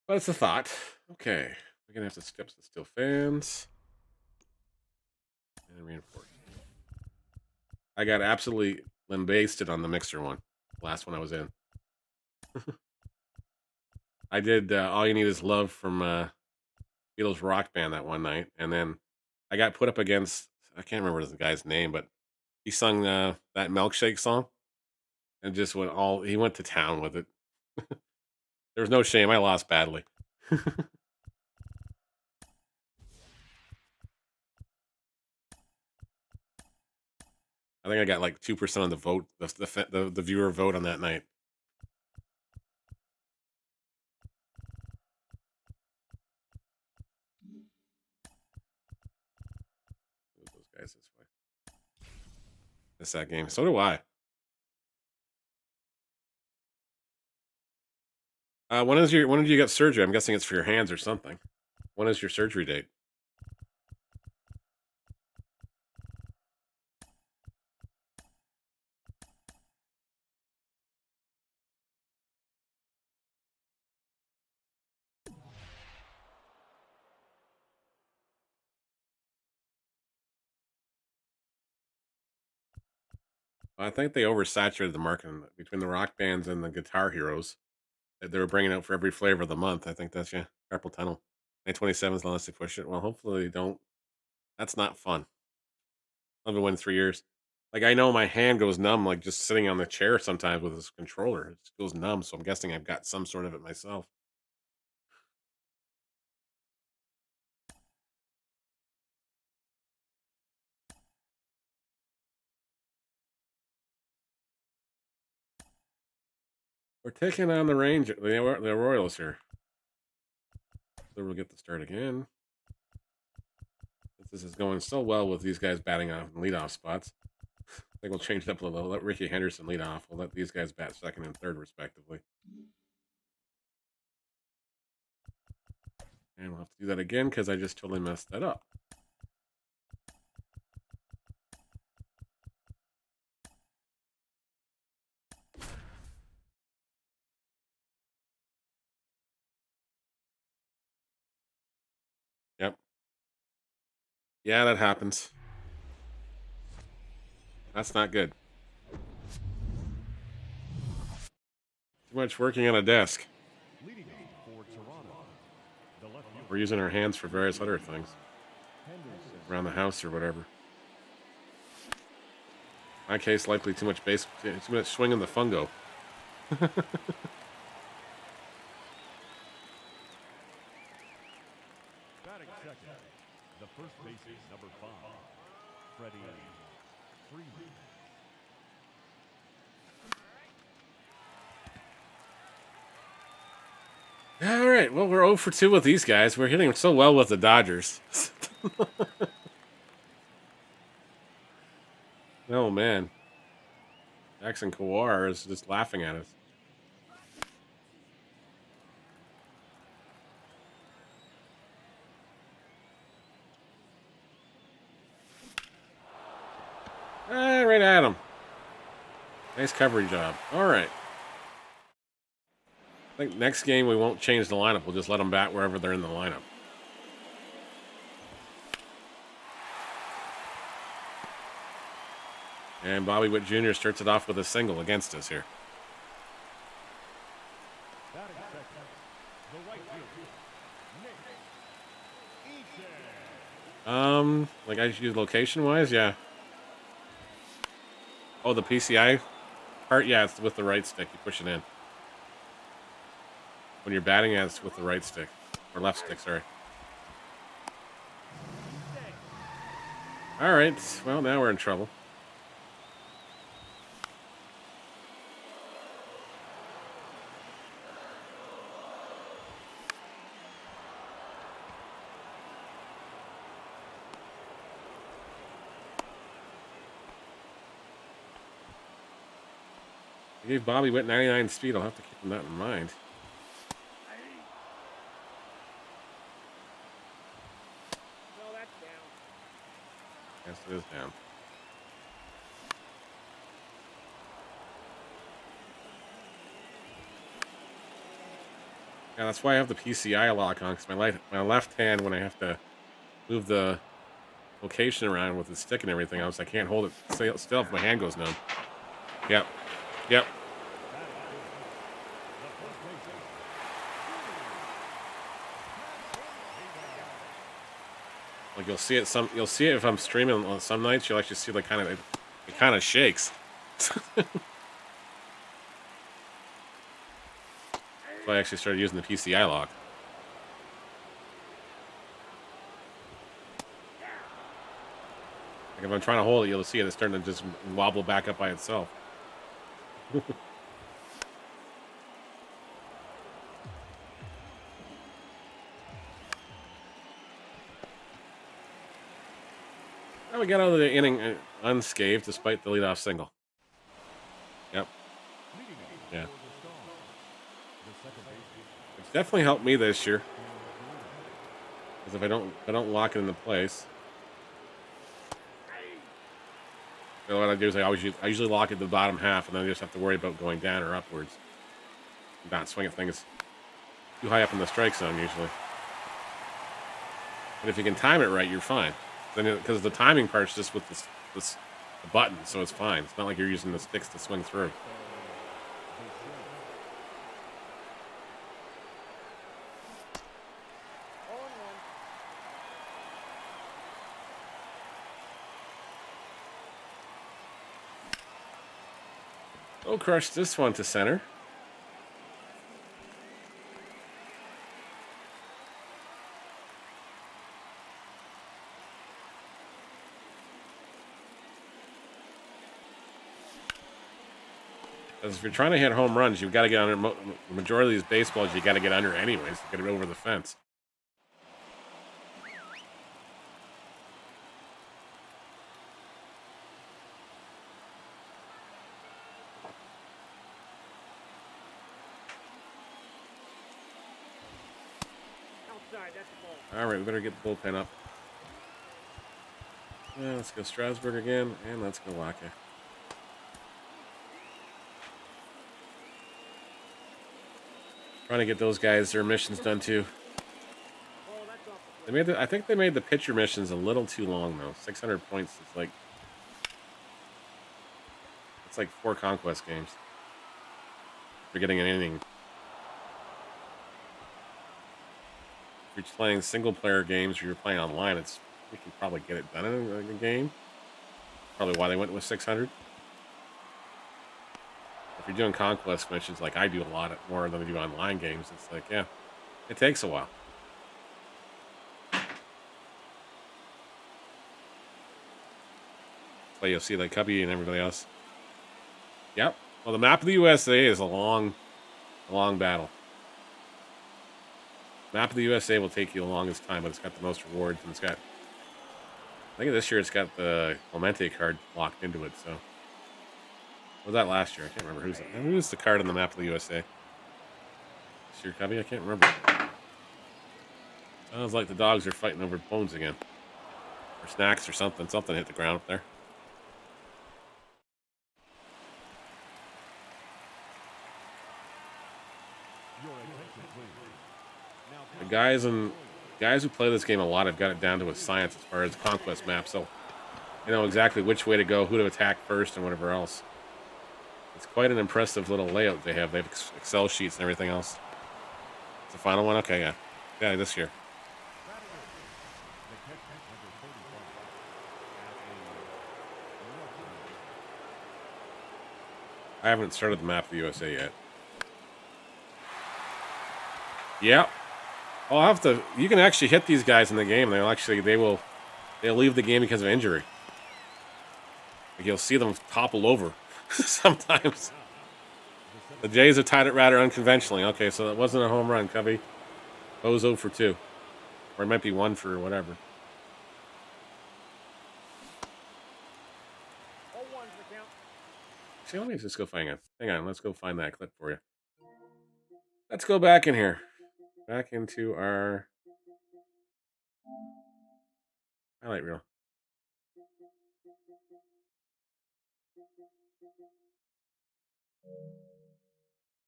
But it's a thought. Okay, we're gonna have to skip some steel fans and reinforce. I got absolutely lambasted on the Mixer one. Last one I was in. I did All You Need Is Love from Beatles rock band that one night, and then I got put up against, I can't remember the guy's name, but he sung that milkshake song and just he went to town with it. There was no shame. I lost badly. I think I got like 2% of the vote, the viewer vote on that night. Move those guys this way. Miss that game. So do I. When did you get surgery? I'm guessing it's for your hands or something. When is your surgery date? I think they oversaturated the market between the rock bands and the guitar heroes that they were bringing out for every flavor of the month. I think that's, yeah, carpal tunnel. May 27th, unless they push it. Well, hopefully they don't. That's not fun. I've been winning 3 years. Like, I know my hand goes numb, like just sitting on the chair sometimes with this controller. It just goes numb, so I'm guessing I've got some sort of it myself. We're taking on the the Royals here. So we'll get the start again. This is going so well with these guys batting off and leadoff spots. I think we'll change it up a little. Let Ricky Henderson lead off. We'll let these guys bat second and third, respectively. And we'll have to do that again because I just totally messed that up. Yep. Yeah, that happens. That's not good. Too much working on a desk. We're using our hands for various other things. Around the house or whatever. In my case, likely too much swing in the fungo. Batting second, the first baseman, number 5, Freddie Freeman. All right, well, we're 0 for 2 with these guys. We're hitting so well with the Dodgers. Oh, man. Jackson Kawar is just laughing at us. Right at him. Nice coverage job. All right. I think next game we won't change the lineup. We'll just let them bat wherever they're in the lineup. And Bobby Witt Jr. starts it off with a single against us here. Batting second, the right fielder, Nick Like I should use location-wise? Yeah. Oh, the PCI part? Yeah, it's with the right stick. You push it in. When you're batting, yeah, it's with the right stick. Or left stick, sorry. All right. Well, now we're in trouble. I gave Bobby Witt 99 speed. I'll have to keep that in mind. No, that's down. Yes, it is down. Yeah, that's why I have the PCI lock on, because my left hand, when I have to move the location around with the stick and everything else, I can't hold it still if my hand goes numb. Yep. Yep. Like you'll see it if I'm streaming on some nights. You'll actually see like it kind of shakes. So I actually started using the PCI lock. Like if I'm trying to hold it, you'll see it's starting to just wobble back up by itself. We got out of the inning unscathed despite the leadoff single. Yep. Yeah. It's definitely helped me this year. Because if I don't lock it into place. So what I do is I usually lock it to the bottom half, and then I just have to worry about going down or upwards. Not swinging things too high up in the strike zone usually. But if you can time it right, you're fine. Then because the timing part's just with the button, so it's fine. It's not like you're using the sticks to swing through. Oh, crush this one to center. Because if you're trying to hit home runs, you've got to get under. The majority of these baseballs, you got to get under anyways to get it over the fence. All right, we better get the bullpen up. Yeah, let's go Strasburg again, and let's go Waka. Trying to get those guys their missions done too. I think they made the pitcher missions a little too long though. 600 points. It's like 4 conquest games. If you're getting an inning. If you're playing single player games or you're playing online, you can probably get it done in a game. Probably why they went with 600. If you're doing conquest missions like I do a lot more than I do online games, it's like, yeah, it takes a while. That's why you'll see like Cubby and everybody else. Yep. Well, the map of the USA is a long battle. Map of the USA will take you the longest time, but it's got the most rewards, and I think this year it's got the Clemente card locked into it, so. What was that last year? I can't remember who's the card on the map of the USA. This year, Cubby? I can't remember. Sounds like the dogs are fighting over bones again. Or snacks or something. Something hit the ground up there. The guys who play this game a lot have got it down to a science as far as conquest maps, so they know exactly which way to go, who to attack first, and whatever else. It's quite an impressive little layout they have. They have Excel sheets and everything else. It's the final one? Okay, yeah. Yeah, this year. I haven't started the map of the USA yet. Yep. I'll have to. You can actually hit these guys in the game. They'll leave the game because of injury. Like you'll see them topple over sometimes. The Jays have tied it rather unconventionally. Okay, so that wasn't a home run, Cubby. Bozo for 2. Or it might be 1 for whatever. See, let me just go find it. Hang on, let's go find that clip for you. Let's go back in here. Back into our highlight reel.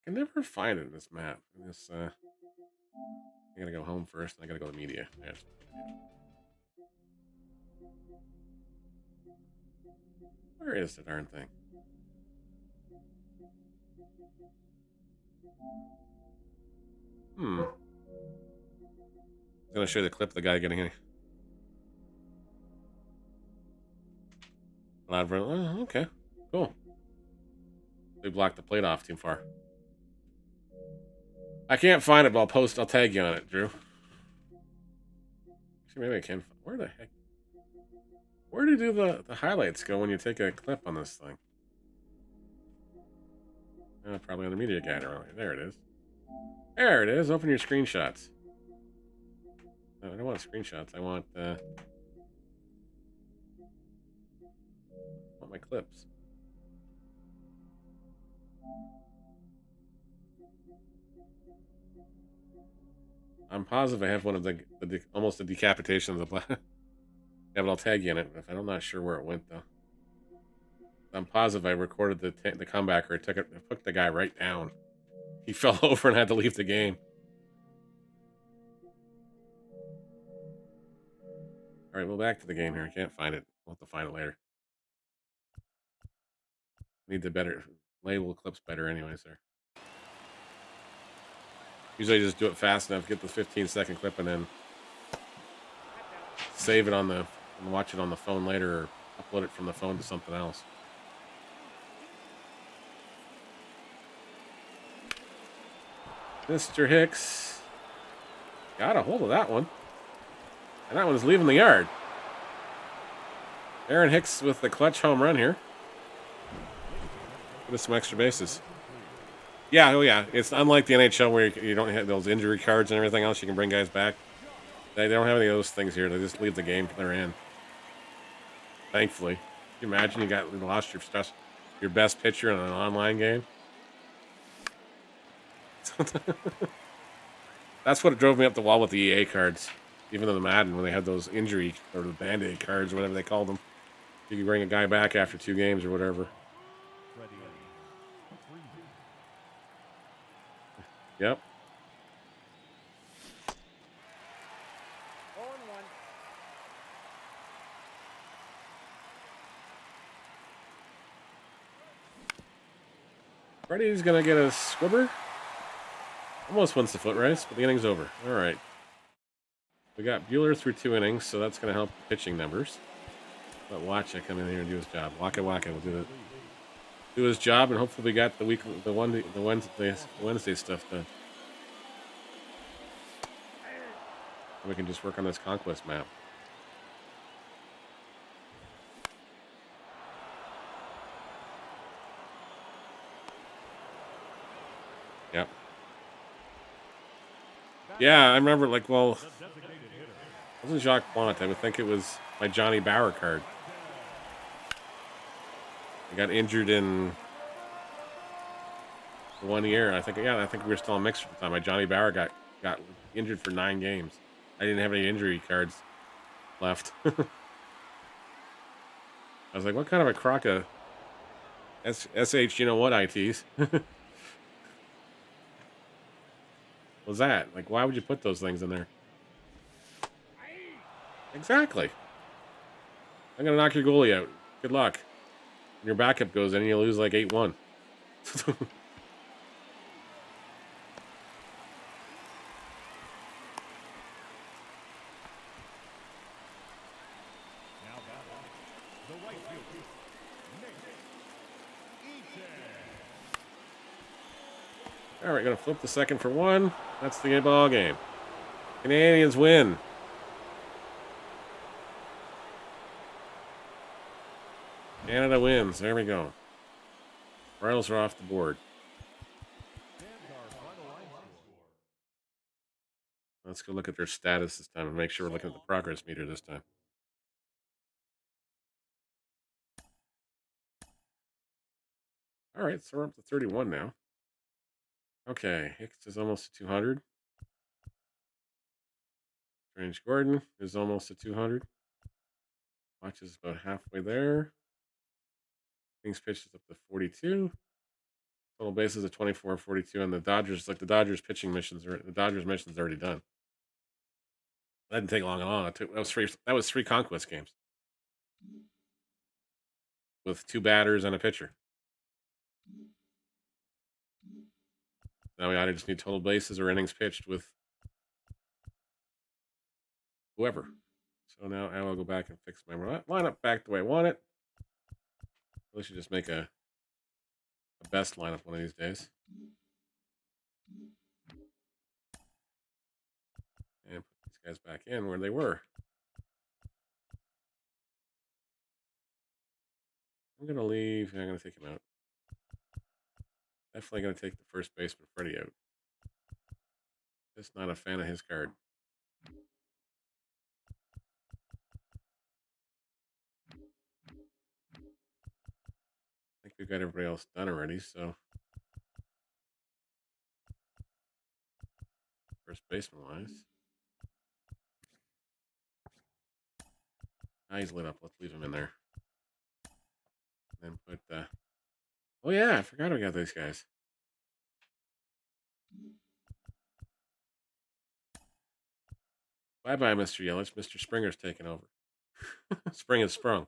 I can never find it in this map. I gotta go home first, and I gotta go to media. Yes. Where is the darn thing? I'm gonna show you the clip of the guy getting in. Okay, cool. They blocked the plate off too far. I can't find it, but I'll tag you on it, Drew. Actually, maybe I can. Where the heck? Where do the highlights go when you take a clip on this thing? Probably on the media guide. There it is. There it is. Open your screenshots. No, I don't want screenshots. I want my clips. I'm positive I have one of the almost the decapitation of the black. Yeah, but I'll tag you in it. I'm not sure where it went though. I'm positive I recorded the comebacker. It took the guy right down. He fell over and had to leave the game. All right, well, back to the game here. I can't find it. We'll have to find it later. Need to better label clips better, anyways. There. Usually, I just do it fast enough, get the 15-second clip, and then save it and watch it on the phone later, or upload it from the phone to something else. Mr. Hicks got a hold of that one. And that one's leaving the yard. Aaron Hicks with the clutch home run here. With some extra bases. Yeah, oh yeah. It's unlike the NHL where you don't have those injury cards and everything else. You can bring guys back. They don't have any of those things here. They just leave the game till they're in. Thankfully. Can you imagine you lost your best pitcher in an online game? That's what drove me up the wall with the EA cards. Even though the Madden, when they had those injury or the Band-Aid cards or whatever they called them, you could bring a guy back after 2 games or whatever. Yep. Freddie's going to get a squibber. Almost wins the foot race, but the inning's over. All right. We got Bueller through 2 innings, so that's going to help the pitching numbers. But Watcha come in here and do his job. Waka will do his job, and hopefully we got the Wednesday stuff done. And we can just work on this conquest map. Yep. Yeah, I remember, it wasn't Jacques Plant. I would think it was my Johnny Bauer card. I got injured in 1 year. I think we were still on mixed at the time. My Johnny Bauer got injured for 9 games. I didn't have any injury cards left. I was like, what kind of a crock of SH, you know what, ITs? was that? Like, why would you put those things in there? Exactly. I'm going to knock your goalie out. Good luck. When your backup goes in, you lose like 8-1. All right, going to flip the second for 1. That's the ball game. Canadians win. Canada wins. There we go. Royals are off the board. Let's go look at their status this time and make sure we're looking at the progress meter this time. All right, so we're up to 31 now. Okay, Hicks is almost to 200. Strange Gordon is almost to 200. Watch is about halfway there. Kings pitch is up to 42. Total bases of 24 and 42. And the Dodgers mission's already done. That didn't take long at all. That was 3 conquest games. With 2 batters and a pitcher. Now we either just need total bases or innings pitched with whoever. So now I will go back and fix my lineup back the way I want it. Really should just make a best lineup one of these days. And put these guys back in where they were. I'm going to leave. I'm going to take him out. Definitely going to take the first baseman, Freddie, out. Just not a fan of his card. I think we've got everybody else done already, so. First baseman wise. He's lit up. Let's leave him in there. And then put oh yeah, I forgot we got these guys. Bye bye, Mr. Yelich. Mr. Springer's taking over. Spring has sprung.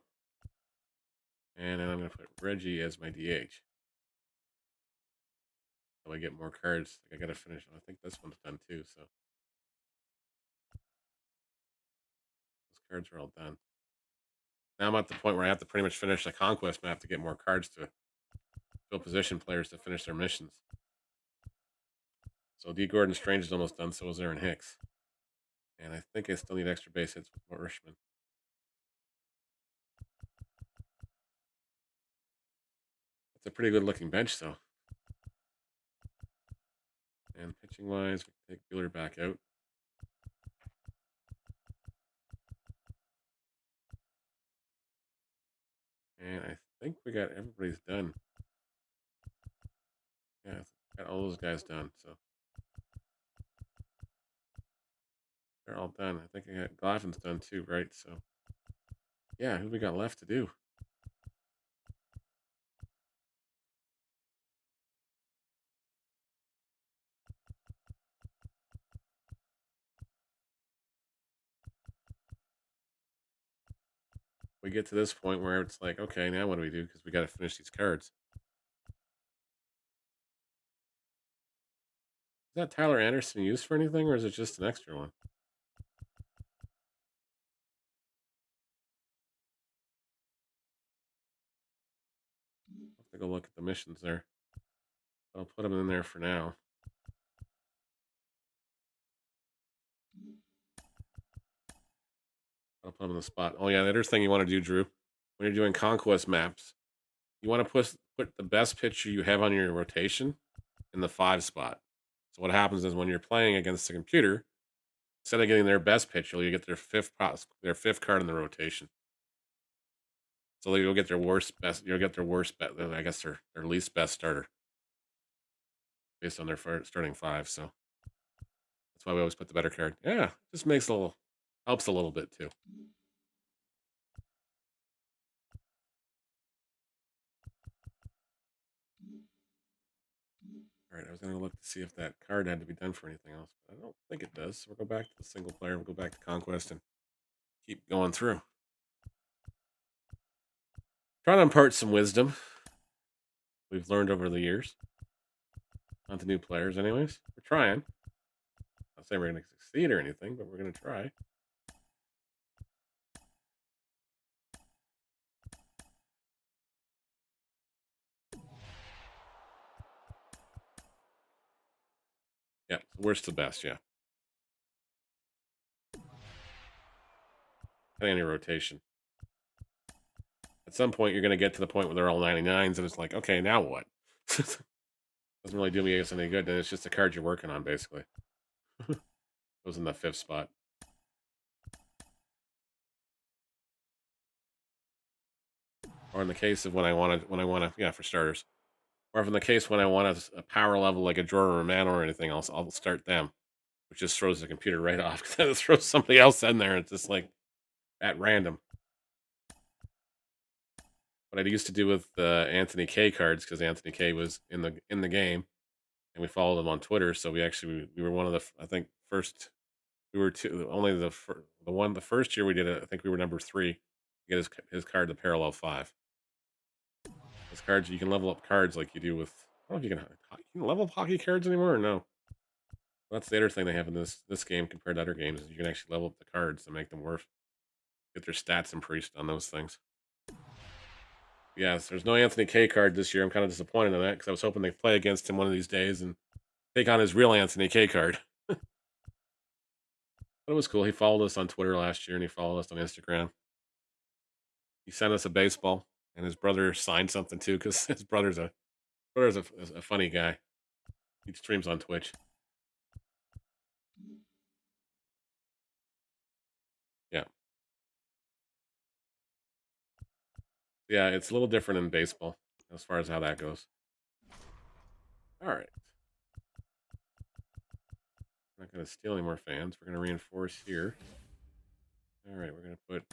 And then I'm gonna put Reggie as my DH. So I get more cards. I gotta finish. I think this one's done too, so those cards are all done. Now I'm at the point where I have to pretty much finish the conquest map to get more cards to fill position players to finish their missions. So D. Gordon Strange is almost done, so is Aaron Hicks. And I think I still need extra base hits with Richmond. It's a pretty good looking bench, though. And pitching wise, we can take Buehler back out. And I think we got everybody's done. Yeah, got all those guys done, so they're all done. I think I got Glaffin's done too, right? So yeah, who we got left to do? We get to this point where it's like, okay, now what do we do? Because we got to finish these cards. Is that Tyler Anderson used for anything, or is it just an extra one? I'll have to go look at the missions there. I'll put them in there for now. I'll put them in the spot. Oh yeah, the other thing you want to do, Drew, when you're doing conquest maps, you want to put the best pitcher you have on your rotation in the 5 spot. So what happens is when you're playing against the computer, instead of getting their best pitcher, you get their fifth card in the rotation. So you'll get their worst best. You'll get their worst bet. I guess their least best starter based on their starting 5. So that's why we always put the better card. Yeah, just makes helps a little bit too. All right, I was going to look to see if that card had to be done for anything else, but I don't think it does. So we'll go back to the single player. We'll go back to Conquest and keep going through. Trying to impart some wisdom we've learned over the years onto new players anyways. We're trying. Not saying we're going to succeed or anything, but we're going to try. Yeah, worst to best, yeah. Depending on your rotation. At some point, you're going to get to the point where they're all 99s, and it's like, okay, now what? Doesn't really do me any good. Then it's just a card you're working on, basically. Goes in the 5th spot. Or in the case of when I want to, yeah, for starters. Or if in the case when I want a power level like a Jordan Romano or anything else, I'll start them, which just throws the computer right off because then it throws somebody else in there. It's just like at random. What I used to do with Anthony K cards, because Anthony K was in the game, and we followed him on Twitter. So we were one of the, I think, first. We were only the first year we did it. I think we were number 3 to get his card to parallel 5. His cards, you can level up cards like you do with. I don't know if you can level up hockey cards anymore or no. That's the other thing they have in this game compared to other games is you can actually level up the cards to make them worth, get their stats increased on those things. Yes, there's no Anthony K card this year. I'm kind of disappointed in that because I was hoping they'd play against him one of these days and take on his real Anthony K card. But it was cool. He followed us on Twitter last year and he followed us on Instagram. He sent us a baseball, and his brother signed something too because his brother's a funny guy. He streams on Twitch. Yeah, yeah, it's a little different in baseball as far as how that goes. All right, not going to steal any more fans. We're going to reinforce here. All right, we're going to put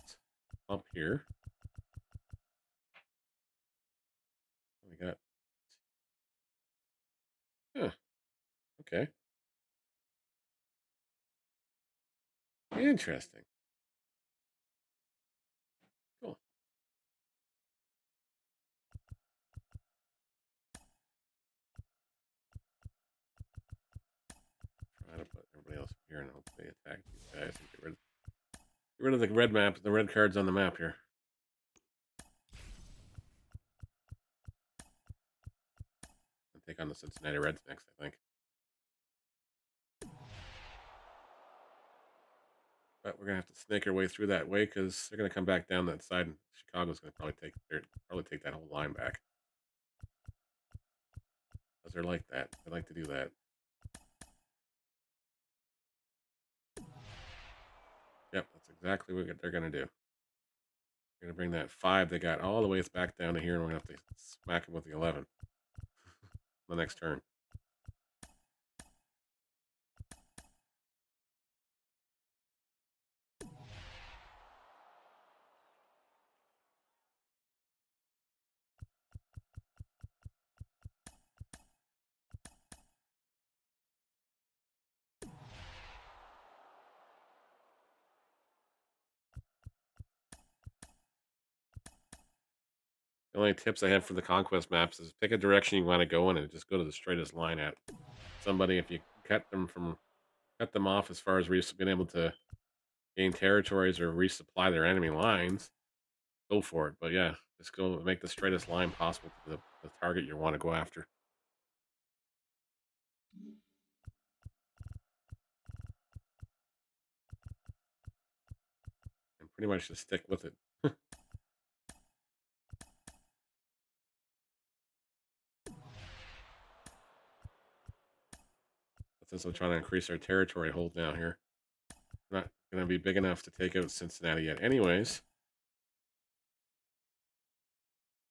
pump here. We got. Huh. Okay. Interesting. Cool. Try to put everybody else here and hope they attack these guys and get rid of the red map, the red cards on the map here. And take on the Cincinnati Reds next, I think. But we're gonna have to snake our way through that way because they're gonna come back down that side, and Chicago's gonna probably take that whole line back. Because they're like that. They like to do that. Yep, that's exactly what they're gonna do. They're gonna bring that 5 they got all the way back down to here, and we're gonna have to smack them with the 11 the next turn. The only tips I have for the conquest maps is pick a direction you want to go in and just go to the straightest line at somebody. If you cut them off as far as being able to gain territories or resupply their enemy lines, go for it. But yeah, just go make the straightest line possible to the target you want to go after. And pretty much just stick with it. Since I'm trying to increase our territory hold down here. Not going to be big enough to take out Cincinnati yet. Anyways.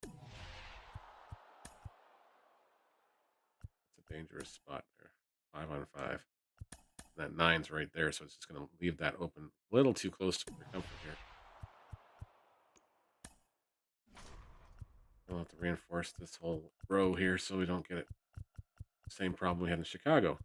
It's a dangerous spot there. 5 on 5. That 9's right there, so it's just going to leave that open a little too close to the comfort here. I'll have to reinforce this whole row here so we don't get it. Same problem we had in Chicago.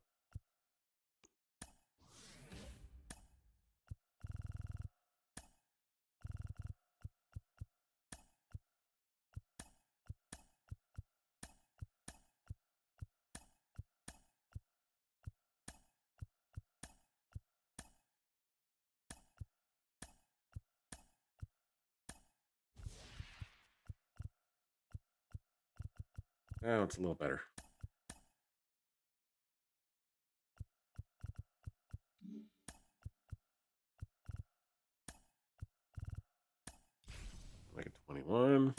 Now it's a little better. Make it 21.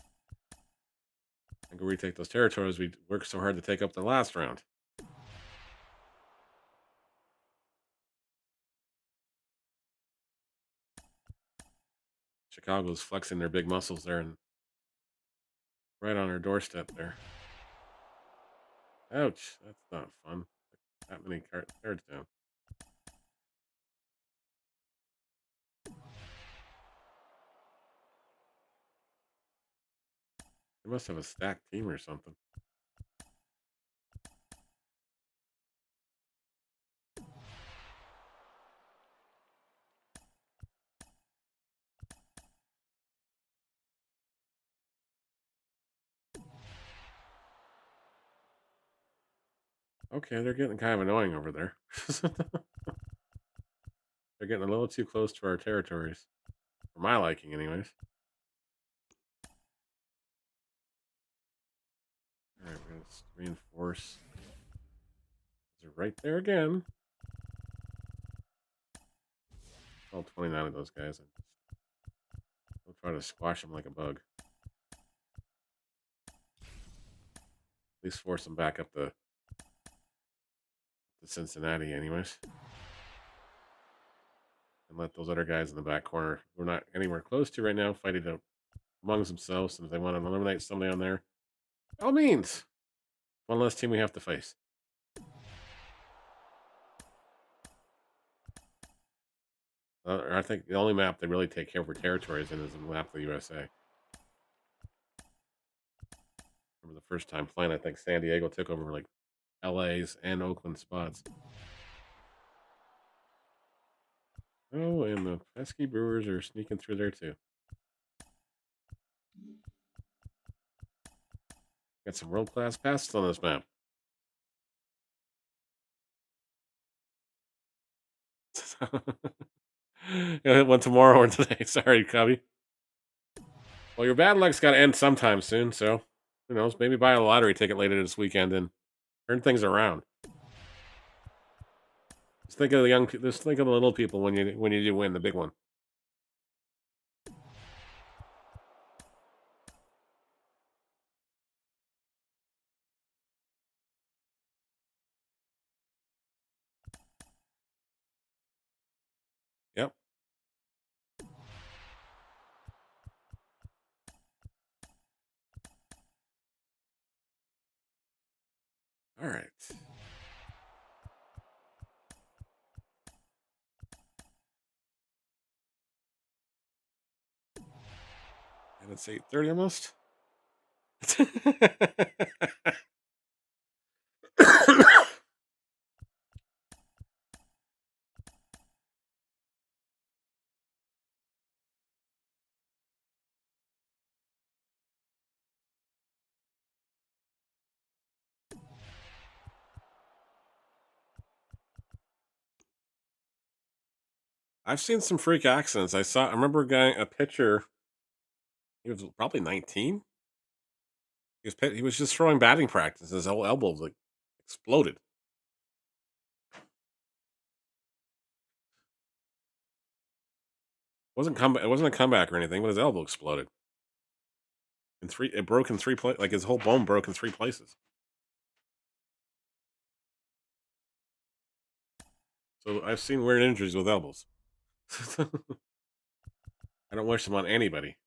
And go retake those territories we worked so hard to take up the last round. Chicago's flexing their big muscles there and right on our doorstep there. Ouch, that's not fun. That many cards down. They must have a stacked team or something. Okay, they're getting kind of annoying over there. They're getting a little too close to our territories. For my liking, anyways. Alright, we're going to reinforce. They're right there again. All 29 of those guys. I'll try to squash them like a bug. At least force them back up to Cincinnati anyways. And let those other guys in the back corner, we're not anywhere close to right now, fighting out amongst themselves. And if they want to eliminate somebody on there, by all means, one less team we have to face. I think the only map they really take care for territories in is the map of the USA. Remember the first time playing, I think San Diego took over like LA's and Oakland spots. Oh, and the pesky Brewers are sneaking through there too. Got some world-class passes on this map. You'll hit one tomorrow or today. Sorry, Cubby. Well, your bad luck's got to end sometime soon, so who knows? Maybe buy a lottery ticket later this weekend and turn things around. Just think of the young people. Just think of the little people when you do win the big one. Yep. All right. And it's 8:30 almost. I've seen some freak accidents. I remember a pitcher. He was probably 19. He was just throwing batting practice. His whole elbow like exploded. It wasn't a comeback or anything, but his elbow exploded. It broke in 3 places. Like his whole bone broke in 3 places. So I've seen weird injuries with elbows. I don't wish them on anybody.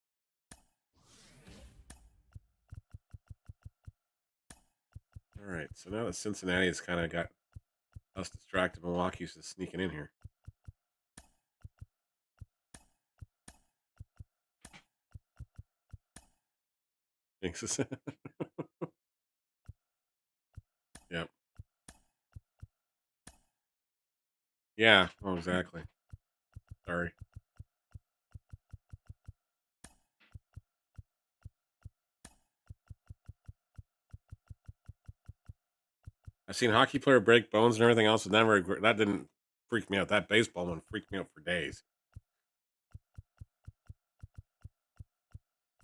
All right, so now that Cincinnati has kind of got us distracted, Milwaukee's just sneaking in here. Thanks. Yep. Yeah. Oh, exactly. Sorry. I've seen hockey player break bones and everything else, but that didn't freak me out. That baseball one freaked me out for days.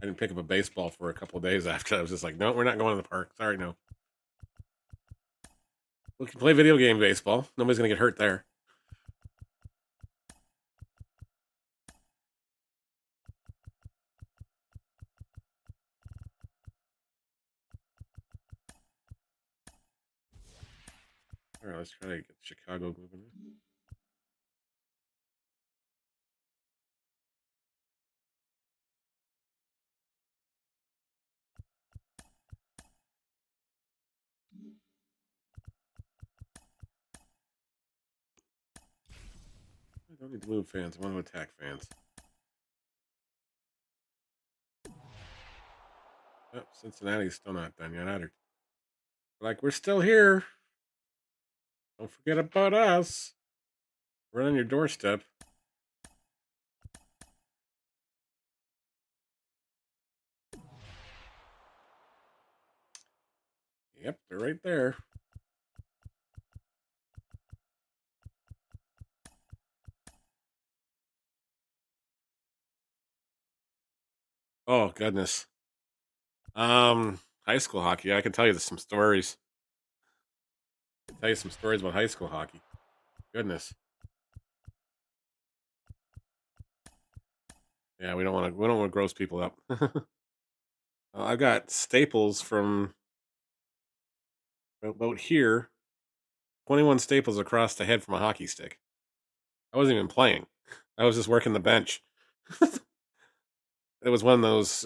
I didn't pick up a baseball for a couple of days after. I was just like, no, we're not going to the park. Sorry, no. We can play video game baseball. Nobody's going to get hurt there. All right, let's try to get Chicago moving. I don't need to move fans. I want to attack fans. Oh, Cincinnati's still not done yet either. Like, we're still here. Don't forget about us. We're on your doorstep. Yep, they're right there. Oh, goodness. High school hockey. I can tell you some stories. I can tell you some stories about high school hockey. Goodness. Yeah, we don't want to gross people up. I've got staples from about here. 21 staples across the head from a hockey stick. I wasn't even playing. I was just working the bench. It was one of those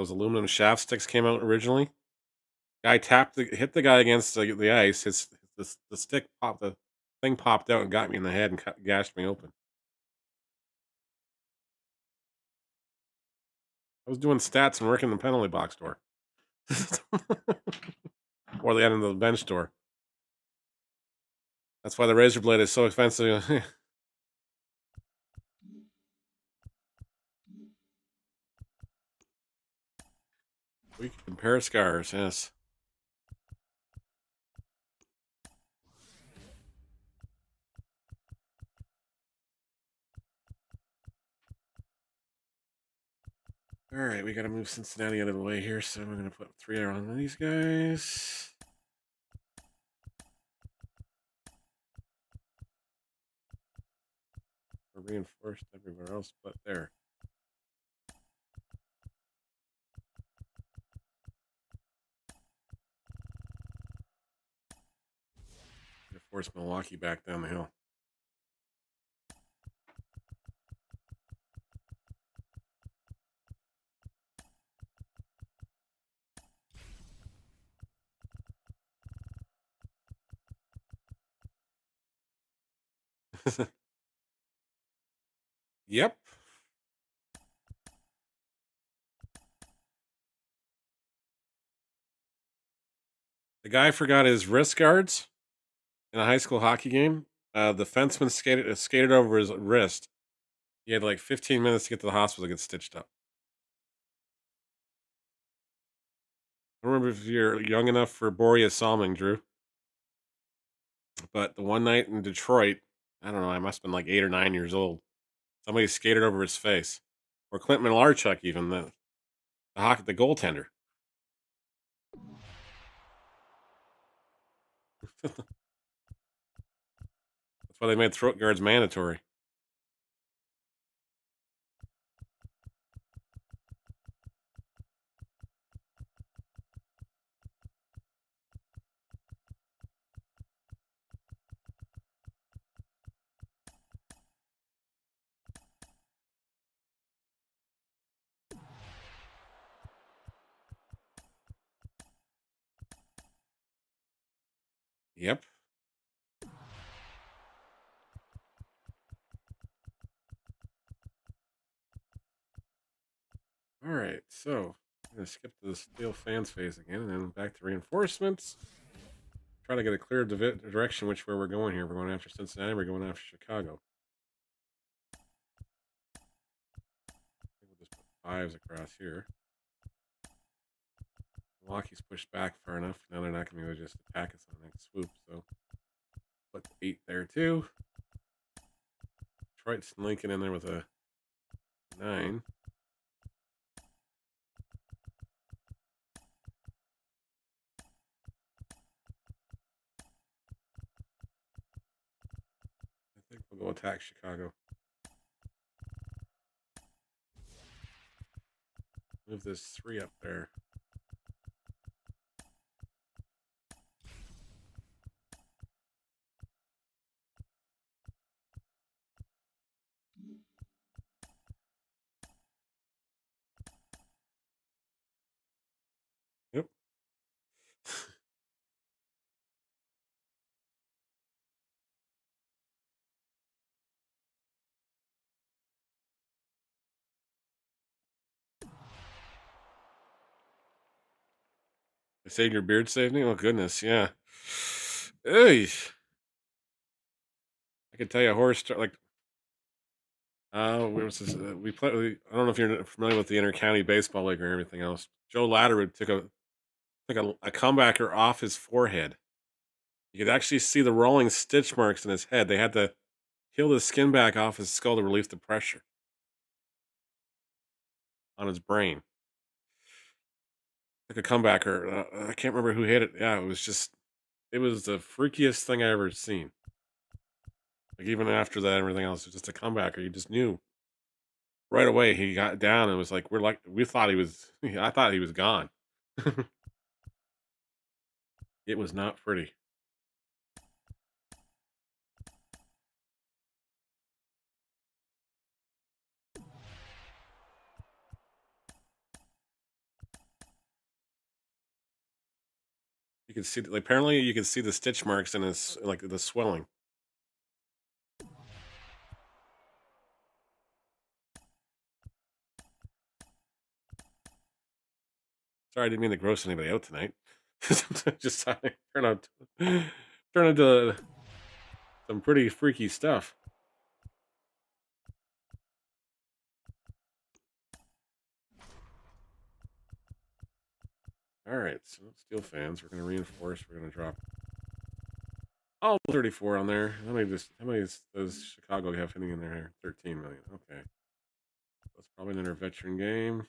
aluminum shaft sticks came out originally. Guy hit the guy against the ice. The stick popped, the thing popped out and got me in the head and gashed me open. I was doing stats and working the penalty box door. Or the end of the bench door. That's why the razor blade is so expensive. We can compare scars, yes. All right, we got to move Cincinnati out of the way here, so we're going to put 3 on these guys. We're reinforced everywhere else but there. Gonna force Milwaukee back down the hill. Yep. The guy forgot his wrist guards in a high school hockey game. The fenceman skated over his wrist. He had like 15 minutes to get to the hospital to get stitched up. I don't remember if you're young enough for Boreas Salming, Drew. But the one night in Detroit, I don't know, I must have been like 8 or 9 years old. Somebody skated over his face. Or Clint Malarchuk, even, the goaltender. That's why they made throat guards mandatory. Yep. All right, so I'm going to skip to the steel fans phase again and then back to reinforcements. Try to get a clear direction which way we're going here. We're going after Cincinnati, we're going after Chicago. I think we'll just put 5s across here. Milwaukee's pushed back far enough. Now they're not going to be able to just attack us on the next swoop, so put 8 there too. Detroit's Lincoln in there with a 9. I think we'll go attack Chicago. Move this 3 up there. Yep. I saved your beard, saved me? Oh, goodness, yeah. Hey. I can tell you a horror story. Like, we play. I don't know if you're familiar with the inter-county baseball league or everything else. Joe Latterwood took a comebacker off his forehead. You could actually see the rolling stitch marks in his head. They had to peel the skin back off his skull to relieve the pressure on his brain. like a comebacker. I can't remember who hit it. Yeah, it was the freakiest thing I ever seen. Like even after that, everything else was just a comebacker. You just knew right away he got down and was like, we thought he was. I thought he was gone. It was not pretty. You could see, like, apparently, you could see the stitch marks in his, like the swelling. Sorry, I didn't mean to gross anybody out tonight. Just turn into some pretty freaky stuff. All right, so steel fans. We're going to reinforce. We're going to drop all 34 on there. How many does Chicago have hitting in there? 13 million. Okay, that's probably another veteran game.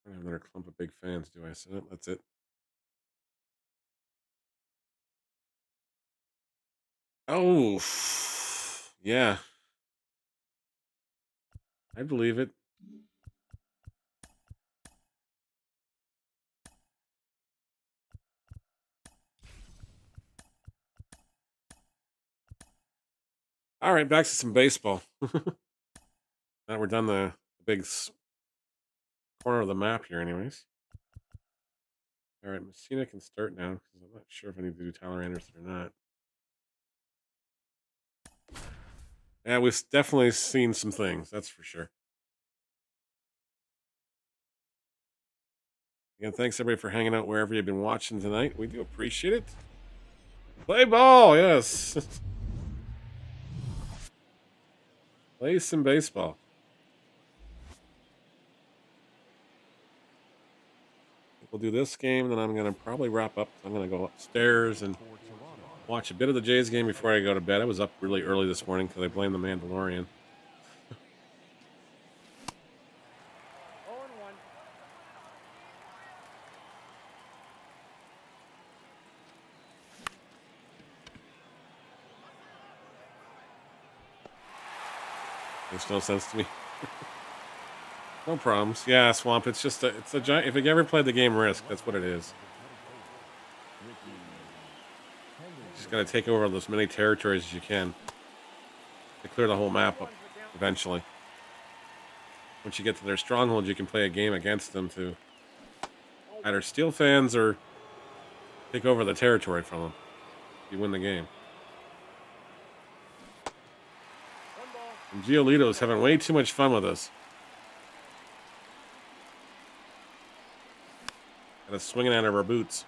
I don't have another clump of big fans, do I? So that's it. Oh, yeah. I believe it. All right, back to some baseball. Now we're done the big corner of the map here, anyways. All right, Messina can start now because I'm not sure if I need to do Tyler Anderson or not. Yeah, we've definitely seen some things, that's for sure. Again, thanks everybody for hanging out wherever you've been watching tonight. We do appreciate it. Play ball, yes. Play some baseball. We'll do this game, then I'm going to probably wrap up. I'm going to go upstairs and watch a bit of the Jays game before I go to bed. I was up really early this morning because I blame the Mandalorian. Makes no sense to me. No problems. Yeah, Swamp. It's a giant. If you ever played the game Risk, that's what it is. You just got to take over as many territories as you can to clear the whole map up eventually. Once you get to their stronghold, you can play a game against them to either steal fans or take over the territory from them. You win the game. And Giolito's having way too much fun with us. Got us swinging out of our boots.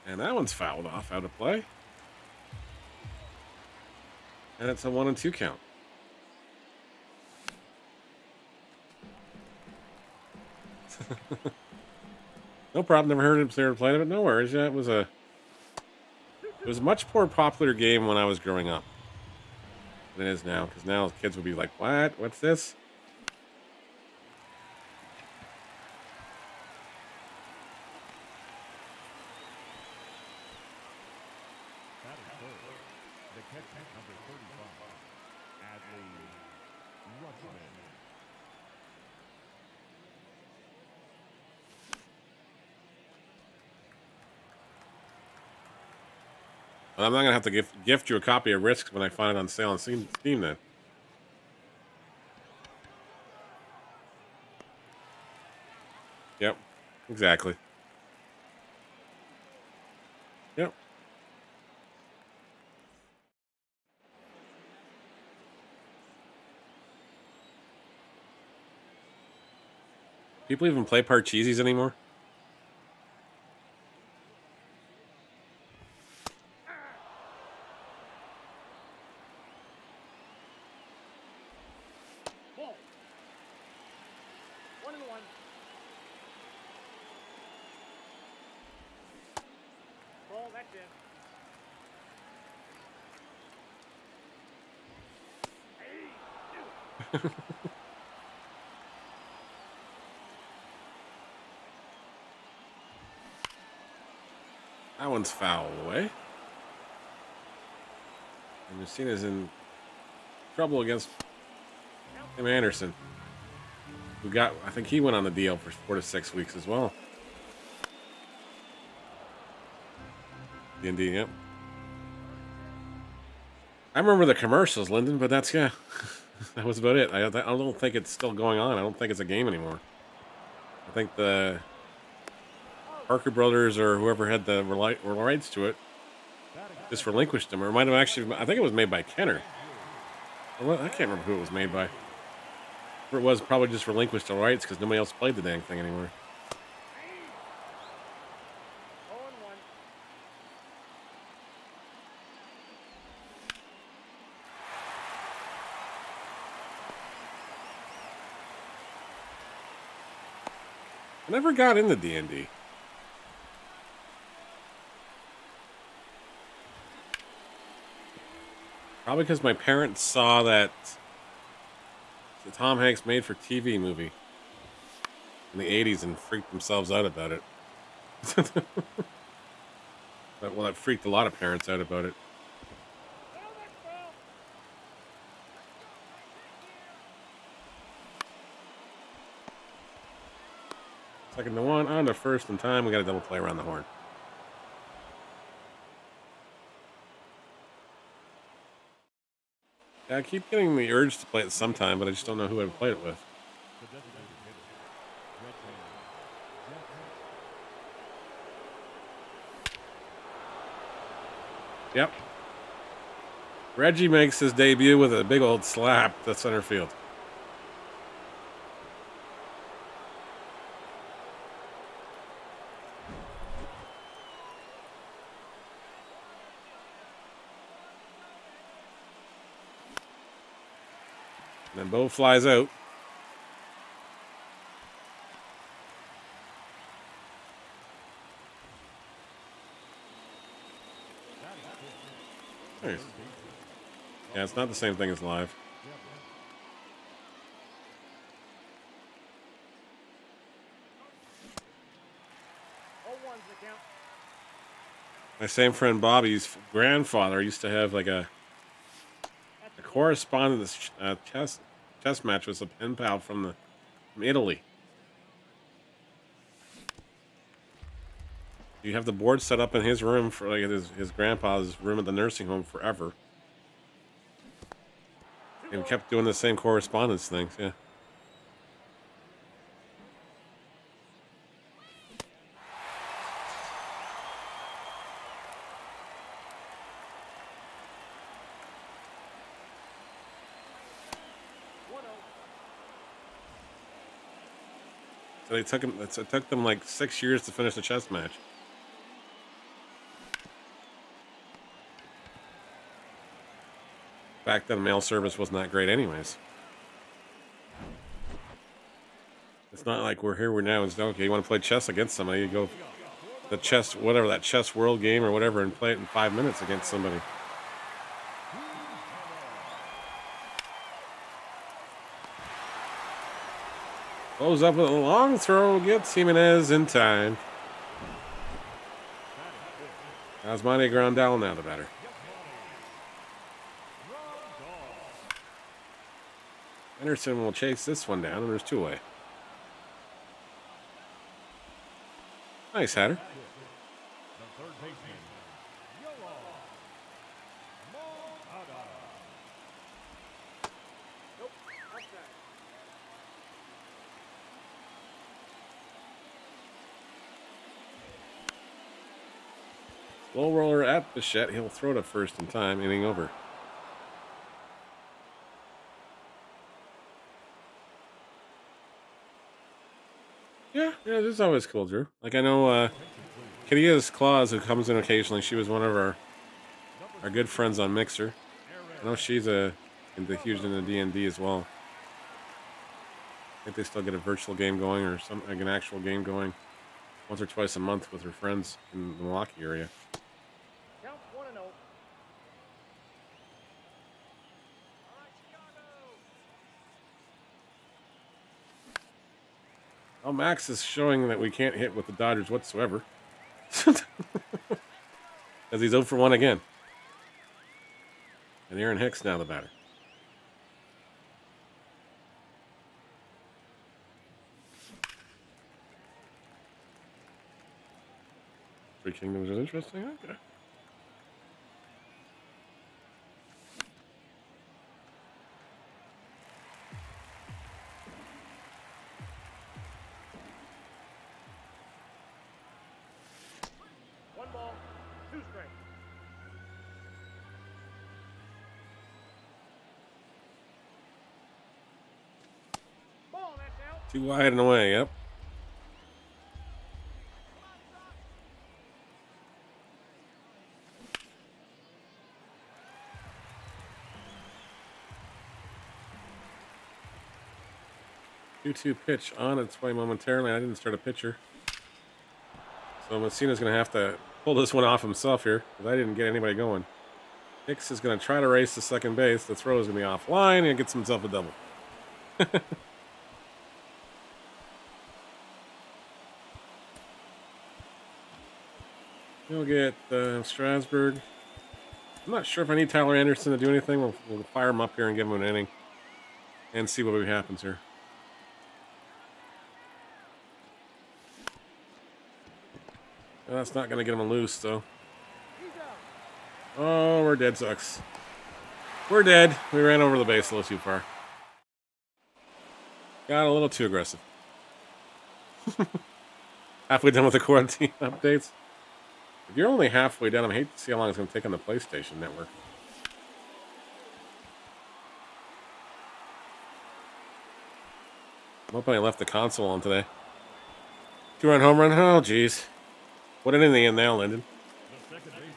And that one's fouled off, out of play. And it's a 1-2 count. No problem. Never heard of player playing it, but no worries. Yeah, it was a much more popular game when I was growing up than it is now. Because now kids would be like, "What? What's this?" That is third. The catcher, number 35, Adley Rutschman. But I'm not gonna have to gift you a copy of Risk when I find it on sale on Steam then. Yep, exactly. Yep. People even play Parcheesies anymore? That one's foul away. And Messina's in trouble against Tim Anderson, who got, I think he went on the DL for 4 to 6 weeks as well. D&D, yep. I remember the commercials, Lyndon, but that's, yeah. That was about it. I don't think it's still going on. I don't think it's a game anymore. I think the Parker Brothers or whoever had the rights to it just relinquished them. Or it might have actually, I think it was made by Kenner. I can't remember who it was made by. Or it was probably just relinquished the rights because nobody else played the dang thing anymore. I never got into D&D. Probably because my parents saw that the Tom Hanks made-for-TV movie in the 80s and freaked themselves out about it. Well, that freaked a lot of parents out about it. Second to one, on to first in time. We got a double play around the horn. Yeah, I keep getting the urge to play it sometime, but I just don't know who I'd play it with. Yep. Reggie makes his debut with a big old slap to center field. And then Bo flies out. Nice. Yeah, it's not the same thing as live. My same friend Bobby's grandfather used to have like a correspondence chess match with a pen pal from Italy. You have the board set up in his room for like his grandpa's room at the nursing home forever. And we kept doing the same correspondence things, yeah. So it took them like 6 years to finish the chess match. Back then, mail service wasn't that great anyways. It's not like we're here, we're now. It's okay, you want to play chess against somebody, you go the chess, whatever, that chess world game or whatever, and play it in 5 minutes against somebody. Goes up with a long throw, gets Jimenez in time. Osmani Grandal now the batter. Anderson will chase this one down, and there's two away. Nice header. Slow roller at Bichette. He'll throw to first in time, inning over. Yeah, this is always cool, Drew. Like, I know Kadia's Claus, who comes in occasionally, she was one of our good friends on Mixer. I know she's huge into D&D as well. I think they still get a virtual game going or like an actual game going once or twice a month with her friends in the Milwaukee area. Well, Max is showing that we can't hit with the Dodgers whatsoever. As he's 0 for 1 again. And Aaron Hicks now the batter. Three Kingdoms is interesting. Okay. One ball, two strikes. Ball, that's out. Too wide and away, yep. Two pitch on its way momentarily. I didn't start a pitcher. So Messina's going to have to pull this one off himself here because I didn't get anybody going. Hicks is going to try to race to second base. The throw is going to be offline and gets himself a double. He'll get Strasburg. I'm not sure if I need Tyler Anderson to do anything. We'll fire him up here and give him an inning and see what happens here. That's not going to get him loose, though. Oh, we're dead, sucks. We're dead. We ran over the base a little too far. Got a little too aggressive. Halfway done with the quarantine updates. If you're only halfway done, I hate to see how long it's going to take on the PlayStation Network. I'm hoping I left the console on today. 2-run home run. Oh, jeez. What an inning in now, Lyndon. The second baseman,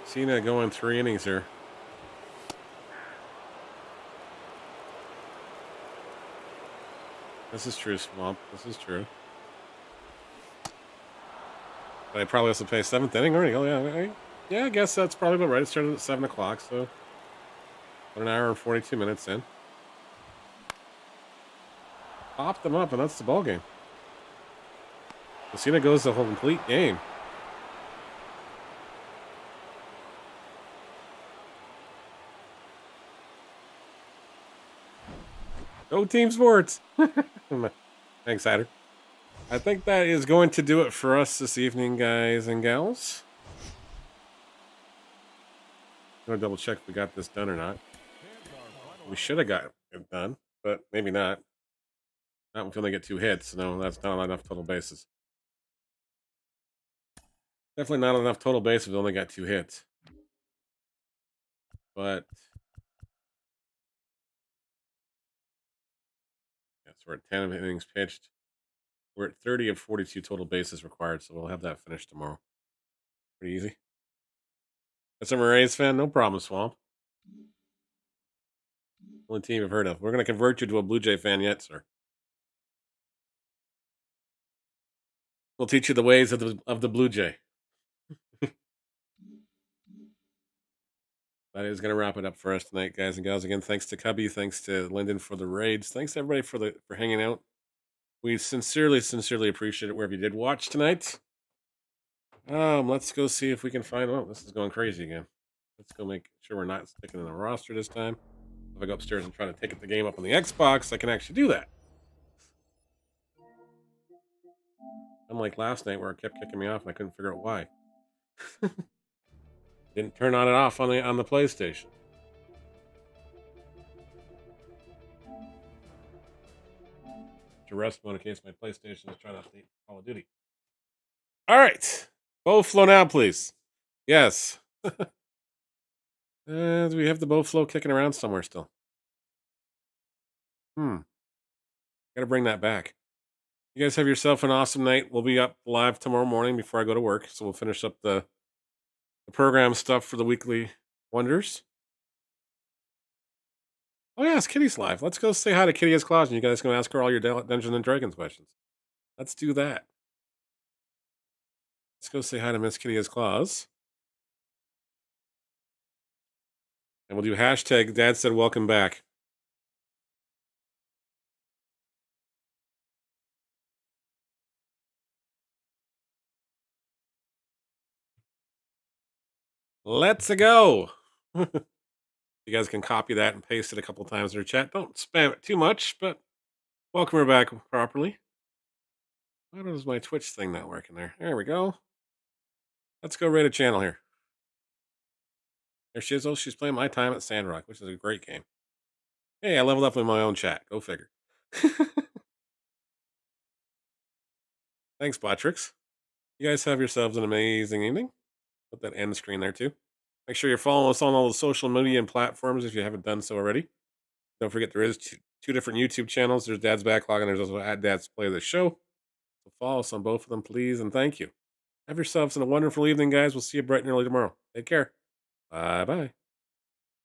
Cena going 3 innings here. This is true, Swamp. This is true. But I probably also play 7th inning already. Oh, yeah, I guess that's probably about right. It started at 7 o'clock, so 1 hour and 42 minutes in. Popped them up, and that's the ball game. Cena goes the whole complete game. Go Team Sports! Thanks, Hatter. I think that is going to do it for us this evening, guys and gals. I'm going to double check if we got this done or not. We should have got it done, but maybe not. Not if we only get 2 hits. No, that's not enough total bases. Definitely not enough total bases if we only got 2 hits. But yeah, so we're at 10 innings pitched. We're at 30 of 42 total bases required, so we'll have that finished tomorrow. Pretty easy. That's a Rays fan? No problem, Swamp. Only team I've heard of. We're going to convert you to a Blue Jay fan yet, sir. We'll teach you the ways of the Blue Jay. That is going to wrap it up for us tonight, guys and gals. Again, thanks to Cubby, thanks to Lyndon for the raids, thanks to everybody for hanging out. We sincerely appreciate it wherever you did watch tonight. Let's go see if we can find. Oh, this is going crazy again. Let's go make sure we're not sticking in a roster this time. If I go upstairs and try to take the game up on the Xbox, I can actually do that. Unlike last night where it kept kicking me off and I couldn't figure out why. Didn't turn on and off on the PlayStation. To rest mode in case my PlayStation is trying to update Call of Duty. All right. Bow flow now, please. Yes. Do we have the bow flow kicking around somewhere still? Gotta bring that back. You guys have yourself an awesome night. We'll be up live tomorrow morning before I go to work, so we'll finish up the program stuff for the weekly wonders. Oh yeah, it's Kitty's live. Let's go say hi to Kitty as Claus, and you guys can ask her all your Dungeons and Dragons questions. Let's do that. Let's go say hi to Miss Kitty as Claus. And we'll do hashtag Dad said welcome back. Let's go. You guys can copy that and paste it a couple times in your chat. Don't spam it too much, but welcome her back properly. Why does my Twitch thing not working there? There we go. Let's go rate a channel here. There she is. Oh, she's playing My Time at Sandrock, which is a great game. Hey, I leveled up in my own chat. Go figure. Thanks, Botrix. You guys have yourselves an amazing evening. Put that end screen there too. Make sure you're following us on all the social media and platforms if you haven't done so already. Don't forget there is two different YouTube channels. There's Dad's Backlog and there's also at Dad's Play the Show. So follow us on both of them, please, and thank you. Have yourselves a wonderful evening, guys. We'll see you bright and early tomorrow. Take care. Bye-bye.